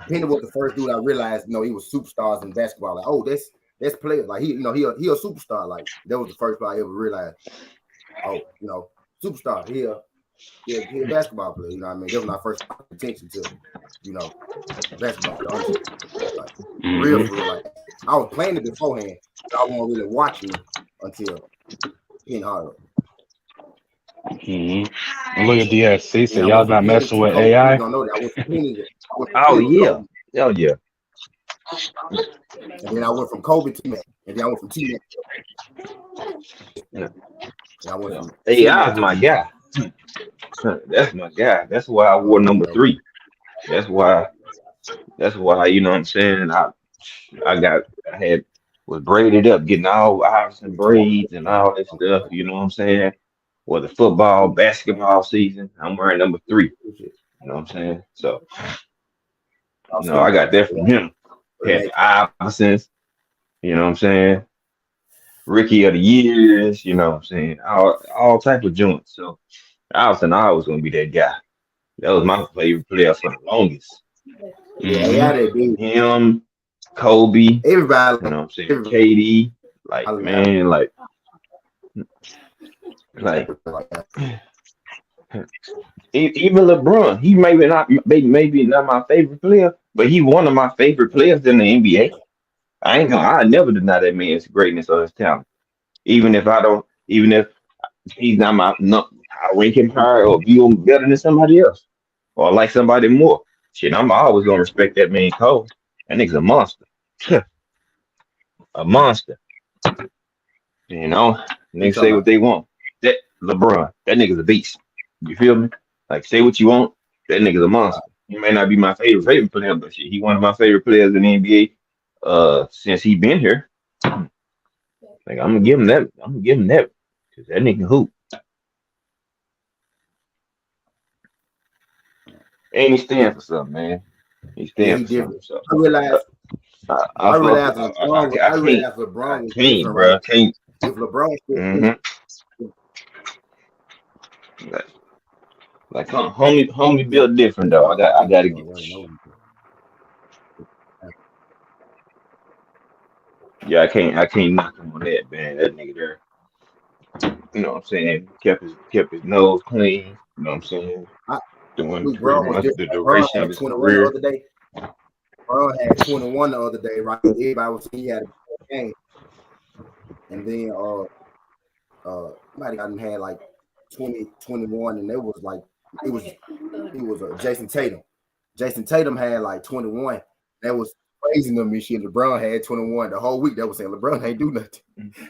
Penny was the first dude I realized, he was superstars in basketball. Like, oh, that's player. Like he a superstar. Like that was the first player I ever realized. Oh, superstar. He a basketball player. You know what I mean? That was my first attention to, you know, basketball. Honestly, like Hmm. for real. Like I was playing it beforehand, but I wasn't really watching it until Penny Hardaway. Hmm. And look at DS. He And said I y'all went from not Penny messing to with Kobe. People AI. don't know that I went from oh Penny to yeah, Kobe, oh yeah. and then I went from Kobe to Mac, and then I went from T Mac, Yeah. and I went from T AI Mac is to my guy. That's my guy. That's why I wore okay, number okay. 3. That's why. That's why you know what I'm saying. I had was braided up, getting all eyes and braids and all that stuff. You know what I'm saying? Or the football, basketball season, I'm wearing number 3. You know what I'm saying? So I got that from him. Had the Iversons. You know what I'm saying? Rookie of the years. You know what I'm saying? All type of joints. So Iverson, I was gonna be that guy. That was my favorite player for the longest. Yeah, Hmm. AI that dude. Him, Kobe, you Everybody, know what I'm saying? everybody KD, like like man, like Even LeBron, he maybe not my favorite player, but he one of my favorite players in the NBA. I never deny that man's greatness or his talent. Even if he's not my no, I rank him higher or view him better than somebody else or like somebody more. Shit, I'm always gonna respect that man Cole. That nigga's a monster. A monster. You know, You niggas talking say what about? they want. That LeBron, that nigga's a beast. You feel me? Like say what you want. That nigga's a monster. He may not be my favorite player, but shit, he one of my favorite players in the NBA. Since he been here, like I'm gonna give him that. I'm gonna give him that because that nigga hoop. And he stand for something, man. He Yeah, stand he for something. different. So I realized. I I fuck. realized LeBron. I I can't. realized I LeBron was can't, different, right? bro. I can't. If LeBron hmm Like, homie yeah, built different though. I I think gotta he's get. running over. Yeah, I can't knock him on that, man. That nigga there, you know what I'm saying? Kept his nose clean. You know what I'm saying? I Doing Luke pretty Brown was much different. the Like Brown duration of had his 21 the career. other day. Brown had 21 the other day, right? Everybody was saying he had a good game, and then somebody got him had like 20, 21, and it was Jason Tatum. Jason Tatum had like 21. That was crazy to me. Shit, LeBron had 21 the whole week. That was saying LeBron ain't do nothing.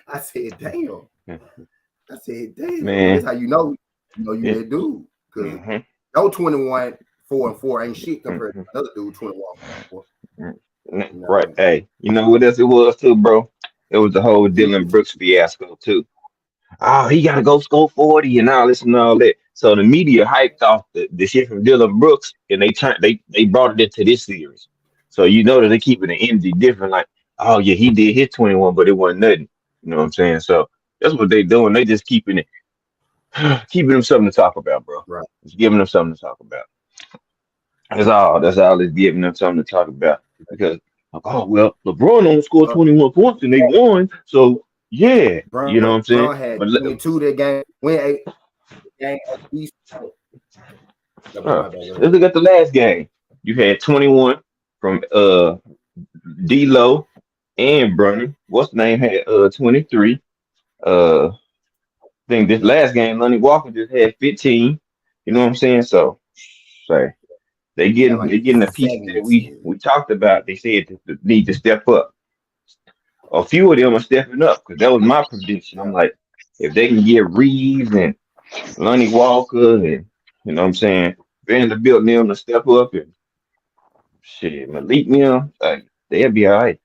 I said, damn. I said, damn. That's Man, how you yeah. that dude. Because hmm no 21, 4 and 4 ain't shit compared to hmm another dude 21, 4 and 4. You know what I Right. mean? Hey, you know what else it was too, bro? It was the whole Dylan Brooks fiasco too. Oh, he gotta go score 40 and all this and all that. So the media hyped off the shit from Dylan Brooks and they brought it into this series. So you know that they keeping the energy different, like, oh yeah, he did hit 21, but it wasn't nothing. You know what I'm saying? So that's what they doing. They just keeping them something to talk about, bro. Right. Just giving them something to talk about. That's all it's giving them something to talk about. Because oh well, LeBron only scored Uh, 21 points and they won. So yeah, you know what I'm saying? Brown had But 22 that game. Win 8 game at least. My bad. Go let's ahead. look at the last game. You had 21 from D-Lo and Brunny. What's the name had 23. I think this last game, Lonnie Walker just had 15. You know what I'm saying? So say He had like they getting the pieces that we 17. talked about. They said that need to step up. A few of them are stepping up because that was my prediction. I'm Yeah. like, if they can get Reeves and Lonnie Walker and you know what I'm saying, Vanderbilt and them to step up and shit, Malik Mill, like, they'll be all right.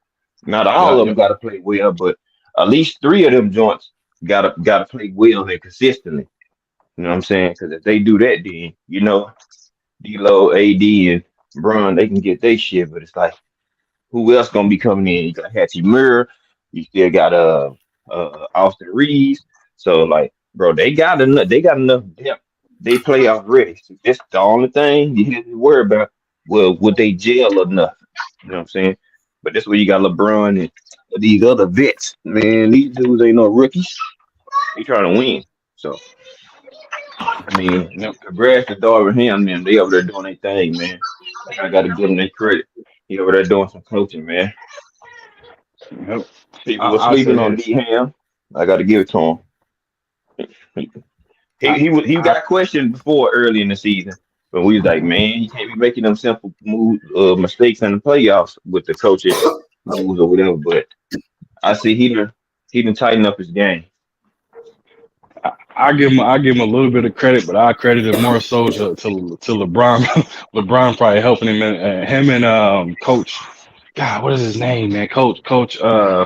Not all Yeah, of yeah. them got to play well, but at least three of them joints got to play well and consistently. You know what I'm saying? Because if they do that, then you know, D'Lo, AD, and Bron, they can get their shit. But it's like, who else gonna be coming in? You got Hattie Murr, you still got Austin Reeves. So like, bro, they got enough depth. They playoff ready. So that's the only thing you have to worry about. Well, would they gel or nothing? You know what I'm saying? But that's where you got LeBron and these other vets. Man, these dudes ain't no rookies. They trying to win. So I mean, Yep. congrats to Darvin Ham, man. They over there doing their thing, man. Like, I gotta give them their credit. He over there doing some coaching, man. Yep. People were I'll say sleeping on this. D Ham. I got to give it to him. I, He I, got questioned before early in the season, but we was like, man, he can't be making them simple mistakes in the playoffs with the coaching moves or whatever. But I see he done tighten up his game. I give him a little bit of credit, but I credit it more so to LeBron. LeBron probably helping him and him and Coach. God, what is his name, man? Coach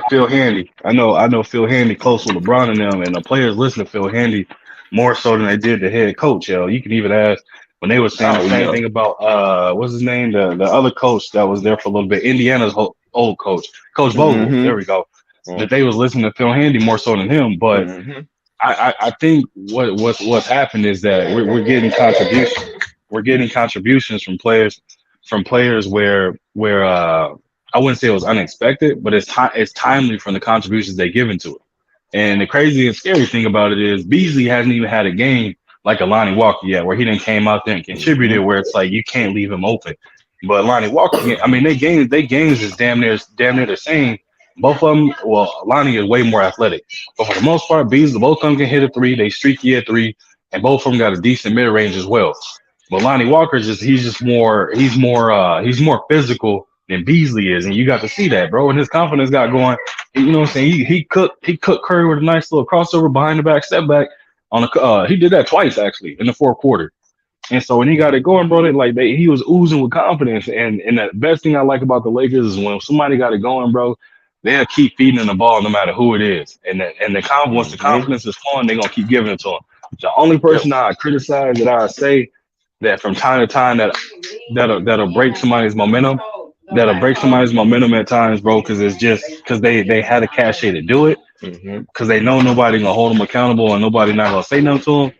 Phil Handy. I know Phil Handy close with LeBron and them, and the players listen to Phil Handy more so than they did the head coach. Yo, you can even ask when they were saying the Oh same yeah. thing about what's his name, the other coach that was there for a little bit, Indiana's old coach, Coach Vogel. There Mm-hmm. we go. That they was listening to Phil Handy more so than him, but Mm-hmm. I think what's happened is that we're getting contributions. We're getting contributions from players where I wouldn't say it was unexpected, but it's timely from the contributions they give into it. And the crazy and scary thing about it is Beasley hasn't even had a game like a Lonnie Walker yet, where he didn't came out there and contributed, where it's like you can't leave him open. But Lonnie Walker, I mean, they games is damn near the same. Both of them, well, Lonnie is way more athletic, but for the most part, Beasley, both of them can hit a three. They streaky at three, and both of them got a decent mid range as well. But Lonnie Walker he's more physical than Beasley is, and you got to see that, bro. And his confidence got going. You know what I'm saying? He cooked Curry with a nice little crossover behind the back step back on a. He did that twice actually in the fourth quarter. And so when he got it going, bro, he was oozing with confidence. And the best thing I like about the Lakers is when somebody got it going, bro, they'll keep feeding the ball no matter who it is. And once the confidence is flowing, they're gonna keep giving it to him. The only person I criticize that I say that from time to time that'll break somebody's momentum. That'll break somebody's momentum at times, bro, because it's just because they had a cachet to do it, because they know nobody gonna hold them accountable and nobody not gonna say nothing to them.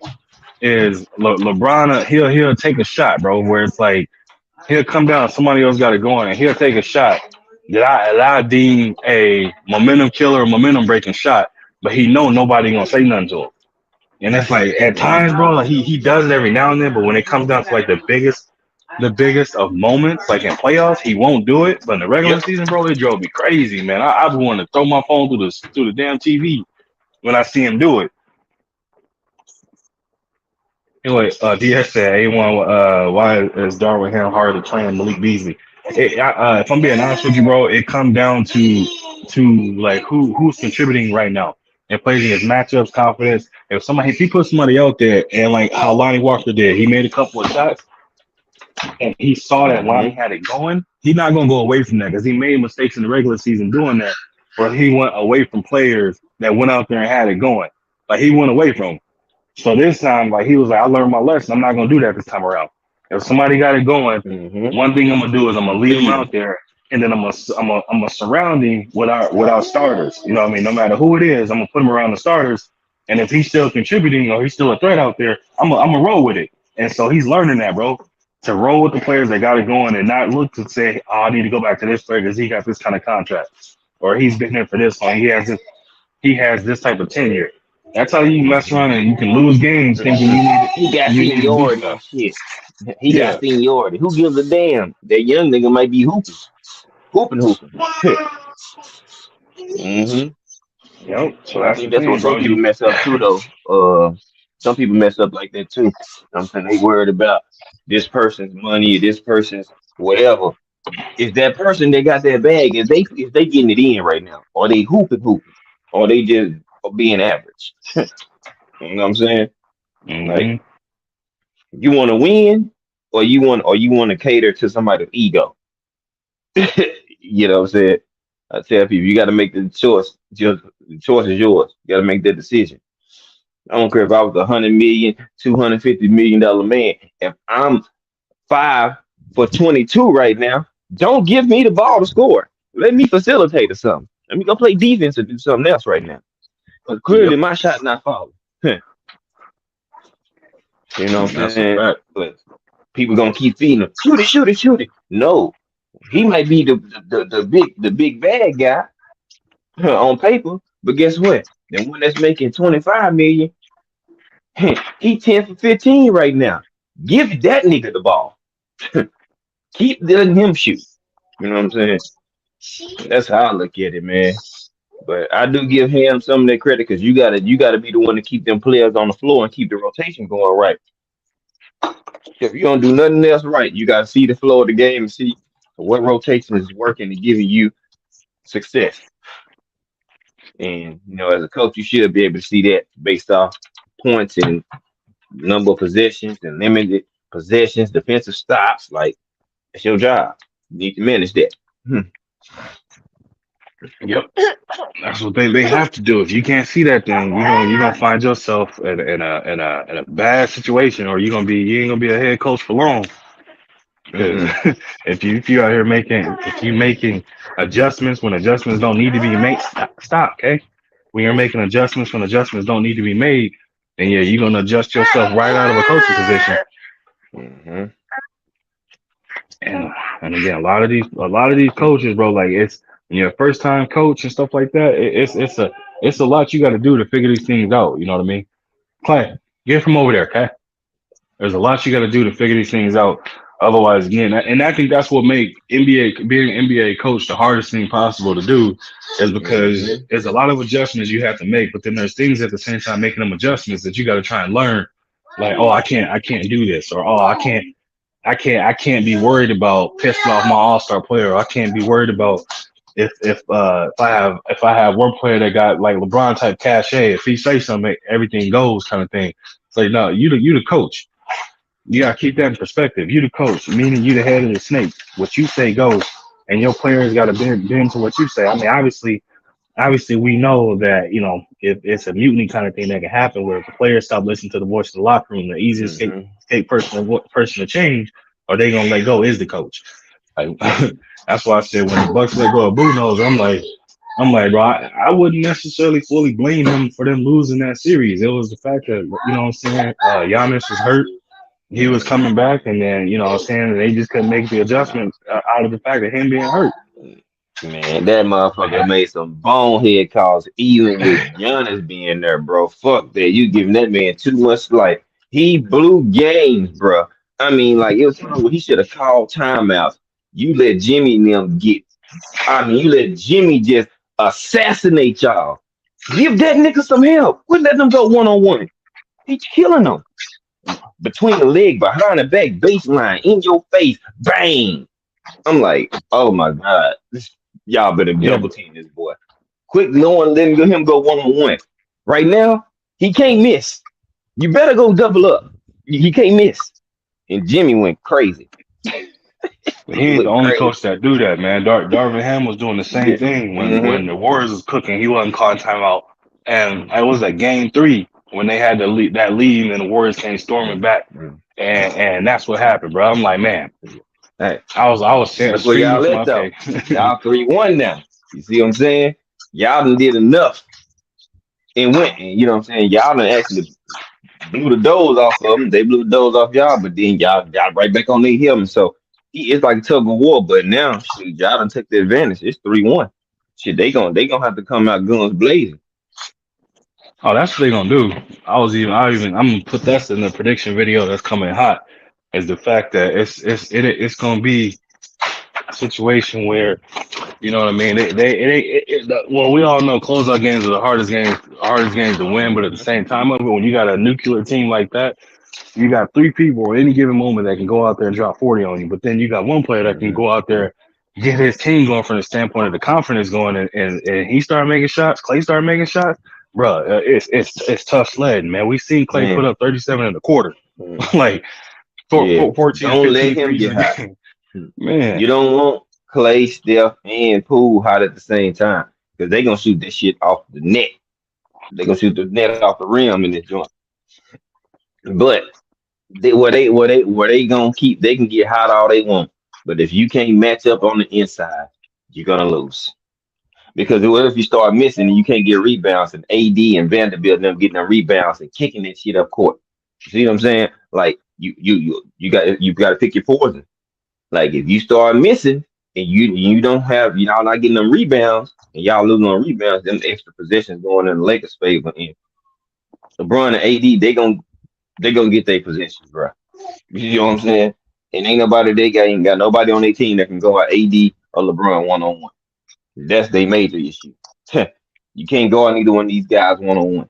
Is LeBron? He'll take a shot, bro, where it's like he'll come down, somebody else got it going, and he'll take a shot that I deem a momentum killer, or momentum breaking shot, but he know nobody gonna say nothing to him. And it's like at times, bro, like he does it every now and then, but when it comes down to like the biggest of moments, like in playoffs, he won't do it. But in the regular season, bro, it drove me crazy, man. I was wanting to throw my phone through the damn TV when I see him do it. Anyway, DS said, A1, why is Darvin Ham harder to train Malik Beasley? If I'm being honest with you, bro, it comes down to like who's contributing right now and plays against matchups, confidence. If he put somebody out there and like how Lonnie Walker did, he made a couple of shots and he saw that Lonnie had it going, he's not gonna go away from that because he made mistakes in the regular season doing that, where he went away from players that went out there and had it going. Like he went away from them. So this time, like he was like, I learned my lesson. I'm not gonna do that this time around. If somebody got it going, one thing I'm gonna do is I'm gonna leave him out there, and then I'm gonna surround him with our starters. You know what I mean? No matter who it is, I'm gonna put him around the starters. And if he's still contributing or he's still a threat out there, I'm gonna roll with it. And so he's learning that, bro, to roll with the players that got it going and not look to say, oh, I need to go back to this player because he got this kind of contract, or he's been here for this long. He has this type of tenure. That's how you mess around and you can lose games thinking he got seniority. Shit. He got seniority. Who gives a damn? That young nigga might be hooping. Yep. So I think that's what some people mess up too, though. Some people mess up like that too. You know what I'm saying? They worried about this person's money, this person's whatever. Is that person that got that bag? Is they getting it in right now? Or they hooping? Or they just being average? You know what I'm saying? Like, you want to win, or you want to cater to somebody's ego. You know what I'm saying? I tell people, you got to make the choice. The choice is yours. You got to make that decision. I don't care if I was $100 million, $250 million man. If I'm 5 for 22 right now, don't give me the ball to score. Let me facilitate or something. Let me go play defense or do something else right now. But clearly, my shot not falling. You know what I'm saying? But people gonna keep feeding him. Shoot it. No, he might be the big bad guy on paper, but guess what? The one that's making 25 million, he 10 for 15 right now. Give that nigga the ball. Keep letting him shoot. You know what I'm saying? That's how I look at it, man. But I do give him some of that credit because you gotta be the one to keep them players on the floor and keep the rotation going right. If you don't do nothing else right, you gotta see the flow of the game and see what rotation is working and giving you success. And as a coach, you should be able to see that based off points and number of possessions and limited possessions, defensive stops. Like, it's your job. You need to manage that. Yep, that's what they have to do. If you can't see that, then you're gonna find yourself in a bad situation, or you ain't gonna be a head coach for long. If you out here making adjustments when adjustments don't need to be made, stop. Okay, when you're making adjustments when adjustments don't need to be made, then you're gonna adjust yourself right out of a coaching position. And again, a lot of these coaches, bro, like it's. When you're a first time coach and stuff like that, it's a lot you got to do to figure these things out. You know what I mean? Clay, Get from over there, okay? There's a lot you got to do to figure these things out. Otherwise, again, and I think that's what make NBA being an NBA coach the hardest thing possible to do, is because Mm-hmm. there's a lot of adjustments you have to make, but then there's things at the same time making them adjustments that you got to try and learn. Like, oh, I can't do this, or oh, I can't be worried about pissing off my all-star player. Or I can't be worried about if I have one player that got like LeBron type cachet. If he say something, everything goes kind of thing. It's like, no, you the coach. You gotta keep that in perspective. You the coach, meaning you the head of the snake. What you say goes, and your players gotta bend to what you say. I mean, obviously we know that, you know, if it's a mutiny kind of thing that can happen where if the players stop listening to the voice of the locker room, the easiest escape person to change or they gonna let go is the coach. Like, that's why I said when the Bucks let go of Budenholzer, I'm like, bro, I wouldn't necessarily fully blame him for them losing that series. It was the fact that, you know what I'm saying, Giannis was hurt. He was coming back, and then, you know what I'm saying, they just couldn't make the adjustments out of the fact of him being hurt. Man, that motherfucker made some bonehead calls, even with Giannis being there, bro. Fuck that. You giving that man too much. Like, he blew games, bro. I mean, like, it was something where he should have called timeouts. You let Jimmy and them get. I mean, you let Jimmy just assassinate y'all. Give that nigga some help. Quit letting them go 1-on-1. He's killing them. Between the leg, behind the back, baseline, in your face, bang. I'm like, oh my God. Y'all better double team this boy. Quick, no one letting him go 1-on-1. Right now, he can't miss. You better go double up. He can't miss. And Jimmy went crazy. He ain't the only coach that do that, man. Darvin Ham was doing the same thing when the Warriors was cooking. He wasn't calling timeout, and it was at Game 3 when they had that lead, and the Warriors came storming back, and that's what happened, bro. I'm like, man, hey, I was saying, that's where y'all at though. Y'all 3-1 now. You see what I'm saying? Y'all done did enough and went, and you know what I'm saying? Y'all done actually blew the doors off of them. They blew the doors off y'all, but then y'all right back on their heel. And so it's like a tug of war. But now, shit, y'all done took the advantage. It's 3-1. Shit, they gonna have to come out guns blazing. Oh, that's what they gonna do. I'm gonna put that in the prediction video that's coming hot. Is the fact that it's gonna be a situation where, you know what I mean? Well, we all know closeout games are the hardest games to win. But at the same time of it, when you got a nuclear team like that, you got 3 people at any given moment that can go out there and drop 40 on you. But then you got one player that can go out there, get his team going from the standpoint of the confidence going, and he started making shots. Clay started making shots. Bro, it's tough sledding, man. We seen Clay put up 37 in the quarter, like 14. Don't let him get hot, man. You don't want Clay, Steph, and Poole hot at the same time because they gonna shoot this shit off the net. They gonna shoot the net off the rim in this joint. But where they gonna keep, they can get hot all they want. But if you can't match up on the inside, you're gonna lose. Because what if you start missing and you can't get rebounds, and AD and Vanderbilt them getting the rebounds and kicking that shit up court? You see what I'm saying? Like you got to pick your poison. Like if you start missing and you don't have, y'all not getting them rebounds and y'all losing on rebounds, them extra possessions going in the Lakers' favor. And LeBron and AD, they gonna get their positions, bro. You know what I'm saying? And ain't got nobody on their team that can go out AD or LeBron 1-on-1. That's their major issue. You can't go on either one of these guys 1-on-1.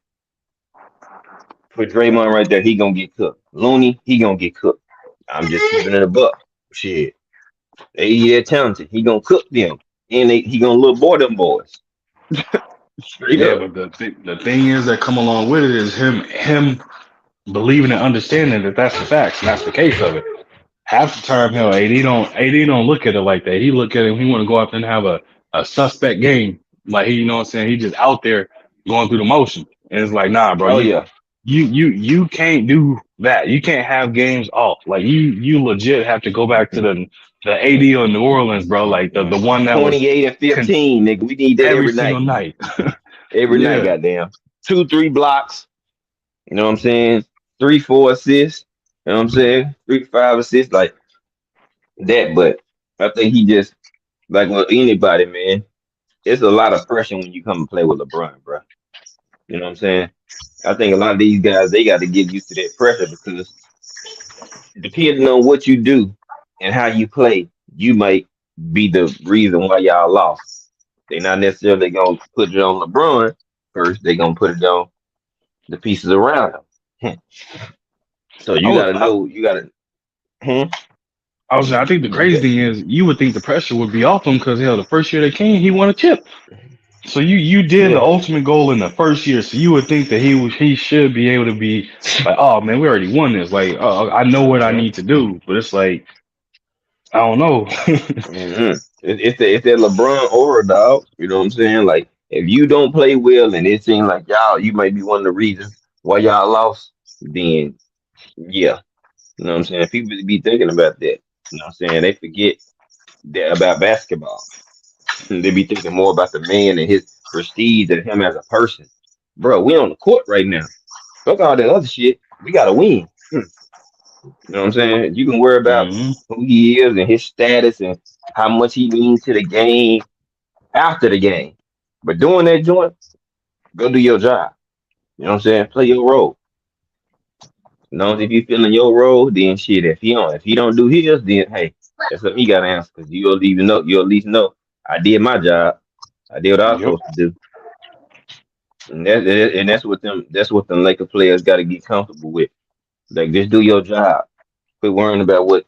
Put Draymond right there, he gonna get cooked. Looney, he gonna get cooked. I'm just keeping it a buck. Shit. They're talented. He gonna cook them. And he gonna little boy them boys. Straight up. But the thing is that come along with it is him believing and understanding that that's the facts and that's the case of it. Half the time, hell, AD don't look at it like that. He look at it, he want to go out there and have a suspect game. Like he, you know what I'm saying? He just out there going through the motion. And it's like, nah, bro. You can't do that. You can't have games off. Like you legit have to go back to the AD on New Orleans, bro. Like the one that 28 and 15, nigga. We need that every night. Every night, goddamn. 2-3 blocks. You know what I'm saying? 3-4 assists. You know what I'm saying? 3-5 assists, like that. But I think he just, like with anybody, man, it's a lot of pressure when you come and play with LeBron, bro. You know what I'm saying? I think a lot of these guys they got to get used to that pressure because depending on what you do and how you play, you might be the reason why y'all lost. They not necessarily gonna put it on LeBron first. They gonna put it on the pieces around him. So I you was, gotta I, know. You gotta. Hmm? I think the Go ahead. crazy thing is you would think the pressure would be off him because hell, the first year they came, he won a chip. So you did the Yeah. ultimate goal in the first year, so you would think that he should be able to be like, oh man, we already won this. Like, I know what I Hmm. need to do, but it's like I don't know. Hmm. It's that LeBron aura, dog. You know what I'm saying? Like if you don't play well and it seems like y'all, you might be one of the reasons why y'all lost. Then yeah, you know what I'm saying. People be thinking about that. You know what I'm saying? They forget that about basketball. They be thinking more about the man and his prestige than him as a person. Bro, we on the court right now. Fuck all that other shit. We gotta win. You know what I'm saying? You can worry about hmm who he is and his status and how much he means to the game after the game. But doing that joint, go do your job. You know what I'm saying? Play your role. As long as if you feeling your role, then shit. If he don't do his, then hey, that's what he gotta answer. Cause you'll at least know I did my job. I did what I was Yep. supposed to do. And that's what them Laker players got to get comfortable with. Like just do your job. Quit worrying about what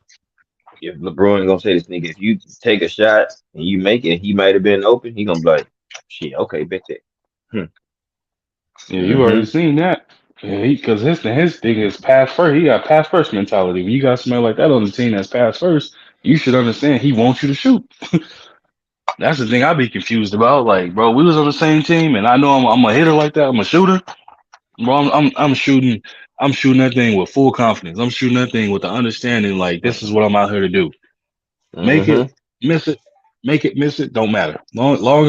if LeBron gonna say this nigga. If you take a shot and you make it, he might have been open. He gonna be like, shit, okay, bet that. Hmm. Yeah, you already Mm-hmm. seen that. Yeah, because his thing is pass first. He got pass first mentality. When you got somebody like that on the team that's pass first, you should understand he wants you to shoot. That's the thing I be confused about. Like, bro, we was on the same team, and I know I'm a hitter like that. I'm a shooter. Bro, I'm shooting that thing with full confidence. I'm shooting that thing with the understanding like this is what I'm out here to do. Make it, Mm-hmm. miss it, make it, miss it, don't matter. Long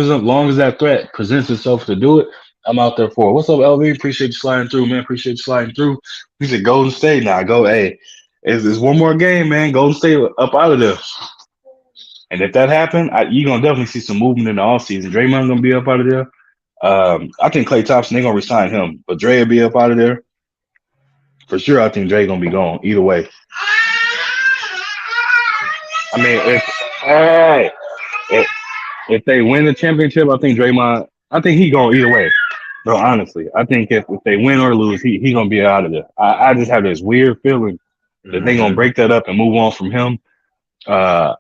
as that threat presents itself to do it, I'm out there for it. What's up, LV? Appreciate you sliding through, man. Appreciate you sliding through. He said Golden State now. Go, hey, it's one more game, man. Golden State up out of there. And if that happen, you're gonna definitely see some movement in the offseason. Draymond gonna be up out of there. I think Klay Thompson they gonna resign him, but Dre will be up out of there for sure. I think Dre gonna be gone either way. I mean, hey, if if they win the championship, I think Draymond. I think he going either way. Bro, honestly, I think if they win or lose, he gonna be out of there. I just have this weird feeling that they gonna Mm-hmm. break that up and move on from him.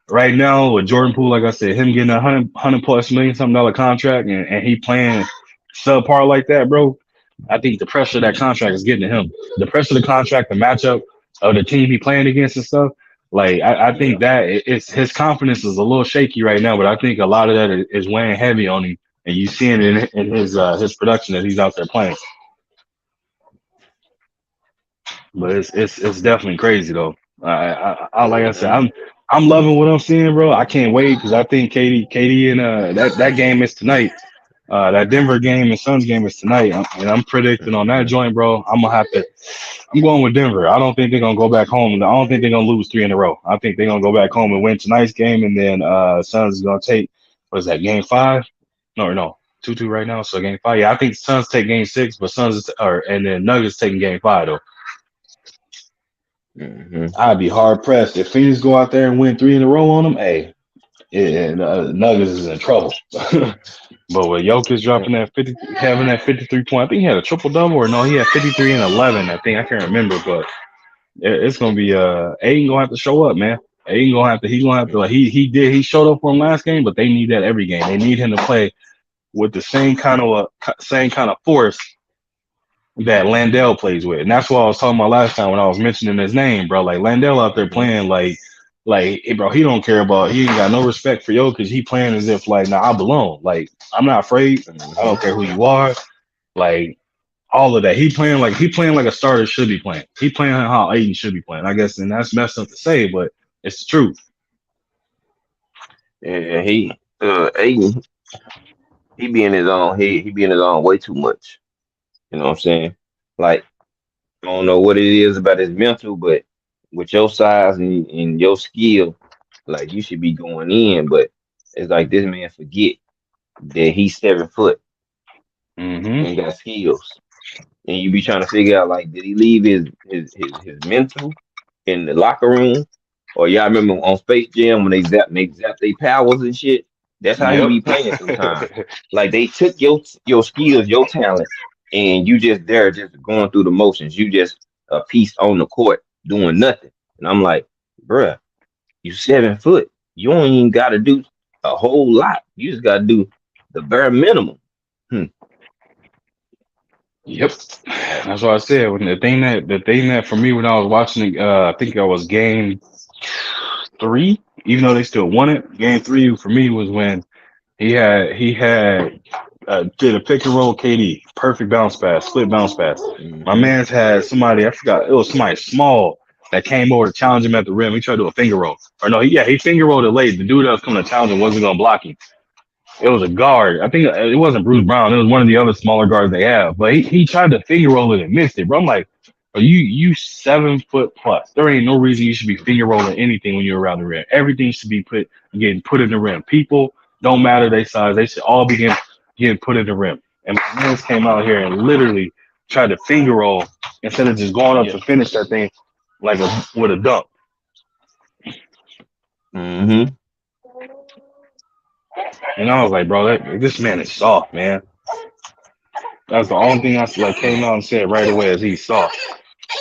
Right now with Jordan Poole, like I said, him getting a hundred plus million something dollar contract and he playing subpar like that, bro. I think the pressure of that contract is getting to him. The pressure of the contract, the matchup of the team he playing against and stuff. Like I Yeah. think that it's his confidence is a little shaky right now, but I think a lot of that is weighing heavy on him, and you seeing it in his production that he's out there playing. But it's definitely crazy though. I like I said, Mm-hmm. I'm loving what I'm seeing, bro. I can't wait because I think Katie and that game is tonight. That Denver game and Suns game is tonight, and I'm predicting on that Mm-hmm. joint, bro. I'm going with Denver. I don't think they're gonna go back home. I don't think they're gonna lose three in a row. I think they're gonna go back home and win tonight's game, and then Suns is gonna take what is that game five? No, 2-2 right now. So game five. Yeah, I think Suns take game six, but and then Nuggets taking game five though. Mm-hmm. I'd be hard pressed if Phoenix go out there and win three in a row on them. Hey, Nuggets is in trouble. But with Jokic dropping that 50, having that 53 point, I think he had a triple double, or no, he had 53 and 11. I think I can't remember, but it's gonna be Aiden gonna have to show up, man. Aiden gonna have to. He gonna have to like he showed up for him last game, but they need that every game. They need him to play with the same kind of force that Landell plays with. And that's what I was talking about last time when I was mentioning his name, bro. Like Landell out there Mm-hmm. playing like hey, bro, he don't care about he ain't got no respect for Jokic. He playing as if like, nah, I belong. Like, I'm not afraid. I Mm-hmm. don't care who you are. Like all of that. He playing like a starter should be playing. He playing how Aiden should be playing. I guess, and that's messed up to say, but it's the truth. And Aiden, he be in his own head. He be in his own way too much. You know what I'm saying? Like I don't know what it is about his mental, but with your size and your skill, like you should be going in. But it's like this man forget that he's 7 foot Mm-hmm. and got skills. And you be trying to figure out like, did he leave his mental in the locker room? Or y'all remember on Space Jam when they zap their powers and shit? That's how he Yep. be playing sometimes. Like they took your skills, your talent, and you just there just going through the motions. You just a piece on the court doing nothing. And I'm like, bruh, you 7 foot. You don't even gotta do a whole lot. You just gotta do the bare minimum. Hmm. Yep. That's what I said. When the thing that for me when I was watching I think I was game 3, even though they still won it. Game 3 for me was when he had did a pick and roll KD, perfect bounce pass, split bounce pass. My Hmm. man's had somebody, I forgot, it was somebody small that came over to challenge him at the rim. He tried to do a finger roll. Or no, he finger rolled it late. The dude that was coming to challenge him wasn't gonna block him. It was a guard. I think it wasn't Bruce Brown. It was one of the other smaller guards they have. But he tried to finger roll it and missed it, bro. I'm like, bro, you 7 foot plus. There ain't no reason you should be finger rolling anything when you're around the rim. Everything should be getting put in the rim. People don't matter their size. They should all be getting put in the rim. And my man came out here and literally tried to finger roll instead of just going up Yeah. to finish that thing with a dunk. Hmm. And I was like, bro, this man is soft, man. That's the only thing I like came out and said right away as he's soft.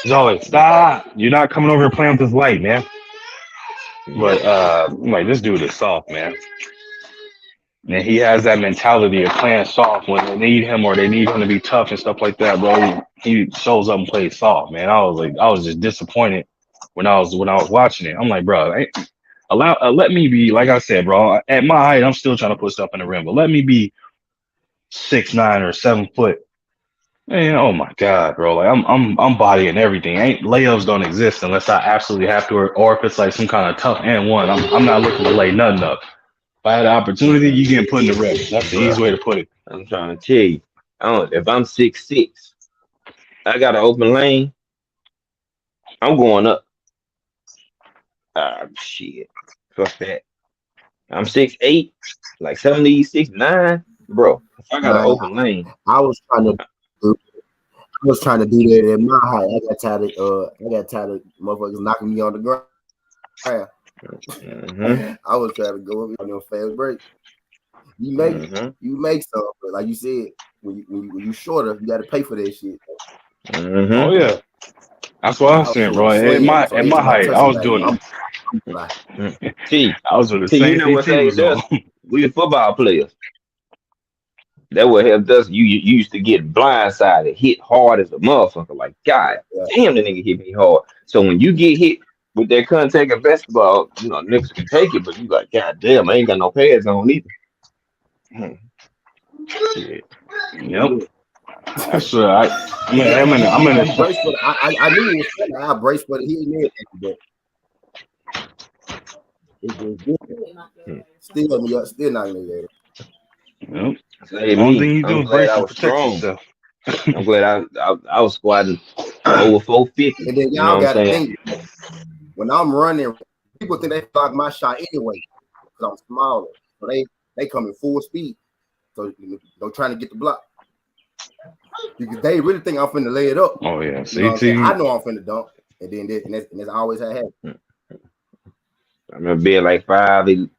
He's always stop. You're not coming over and playing with this light, man. But Yeah. I'm like this dude is soft, man. And he has that mentality of playing soft when they need him or they need him to be tough and stuff like that, bro. He shows up and plays soft, man. I was just disappointed when I was watching it. I'm like, bro, let me be like I said, bro. At my height, I'm still trying to put stuff in the rim, but let me be 6'9" or 7 foot. Man, oh my God, bro! Like I'm bodying everything. Ain't layups don't exist unless I absolutely have to, or if it's like some kind of tough and one. I'm not looking to lay nothing up. If I had the opportunity, you getting put in the rim. That's the easy Bruh, way to put it. I'm trying to tell you. I don't, if I'm 6'6", I got an open lane, I'm going up. Ah, shit. Fuck that. I'm 6'8", like 76'9", bro. If I got an Man, open lane, I was trying to do, I was trying to do that at my height. I got tired of motherfuckers knocking me on the ground. hmm I was trying to go up on them fast break. You hmm make some, but like you said, when you shorter, you got to pay for that shit. Oh hmm yeah, that's what I was I was saying, shooting bro. a At slam, my so at every my time I height, touch I was somebody, doing I'm like, T, I was doing the T, you same know thing what T saved was on. us? We the football players. That what helped us. You used to get blindsided, hit hard as a motherfucker. Like, God yeah, damn, the nigga hit me hard. So when you get hit with that contact of basketball, niggas can take it, but you like, God damn, I ain't got no pads on either. Hmm, shit. Yep, that's I mean, yeah. I'm in You a brace for the, I knew it was funny. I braced for the hit and everything, but it's just different. Hmm. Still not gonna get it. yep. Saved Only thing me. you do I'm is glad brace I and was protect strong. yourself. I'm glad I was squatting over 450. And then You know y'all what I'm got to saying? think when I'm running, people think they block my shot anyway because I'm smaller. So they come in full speed. So they're trying to get the block. Because they really think I'm finna lay it up. Oh yeah, You know what I'm saying? CT. I know I'm finna dunk. And then that's always how it happens. I remember being like And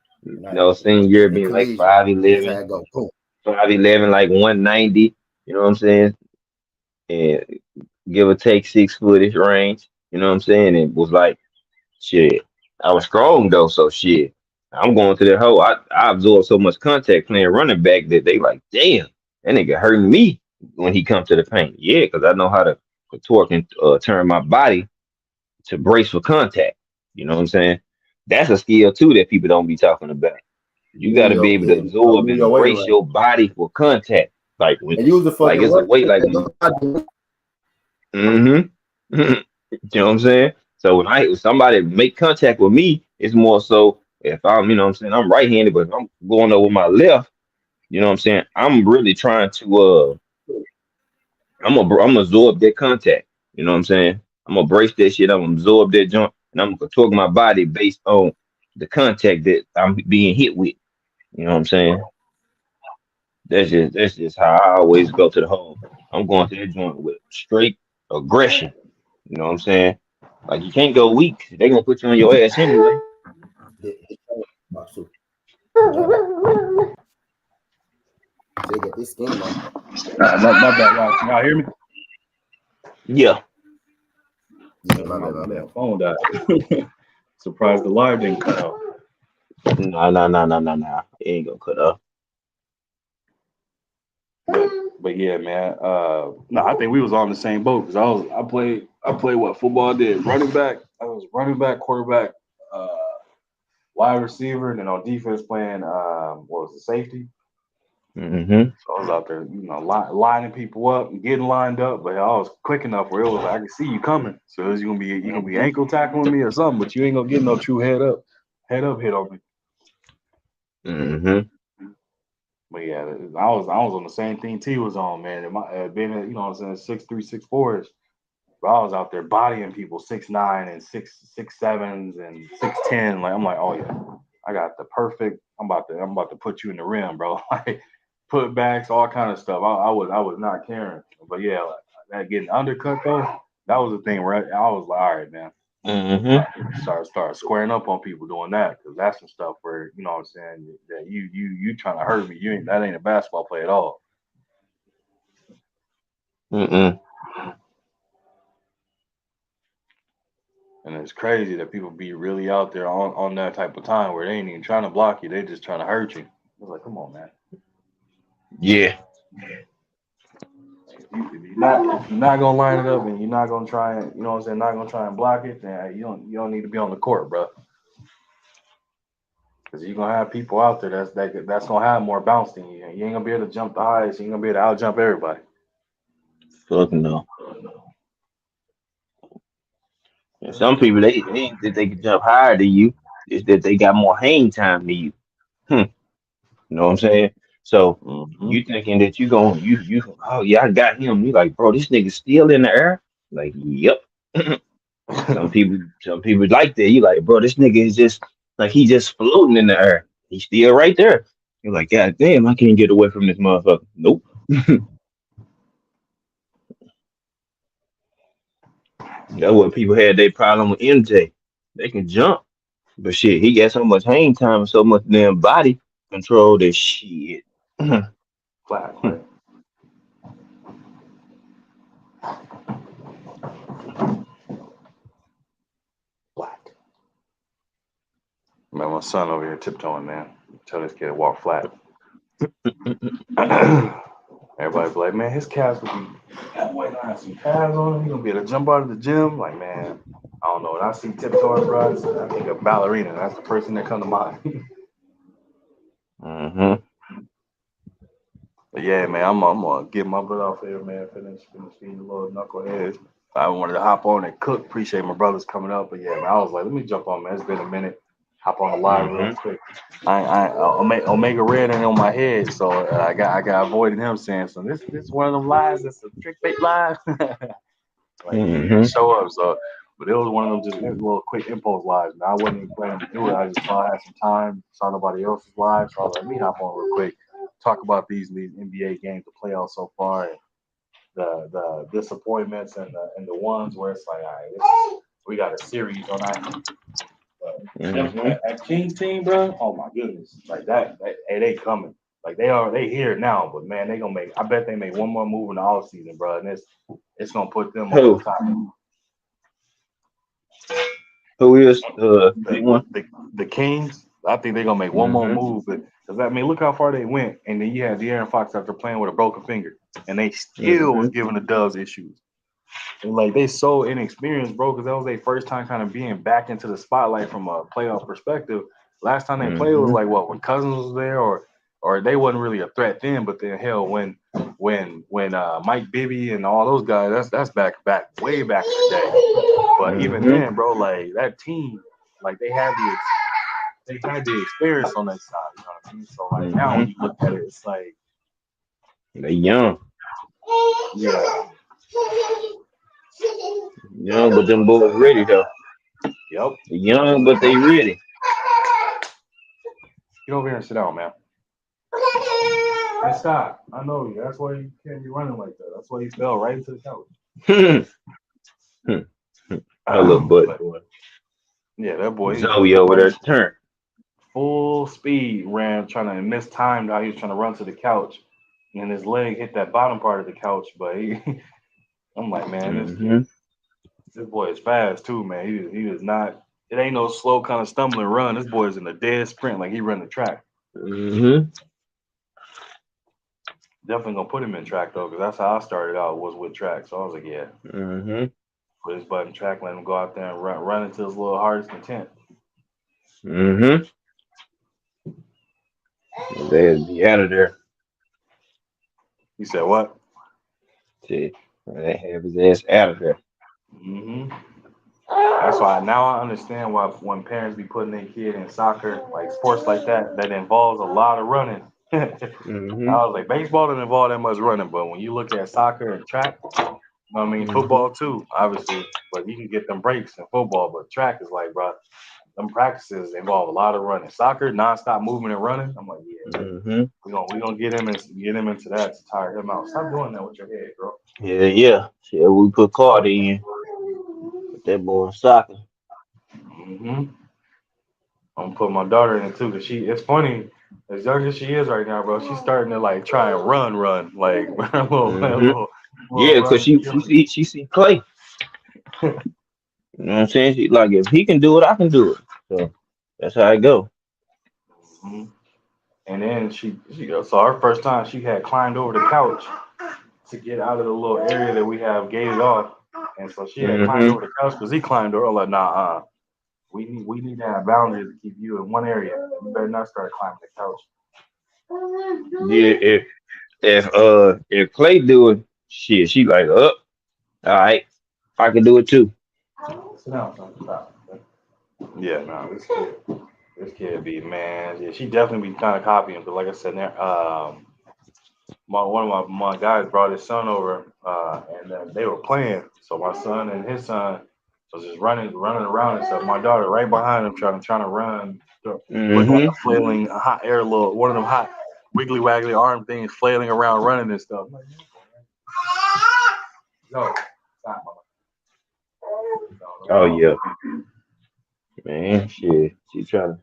I, senior year and being like collision. That's how 5'11", it go. Boom. 5'11", like 190. You know what I'm saying? And give or take 6 footish range. You know what I'm saying? It was like shit. I was strong though, so shit. I'm going to the hole. I absorbed so much contact playing running back that they like, damn, that nigga hurting me when he comes to the paint. Yeah, because I know how to torque and turn my body to brace for contact. You know what I'm saying? That's a skill too that people don't be talking about. You got to be able to absorb Move your and weight brace around. your body for contact. Like when, And use the like fucking it's a run. weight. Like when mm-hmm. You know what I'm saying? So when somebody make contact with me, it's more so if I'm, what I'm saying, I'm right-handed, but if I'm going over my left, you know what I'm saying? I'm really trying to I'm gonna absorb that contact. You know what I'm saying? I'm gonna brace that shit, I'm gonna absorb that joint, and I'm gonna torque my body based on the contact that I'm being hit with. You know what I'm saying? That's just how I always go to the hole. I'm going to that joint with straight aggression. You know what I'm saying? Like you can't go weak. They gonna put you on your ass anyway. So, they got this skin on. My bad, y'all. Can y'all hear me? Yeah. Yeah, my bad. Phone died. Surprised the live didn't cut out. Nah. It ain't gonna cut off. But yeah, man. No, I think we was on the same boat because I played what football I did. Running back. I was running back, quarterback, wide receiver, and then on defense playing what was the safety. Mm-hmm. So I was out there, lining people up and getting lined up, but I was quick enough where it was like I could see you coming. So you gonna be ankle tackling me or something, but you ain't gonna get no true head up hit on me. Mm-hmm. But yeah, I was on the same thing T was on, man. And being you know what I'm saying 6'3", 6'4", but I was out there bodying people 6'9" and 6'7" and 6'10". Like I'm like, oh yeah, I got the perfect. I'm about to put you in the rim, bro. Like put backs, all kind of stuff. I was not caring. But yeah, like, that getting undercut though, that was the thing where I was like, all right, man. Mm-hmm. Start squaring up on people doing that because that's some stuff where you know what I'm saying that you trying to hurt me. That ain't a basketball play at all. Mm-mm. And it's crazy that people be really out there on that type of time where they ain't even trying to block you. They just trying to hurt you. I was like, come on, man. Yeah. If you're not gonna line it up and you're not gonna try and you know what I'm saying, not gonna try and block it, then you don't need to be on the court, bro. Because you're gonna have people out there that's gonna have more bounce than you. You ain't gonna be able to jump the highest. You ain't gonna be able to out jump everybody. Fuck no. And some people they ain't that they can jump higher than you. It's that they got more hang time than you. You know what I'm saying? So Mm-hmm. you thinking that you oh yeah, I got him. You like, bro, this nigga's still in the air? Like, yep. Some people like that. You like, bro, this nigga is just like he just floating in the air. He's still right there. You're like, God damn, I can't get away from this motherfucker. Nope. That's what people had their problem with MJ. They can jump. But shit, he got so much hang time and so much damn body control that shit. Flat, right? Flat. Man, my son over here tiptoeing, man. Tell this kid to walk flat. Everybody be like, man, his calves will be that way. I have some calves on him. He gonna be able to jump out of the gym. Like, man, I don't know. When I see tiptoeing, bro, I think of ballerina. That's the person that come to mind. Mm-hmm. But yeah, man, I'm gonna get my butt off here, man. Finish feeding the little knuckleheads. I wanted to hop on and cook. Appreciate my brothers coming up, but yeah, man, I was like, let me jump on, man. It's been a minute. Hop on the live real Mm-hmm. quick. Omega Red ain't on my head, so I got avoided him saying, so this one of them lives. It's a trick bait live. Like he didn't Mm-hmm. show up, so but it was one of them just little quick impulse lives. Man, I wasn't even planning to do it. I just saw I had some time, saw nobody else's live, so I was like, let me hop on real quick, talk about these NBA games, the playoffs so far, and the disappointments and the ones where it's like, all right, we got a series on our Mm-hmm. that Kings team, bro. Oh my goodness, like that hey, they coming. Like they here now, but man, they gonna make. I bet they make one more move in the off season, bro, and it's gonna put them on Who? top. Who is big one? The Kings. I think they're gonna make one more Mm-hmm. move, but because I mean, look how far they went, and then you had De'Aaron Fox after playing with a broken finger, and they still Mm-hmm. was giving the Dubs issues. And like they so inexperienced, bro, because that was their first time kind of being back into the spotlight from a playoff perspective. Last time they played was Mm-hmm. like what when Cousins was there, or they wasn't really a threat then. But then hell, when Mike Bibby and all those guys, that's back way back in the day. But even Mm-hmm. then, bro, like that team, like they had the experience on that side. You know what I mean? So like now Mm-hmm. when you look at it, it's like They young. yeah, Young, but them boys ready though. yep. They young, but they ready. Get over here and sit down, man. Hey, Scott, I know you. That's why you can't be running like that. That's why you fell right into the couch. Her little butt But boy. yeah, that boy, Zoe over there turn. full speed ran, trying to miss time. How he was trying to run to the couch, and his leg hit that bottom part of the couch. But I'm like, man, Mm-hmm. this boy is fast too, man. He is not. It ain't no slow kind of stumbling run. This boy is in a dead sprint, like he run the track. Mm-hmm. Definitely gonna put him in track though, because that's how I started out was with track. So I was like, yeah, Mm-hmm. put his butt in track, let him go out there and run until his little heart's content. Mm-hmm. They'll be out of there. He said what? See, they have his ass out of there. Hmm. That's why now I understand why when parents be putting their kid in soccer, like sports like that involves a lot of running. I Mm-hmm. was like, baseball doesn't involve that much running, but when you look at soccer and track, I mean, Mm-hmm. football too, obviously, but you can get them breaks in football. But track is like, bro, them practices involve a lot of running. Soccer, nonstop movement and running. I'm like, yeah, Mm-hmm. we gonna get him into that to tire him out. Stop doing that with your head, bro. Yeah, yeah. Shit, we put Carter in. Put that boy in soccer. Hmm. I'm gonna put my daughter in it too, cause it's funny. As young as she is right now, bro, she's starting to like try and run, like a Mm-hmm. little Yeah, cause run she skills. she see Clay. You know what I'm saying? She like if he can do it, I can do it. So that's how I go. Hmm. And then she goes. So her first time, she had climbed over the couch to get out of the little area that we have gated off, and so she had climbed Mm-hmm. over the couch because he climbed over. I'm like, nah, we need to have boundaries to keep you in one area. You better not start climbing the couch. Yeah, if Clay do it, shit, she like up. All right, I can do it too. Sit down, son. Stop. Yeah, no, this kid be man. Yeah, she definitely be kind of copying. But like I said, there, one of my guys brought his son over, and then they were playing. So my son and his son was just running around and stuff. My daughter right behind him, trying to run, looking like Mm-hmm. a flailing hot air little one of them hot wiggly waggly arm things flailing around running and stuff. I'm like, no, stop, mama. Oh No, yeah, man, shit, she trying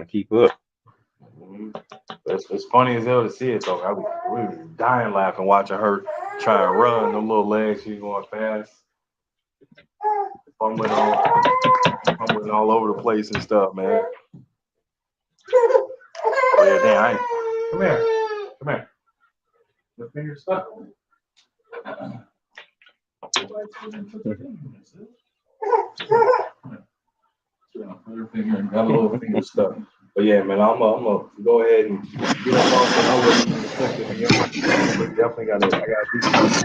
to keep up. no. It's funny as hell to see it though. We was dying laughing watching her try and run. Them little legs, she's going fast, fumbling all, fumbling all over the place and stuff, man. Oh yeah, damn. Come here, come here. The finger stuck. Put her finger, got a little finger stuck. But yeah, man, I'm gonna go ahead and get up off the over in a second, man. But definitely I gotta do some.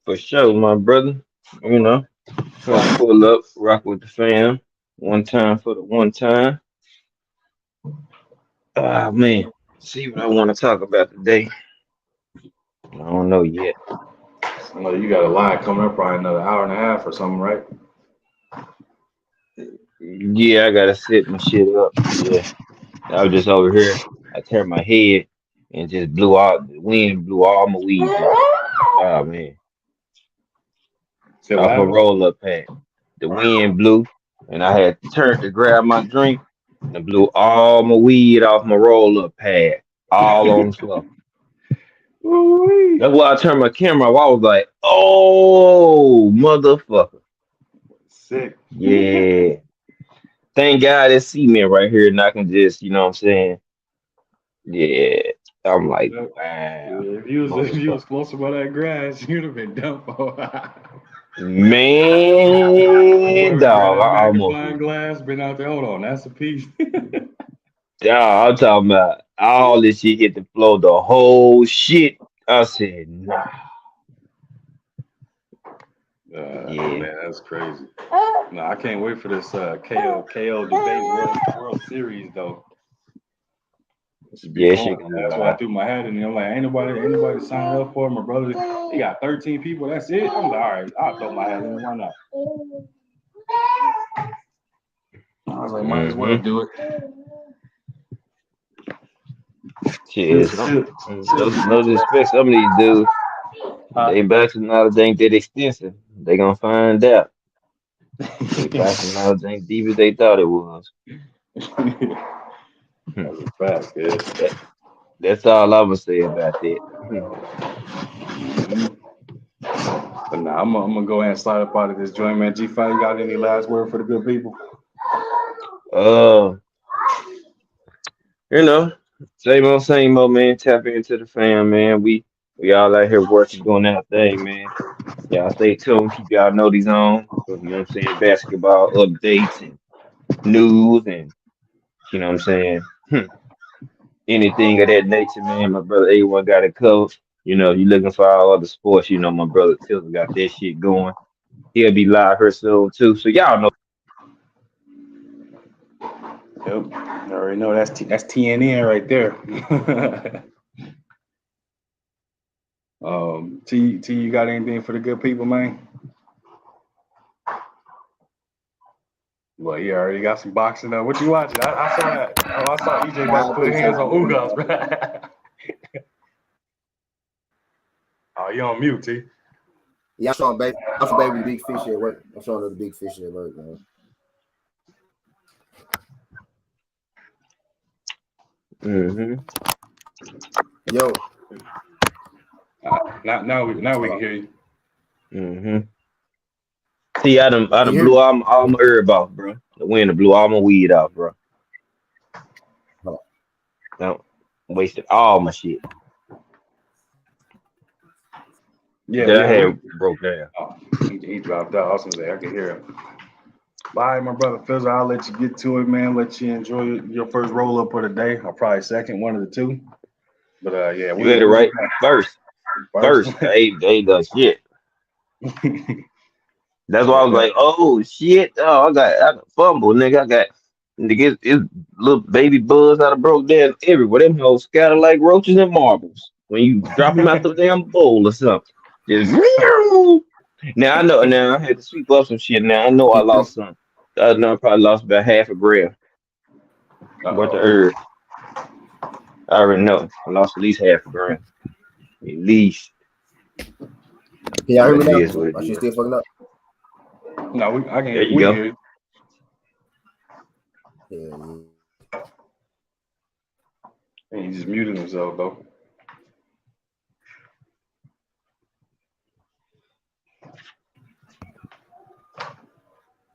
For sure, my brother. You know, gonna pull up, rock with the fam. One time for the one time. Ah man, see what I want to talk about today. I don't know yet. I know you got a line coming up probably another hour and a half or something, right? Yeah, I gotta set my shit up. Yeah, I was just over here. I turned my head and just blew out. The wind blew all my weeds out. Oh man, Say what off my happened? roll up pad. The wind blew, and I had turned to grab my drink, and it blew all my weed off my roll up pad, all on the floor. Ooh-wee. That's why I turned my camera off. I was like, "Oh, motherfucker!" Sick. Yeah. Thank God it's cement right here, and I can just, you know what I'm saying? Yeah. I'm like, Yep. wow, If you was motherfucker. closer by that grass, you'd have been done for. That boy Man, would have grabbed dog, that I almost magnifying was. glass, been out there. Hold on, that's a piece. Dog, I'm talking about all this shit hit the floor, the whole shit. I said, nah, yeah. Man, that's crazy. No, I can't wait for this KO debate World Series though. It should be Yeah, fun. shit gonna be That's why I live. threw my hat in there. I'm like, ain't nobody signed up for it. My brother, he got 13 people. That's it. I'm like, all right, I'll throw my hat in. Why not? I was like, might as well Mm-hmm. do it. Shit, no disrespect. Some of these dudes, they bachelor knowledge ain't that extensive. They gonna find out. They bachelor knowledge ain't deep as they thought it was. That's a fact, kid. That's all I'm gonna say about that. But nah, I'm gonna go ahead and slide up out of this joint, man. G5, you got any last word for the good people? You know, same old, man. Tap into the fam, man. We all out here working, doing our thing, man. Y'all stay tuned, keep y'all noties on. You know what I'm saying? Basketball updates and news and you know what I'm saying? Anything of that nature, man. My brother A1 got it covered. You know, you looking for all other sports, you know, my brother Tilda got that shit going. He'll be live here soon too. So y'all know. Yep. I already know that's TNN right there. T, you got anything for the good people, man? Well, you already got some boxing up. What you watching? I saw that. Oh, I saw EJ about to put hands on Ugas, bro. Oh, you on mute, T? Yeah, I'm showing baby the big fish at work. I'm showing her the big fish at work, man. Yo. Now we can hear you. See, I done blew all my herb off, bro. The wind blew all my weed off, bro. No, wasted all my shit. Yeah, that I had broke down. Oh, he dropped out. I was gonna say I can hear him. Bye, my brother Fizzle. I'll let you get to it, man. Let you enjoy your first roll up of the day, or probably second, one of the two. But yeah, you had it right first. They the shit. That's why I was like, oh shit, I got fumbled, nigga. I got nigga, it's little baby buzz out of broke down everywhere. Them hoes scattered like roaches and marbles when you drop them out the damn bowl or something. Just now I know. Now I had to sweep up some shit. Now I know I lost some. I know I probably lost about half a gram. What the herb? I already know. I lost at least half a gram. At least. Can y'all hear me now? Are you still fucking up? No, I can. There you go. Hear you. Yeah. He just muted himself though.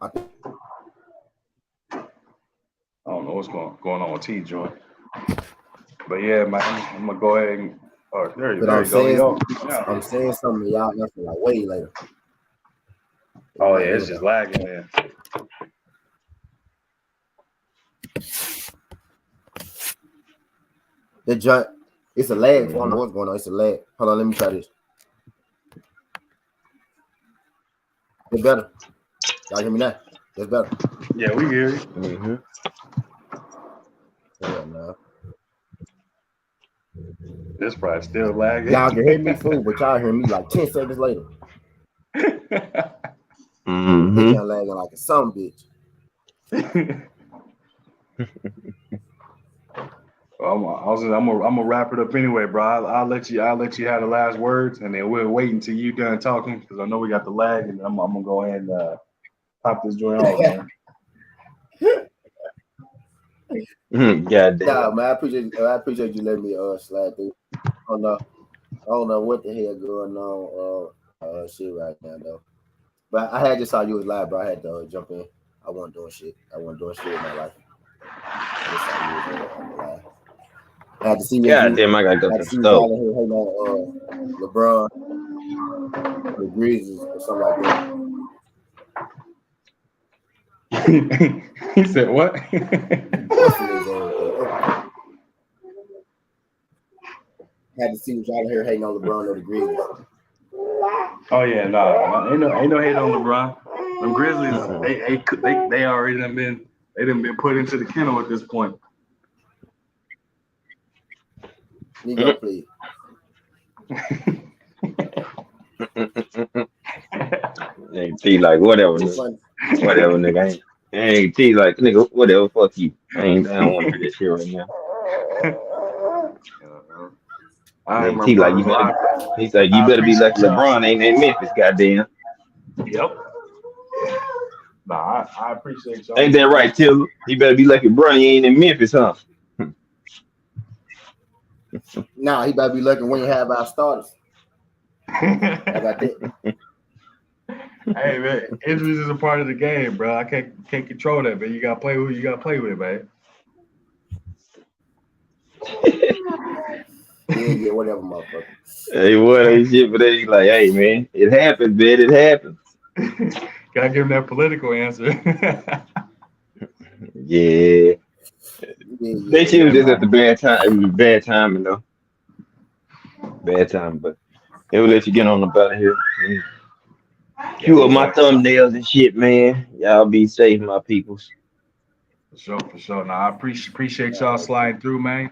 I don't know what's going on with T Joy. But yeah, man, I'm gonna go ahead and there you go. I'm saying something y'all nothing like way later. Oh yeah, it's just lagging there. The jump, it's a lag. I don't know what's going on. It's a lag. Hold on, let me try this. It's better. Y'all hear me now? That's better. Yeah, we hear you. Yeah, man. This probably still lagging. Y'all can hear me fool, but y'all hear me like 10 seconds later. They can't lagging like a son bitch. I'm gonna wrap it up anyway, bro. I'll let you have the last words, and then we'll wait until you done talking because I know we got the lag, and I'm gonna go ahead and pop this joint off, man. God damn. Nah, man, I appreciate you letting me slide through. I don't know what the hell going on shit right now though. But I had just saw you was live, bro. I had to jump in. I wasn't doing shit. I wasn't doing shit in my life. I just saw you was on the live. I had to see God damn, I gotta go to the stove. LeBron, the Grizzlies, or something like that. He said what? Had to see what y'all here hating on LeBron or the Grizzlies. Oh yeah, no, ain't no hate on LeBron. Them Grizzlies, they already done been put into the kennel at this point. Nigga, please. Ain't T like whatever, nigga. Ain't T like nigga, whatever. Fuck you. I don't want to hear this shit right now. All right, Nigga my T like brother. you better. He's like I you better be like appreciate y'all. LeBron ain't in Memphis, goddamn. Yep. Nah, I appreciate y'all. Ain't that right, Tiller? He better be like LeBron. He ain't in Memphis, huh? Nah, he better be lucky when you have our starters. I got that. Hey man, injuries is a part of the game, bro. I can't control that, man. You gotta play with you gotta play with it, man. Yeah, whatever, motherfucker. Hey, what ain't shit, but they like, hey man, it happens, man. It happens. Gotta give him that political answer. Yeah, they Yeah. choose Yeah, this at man. the bad time. It was bad timing though. Bad time, but it will let you get on about it here. Yeah, Cue up my yeah. thumbnails and shit, man. Y'all be safe, my peoples. For sure. Now I appreciate y'all sliding through, man.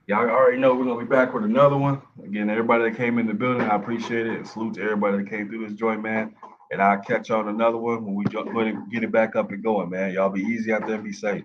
Y'all already know we're gonna be back with another one. Again, everybody that came in the building, I appreciate it. And salute to everybody that came through this joint, man. And I'll catch y'all on another one when we get it back up and going, man. Y'all be easy out there and be safe.